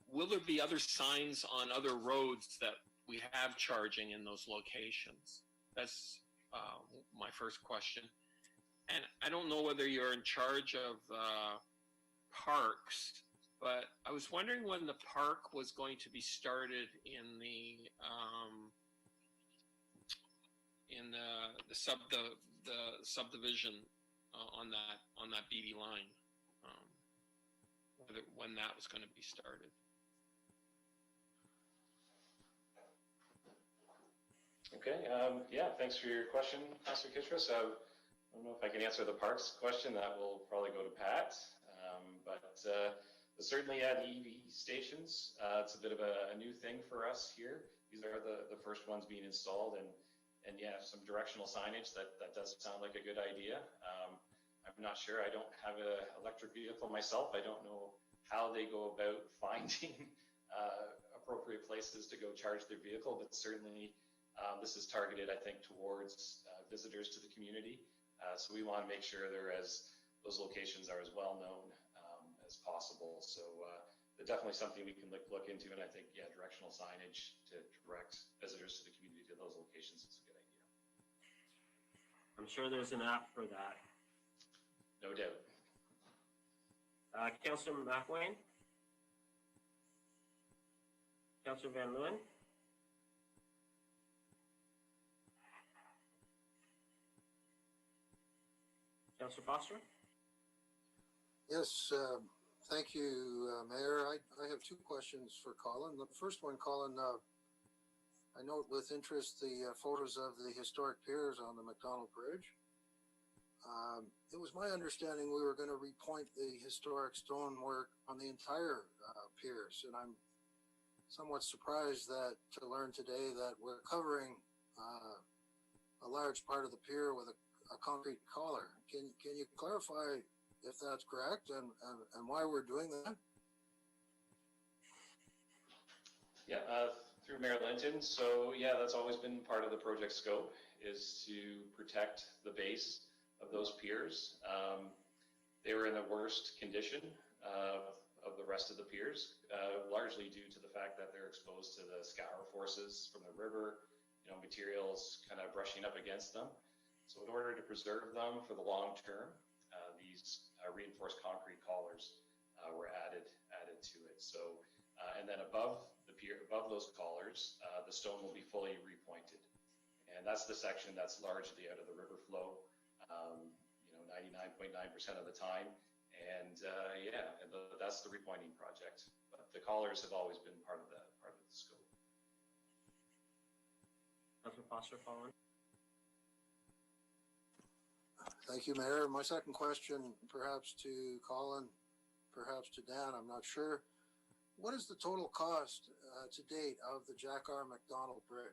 will there be other signs on other roads that we have charging in those locations? That's my first question. And I don't know whether you're in charge of parks, but I was wondering when the park was going to be started in the subdivision on that BD line, when that was going to be started. Okay, yeah, thanks for your question, Councillor Kittrus. I don't know if I can answer the parks question. That will probably go to Pat. But certainly, yeah, the EV stations, it's a bit of a new thing for us here. These are the first ones being installed, and yeah, some directional signage, that does sound like a good idea. I'm not sure. I don't have an electric vehicle myself. I don't know how they go about finding appropriate places to go charge their vehicle, but certainly this is targeted, I think, towards visitors to the community. So we want to make sure those locations are as well known as possible. So definitely something we can look into, and I think, yeah, directional signage to direct visitors to the community to those locations is a good idea. I'm sure there's an app for that. No doubt. Councillor McWayne? Councillor Van Leeuwen? Councillor Foster? Yes, thank you, Mayor. I have two questions for Colin. The first one, Colin, I note with interest the photos of the historic piers on the McDonald Bridge. It was my understanding we were going to repoint the historic stonework on the entire piers, and I'm somewhat surprised to learn today that we're covering a large part of the pier with a concrete collar. Can you clarify if that's correct and why we're doing that? Yeah, through Mayor Linton. So yeah, that's always been part of the project scope, is to protect the base of those piers. They were in the worst condition of the rest of the piers, largely due to the fact that they're exposed to the scour forces from the river, materials kind of brushing up against them. So in order to preserve them for the long term, these reinforced concrete collars were added to it. So and then above the pier, above those collars, the stone will be fully repointed, and that's the section that's largely out of the river flow. 99.9% of the time, and that's the repointing project. But the collars have always been part of the scope. Councillor Foster, following. Thank you, Mayor. My second question, perhaps to Colin, perhaps to Dan, I'm not sure. What is the total cost to date of the Jack R. McDonald Bridge?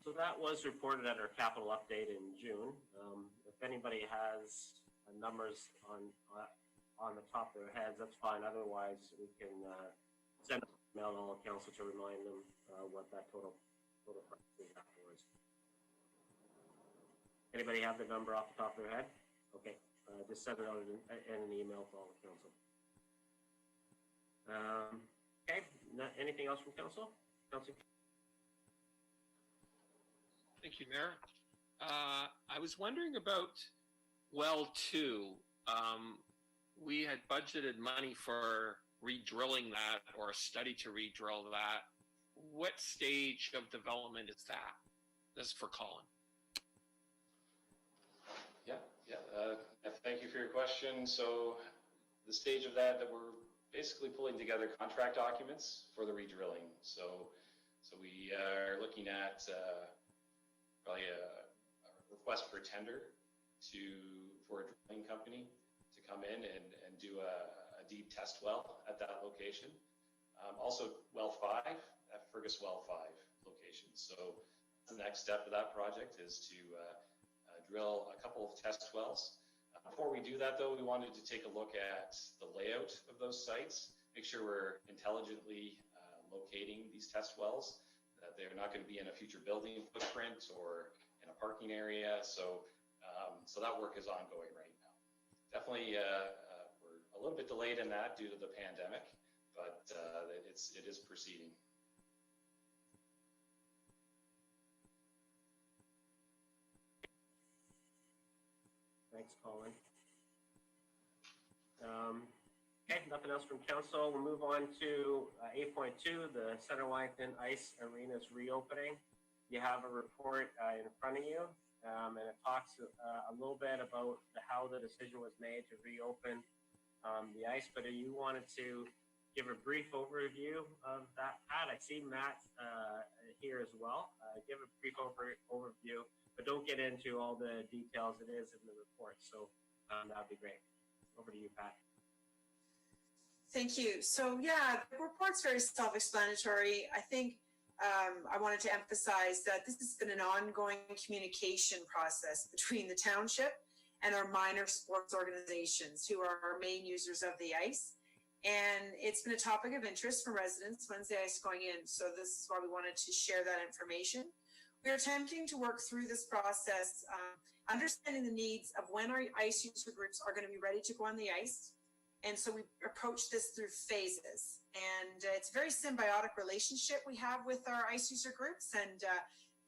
So that was reported at our capital update in June. If anybody has numbers on the top of their heads, that's fine. Otherwise, we can send an email to all council to remind them what that total price is afterwards. Anybody have the number off the top of their head? Okay, just send it out in an email to all the council. Okay, anything else from council? Council. Thank you, Mayor. I was wondering about well 2. We had budgeted money for re-drilling that, or a study to re-drill that. What stage of development is that? This is for Colin. Thank you for your question. So the stage of that we're basically pulling together contract documents for the re-drilling. So we are looking at probably a request for tender for a drilling company to come in and do a deep test well at that location. Also well 5 at Fergus well 5 location. So the next step of that project is to drill a couple of test wells. Before we do that though, we wanted to take a look at the layout of those sites, make sure we're intelligently locating these test wells, that they're not going to be in a future building footprint or in a parking area. So that work is ongoing right now. Definitely, we're a little bit delayed in that due to the pandemic, but it is proceeding. Thanks, Colin. Okay, nothing else from council. We'll move on to 8.2, the Center Wellington Ice Arena's reopening. You have a report in front of you, and it talks a little bit about how the decision was made to reopen the ice. But you wanted to give a brief overview of that, Pat. I see Matt here as well. Give a brief overview, but don't get into all the details. It is in the report, so that'd be great. Over to you, Pat. Thank you. So yeah, the report's very self-explanatory. I think I wanted to emphasize that this has been an ongoing communication process between the township and our minor sports organizations, who are our main users of the ice. And it's been a topic of interest for residents. When's the ice going in? So this is why we wanted to share that information. We are attempting to work through this process, understanding the needs of when our ice user groups are going to be ready to go on the ice. And so we approach this through phases. And it's a very symbiotic relationship we have with our ice user groups. And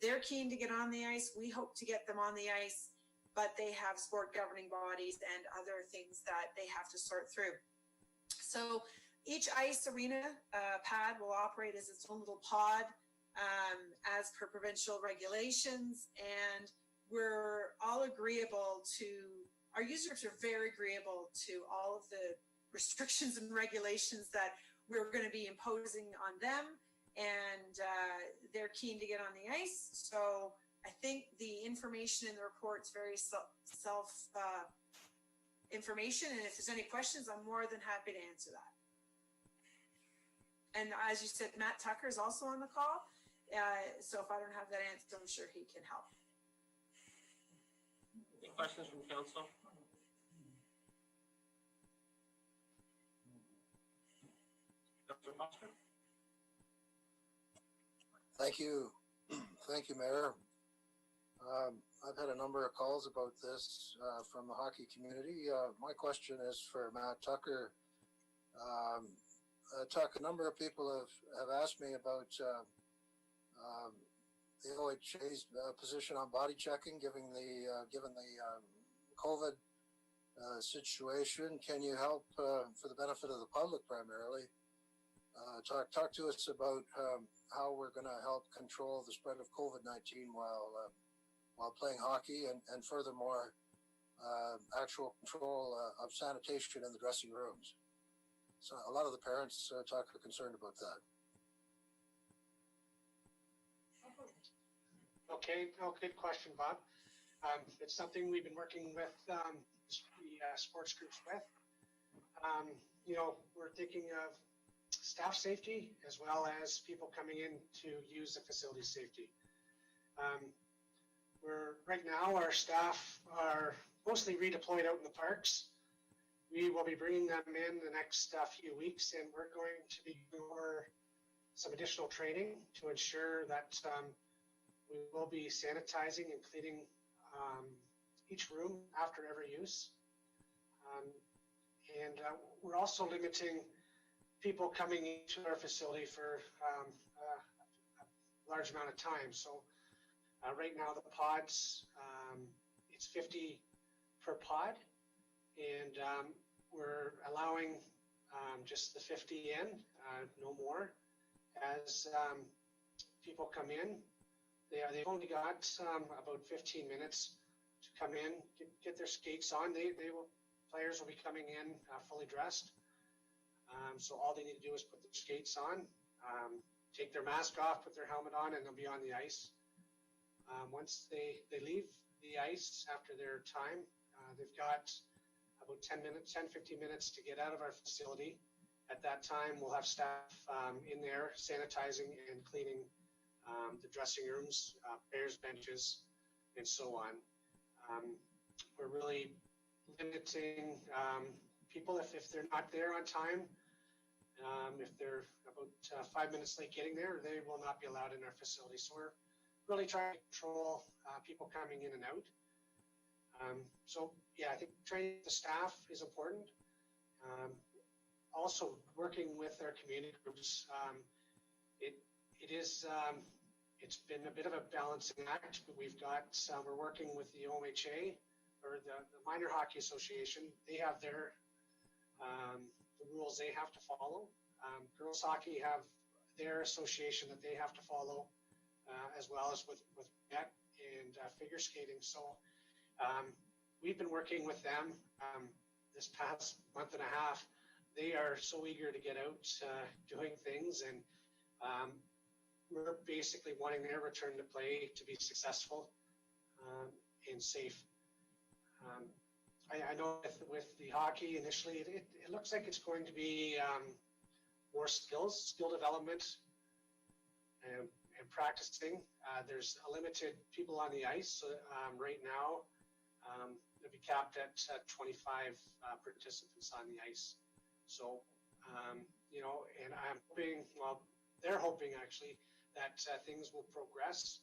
they're keen to get on the ice. We hope to get them on the ice, but they have sport governing bodies and other things that they have to sort through. So each ice arena pad will operate as its own little pod as per provincial regulations, and we're all agreeable to, our users are very agreeable to all of the restrictions and regulations that we're going to be imposing on them, and they're keen to get on the ice. So I think the information in the report is very self information, and if there's any questions, I'm more than happy to answer that. And as you said, Matt Tucker is also on the call, so if I don't have that answer, I'm sure he can help. Any questions from council? Councillor Foster? Thank you. Thank you, Mayor. I've had a number of calls about this from the hockey community. My question is for Matt Tucker. Tuck, a number of people have asked me about the OHA's position on body checking, given the COVID situation. Can you help, for the benefit of the public primarily, talk to us about how we're going to help control the spread of COVID-19 while playing hockey, and furthermore, actual control of sanitation in the dressing rooms. So a lot of the parents are concerned about that. Okay, no, good question, Bob. It's something we've been working with the sports groups with. You know, we're thinking of staff safety as well as people coming in to use the facility safety. Right now, our staff are mostly redeployed out in the parks. We will be bringing them in the next few weeks, and we're going to be doing some additional training to ensure that we will be sanitizing and cleaning each room after every use. And we're also limiting people coming into our facility for a large amount of time. So right now the pods, it's 50 per pod, and we're allowing just the 50 in, no more. As people come in, they've only got about 15 minutes to come in, get their skates on. Players will be coming in fully dressed. So all they need to do is put their skates on, take their mask off, put their helmet on, and they'll be on the ice. Once they leave the ice after their time, they've got about 10, 15 minutes to get out of our facility. At that time, we'll have staff in there sanitizing and cleaning the dressing rooms, players' benches, and so on. We're really limiting people if they're not there on time. If they're about 5 minutes late getting there, they will not be allowed in our facility. So we're really trying to control people coming in and out. So yeah, I think training the staff is important. Also working with our community groups. It's been a bit of a balancing act, but we're working with the OHA, or the Minor Hockey Association. They have their the rules they have to follow. Girls hockey have their association that they have to follow, as well as with net and figure skating. So we've been working with them this past month and a half. They are so eager to get out doing things, and we're basically wanting their return to play to be successful and safe. I know with the hockey initially, it looks like it's going to be more skill development and practicing. There's a limited people on the ice right now. They'll be capped at 25 participants on the ice. So, you know, and I'm hoping, well, they're hoping actually that things will progress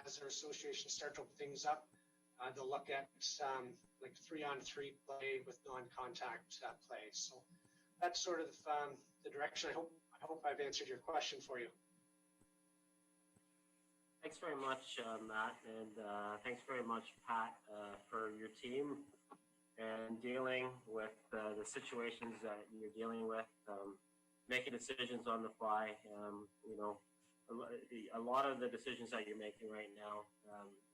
as their associations start to open things up. They'll look at like 3-on-3 play with non-contact play. So that's sort of the direction. I hope I've answered your question for you. Thanks very much, Matt, and thanks very much, Pat, for your team. and dealing with the situations that you're dealing with, making decisions on the fly. You know, a lot of the decisions that you're making right now,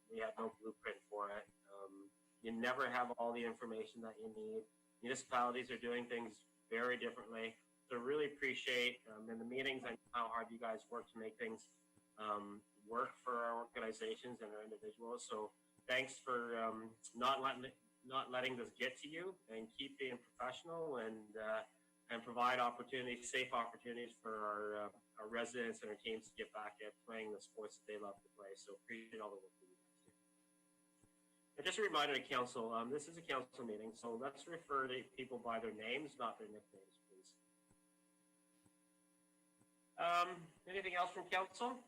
we have no blueprint for it. You never have all the information that you need. Municipalities are doing things very differently. So really appreciate in the meetings and how hard you guys work to make things work for our organizations and our individuals. So thanks for not letting this get to you, and keep being professional and provide opportunities, safe opportunities for our residents and our teams to get back at playing the sports that they love to play. So appreciate all the work that you guys do. And just a reminder to council, this is a council meeting, so let's refer to people by their names, not their nicknames, please. Anything else from council?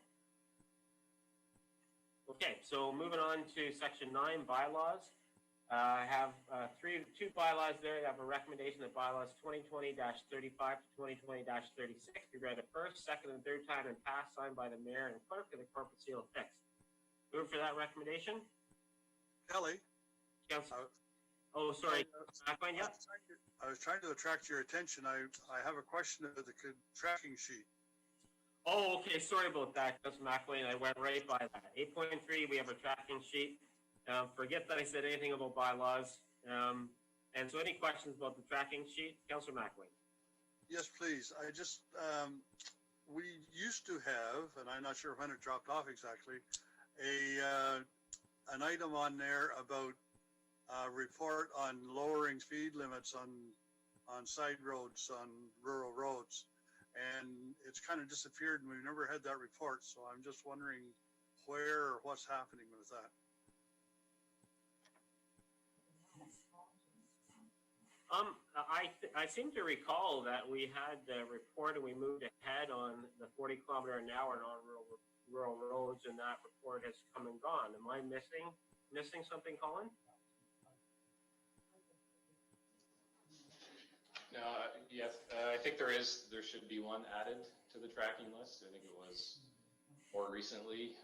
Okay, so moving on to section 9, bylaws. I have two bylaws there. I have a recommendation that bylaws 2020-35 to 2020-36 be read a first, second, and third time and passed, signed by the mayor and clerk, and the corporate seal affixed. Move for that recommendation. Kelly. Councilor. Oh, sorry. Yeah. I was trying to attract your attention. I have a question about the tracking sheet. Oh, okay. Sorry about that, Councilor McElwain. I went right by that. 8.3, we have a tracking sheet. Forget that I said anything about bylaws. And so any questions about the tracking sheet? Councilor McElwain. Yes, please. I just, we used to have, and I'm not sure when it dropped off exactly, an item on there about a report on lowering speed limits on side roads, on rural roads. And it's kind of disappeared, and we've never had that report. So I'm just wondering where or what's happening with that. I seem to recall that we had the report and we moved ahead on the 40 kilometer an hour on rural roads, and that report has come and gone. Am I missing something, Colin? No, yes, I think there should be one added to the tracking list. I think it was more recently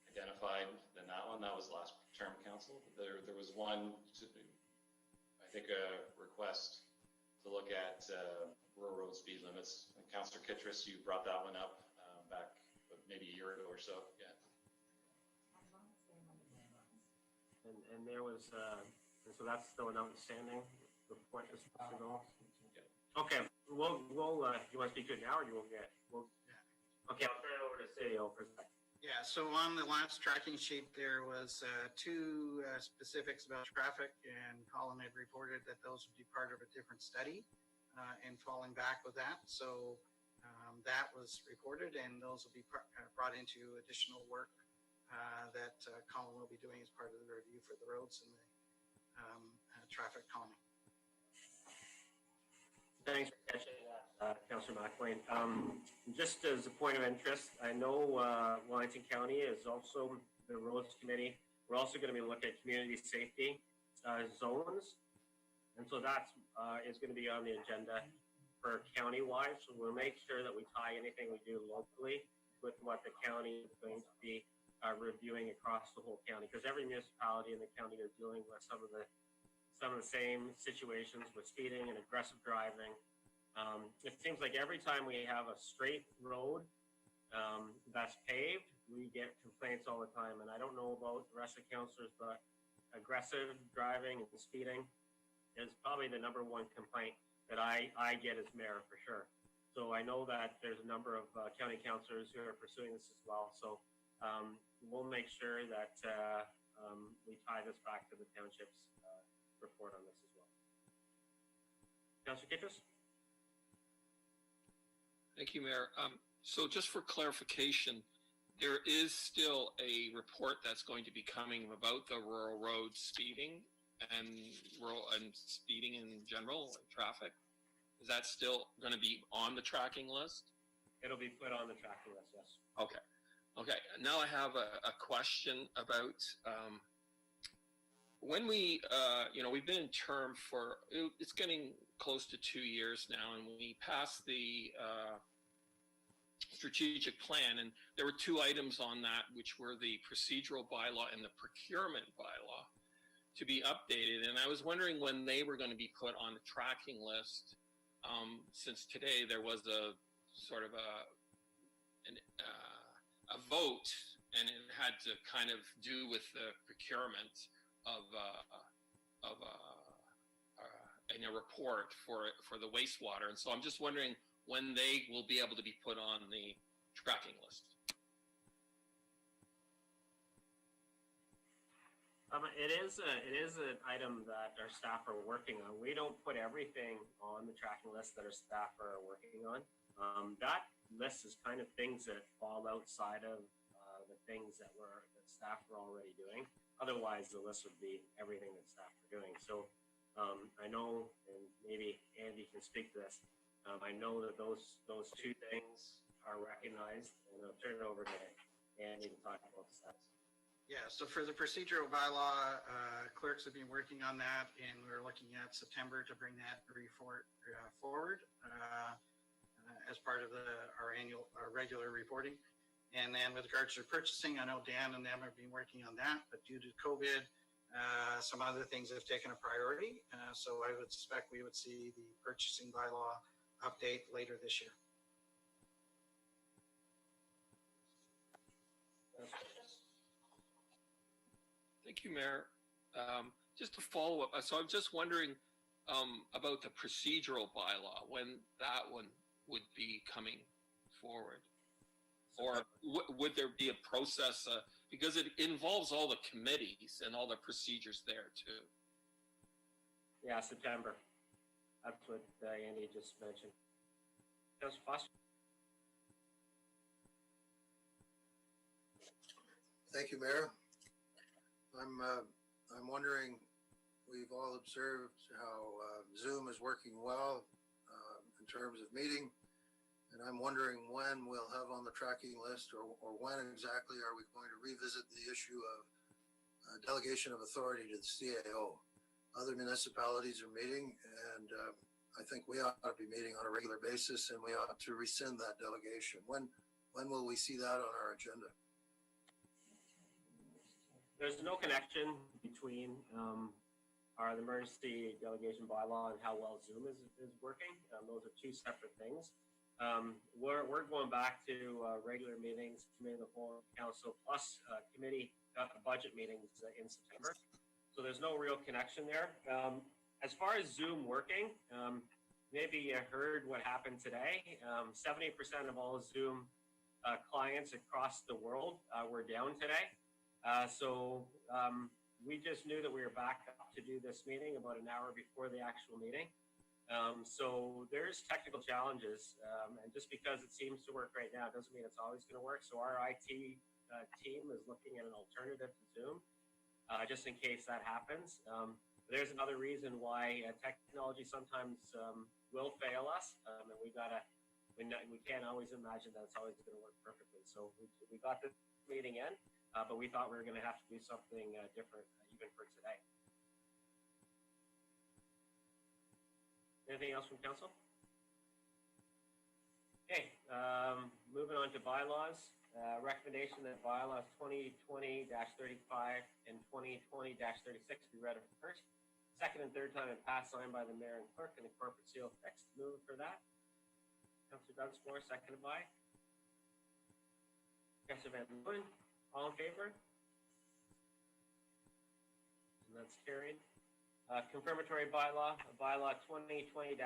identified than that one. That was last term council. There was one, I think a request to look at rural road speed limits. And Councillor Kittredge, you brought that one up back maybe a year ago or so. Yeah. And there was, and so that's still an outstanding report this ago. Okay, we'll you want to speak to it now, or you will get? Okay, I'll turn it over to City for a second. Yeah, so on the last tracking sheet, there was two specifics about traffic, and Colin had reported that those would be part of a different study and falling back with that. So that was reported, and those will be brought into additional work that Colin will be doing as part of the review for the roads and the traffic calming. Thanks for catching that, Councillor McElwain. Just as a point of interest, I know Wellington County is also the roads committee. We're also going to be looking at community safety zones, and so that is going to be on the agenda for county-wide. So we'll make sure that we tie anything we do locally with what the county is going to be reviewing across the whole county, because every municipality in the county are dealing with some of the same situations with speeding and aggressive driving. It seems like every time we have a straight road that's paved, we get complaints all the time. And I don't know about the rest of the councillors, but aggressive driving and speeding is probably the #1 complaint that I get as mayor for sure. So I know that there's a number of county councillors who are pursuing this as well. So we'll make sure that we tie this back to the township's report on this as well. Councillor Kittredge? Thank you, Mayor. So just for clarification, there is still a report that's going to be coming about the rural road speeding and speeding in general, traffic. Is that still going to be on the tracking list? It'll be put on the tracking list, yes. Okay. Okay. Now I have a question about when we, we've been in term for, it's getting close to 2 years now, and we passed the strategic plan, and there were two items on that, which were the procedural bylaw and the procurement bylaw. to be updated, and I was wondering when they were going to be put on the tracking list. Since today there was a sort of a vote, and it had to kind of do with the procurement of a report for the wastewater, and so I'm just wondering when they will be able to be put on the tracking list. It is an item that our staff are working on. We don't put everything on the tracking list that our staff are working on. That list is kind of things that fall outside of the things that staff are already doing. Otherwise, the list would be everything that staff are doing. So I know, and maybe Andy can speak to this. I know that those two things are recognized, and I'll turn it over to Andy to talk about the status. Yeah, so for the procedural bylaw, clerks have been working on that, and we're looking at September to bring that report forward as part of our regular reporting. And then with regards to purchasing, I know Dan and them have been working on that, but due to COVID, some other things have taken a priority. So I would suspect we would see the purchasing bylaw update later this year. Thank you, Mayor. Just to follow up, so I'm just wondering about the procedural bylaw, when that one would be coming forward, or would there be a process because it involves all the committees and all the procedures there too? Yeah, September. That's what Andy just mentioned. Councillor Foster. Thank you, Mayor. I'm wondering, we've all observed how Zoom is working well in terms of meeting, and I'm wondering when we'll have on the tracking list, or when exactly are we going to revisit the issue of delegation of authority to the CAO. Other municipalities are meeting, and I think we ought to be meeting on a regular basis, and we ought to rescind that delegation. When will we see that on our agenda? There's no connection between the emergency delegation bylaw and how well Zoom is working. Those are two separate things. We're going back to regular meetings, committee of the whole council, plus committee budget meetings in September. So there's no real connection there. As far as Zoom working, maybe you heard what happened today. 70% of all Zoom clients across the world were down today. So we just knew that we were back up to do this meeting about an hour before the actual meeting. So there's technical challenges, and just because it seems to work right now doesn't mean it's always going to work. So our IT team is looking at an alternative to Zoom, just in case that happens. There's another reason why technology sometimes will fail us, and we can't always imagine that it's always going to work perfectly. So we got this meeting in. But we thought we were going to have to do something different even for today. Anything else from council? Okay, moving on to bylaws. Recommendation that bylaws 2020-35 and 2020-36 be read first. Second and third time and passed, signed by the mayor and clerk, and the corporate seal fixed. Move for that. Councillor Dunsmore, seconded by Councillor Van Leeuwen. All in favor? And that's carried. Confirmatory bylaw 2020-37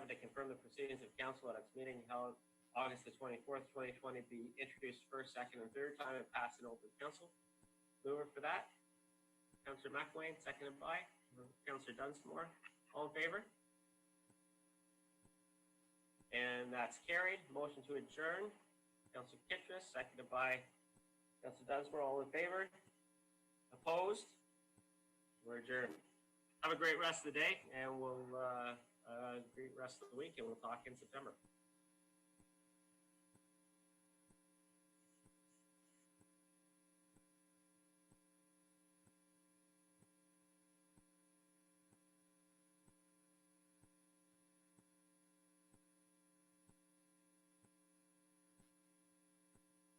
to confirm the proceedings of council at its meeting held August the 24th, 2020 be introduced first, second, and third time and passed in open council. Mover for that. Councillor McElwain, seconded by Councillor Dunsmore. All in favor? And that's carried. Motion to adjourn. Councillor Kittrus, seconded by Councillor Dunsmore. All in favor? Opposed? We're adjourned. Have a great rest of the day, and we'll great rest of the week, and we'll talk in September.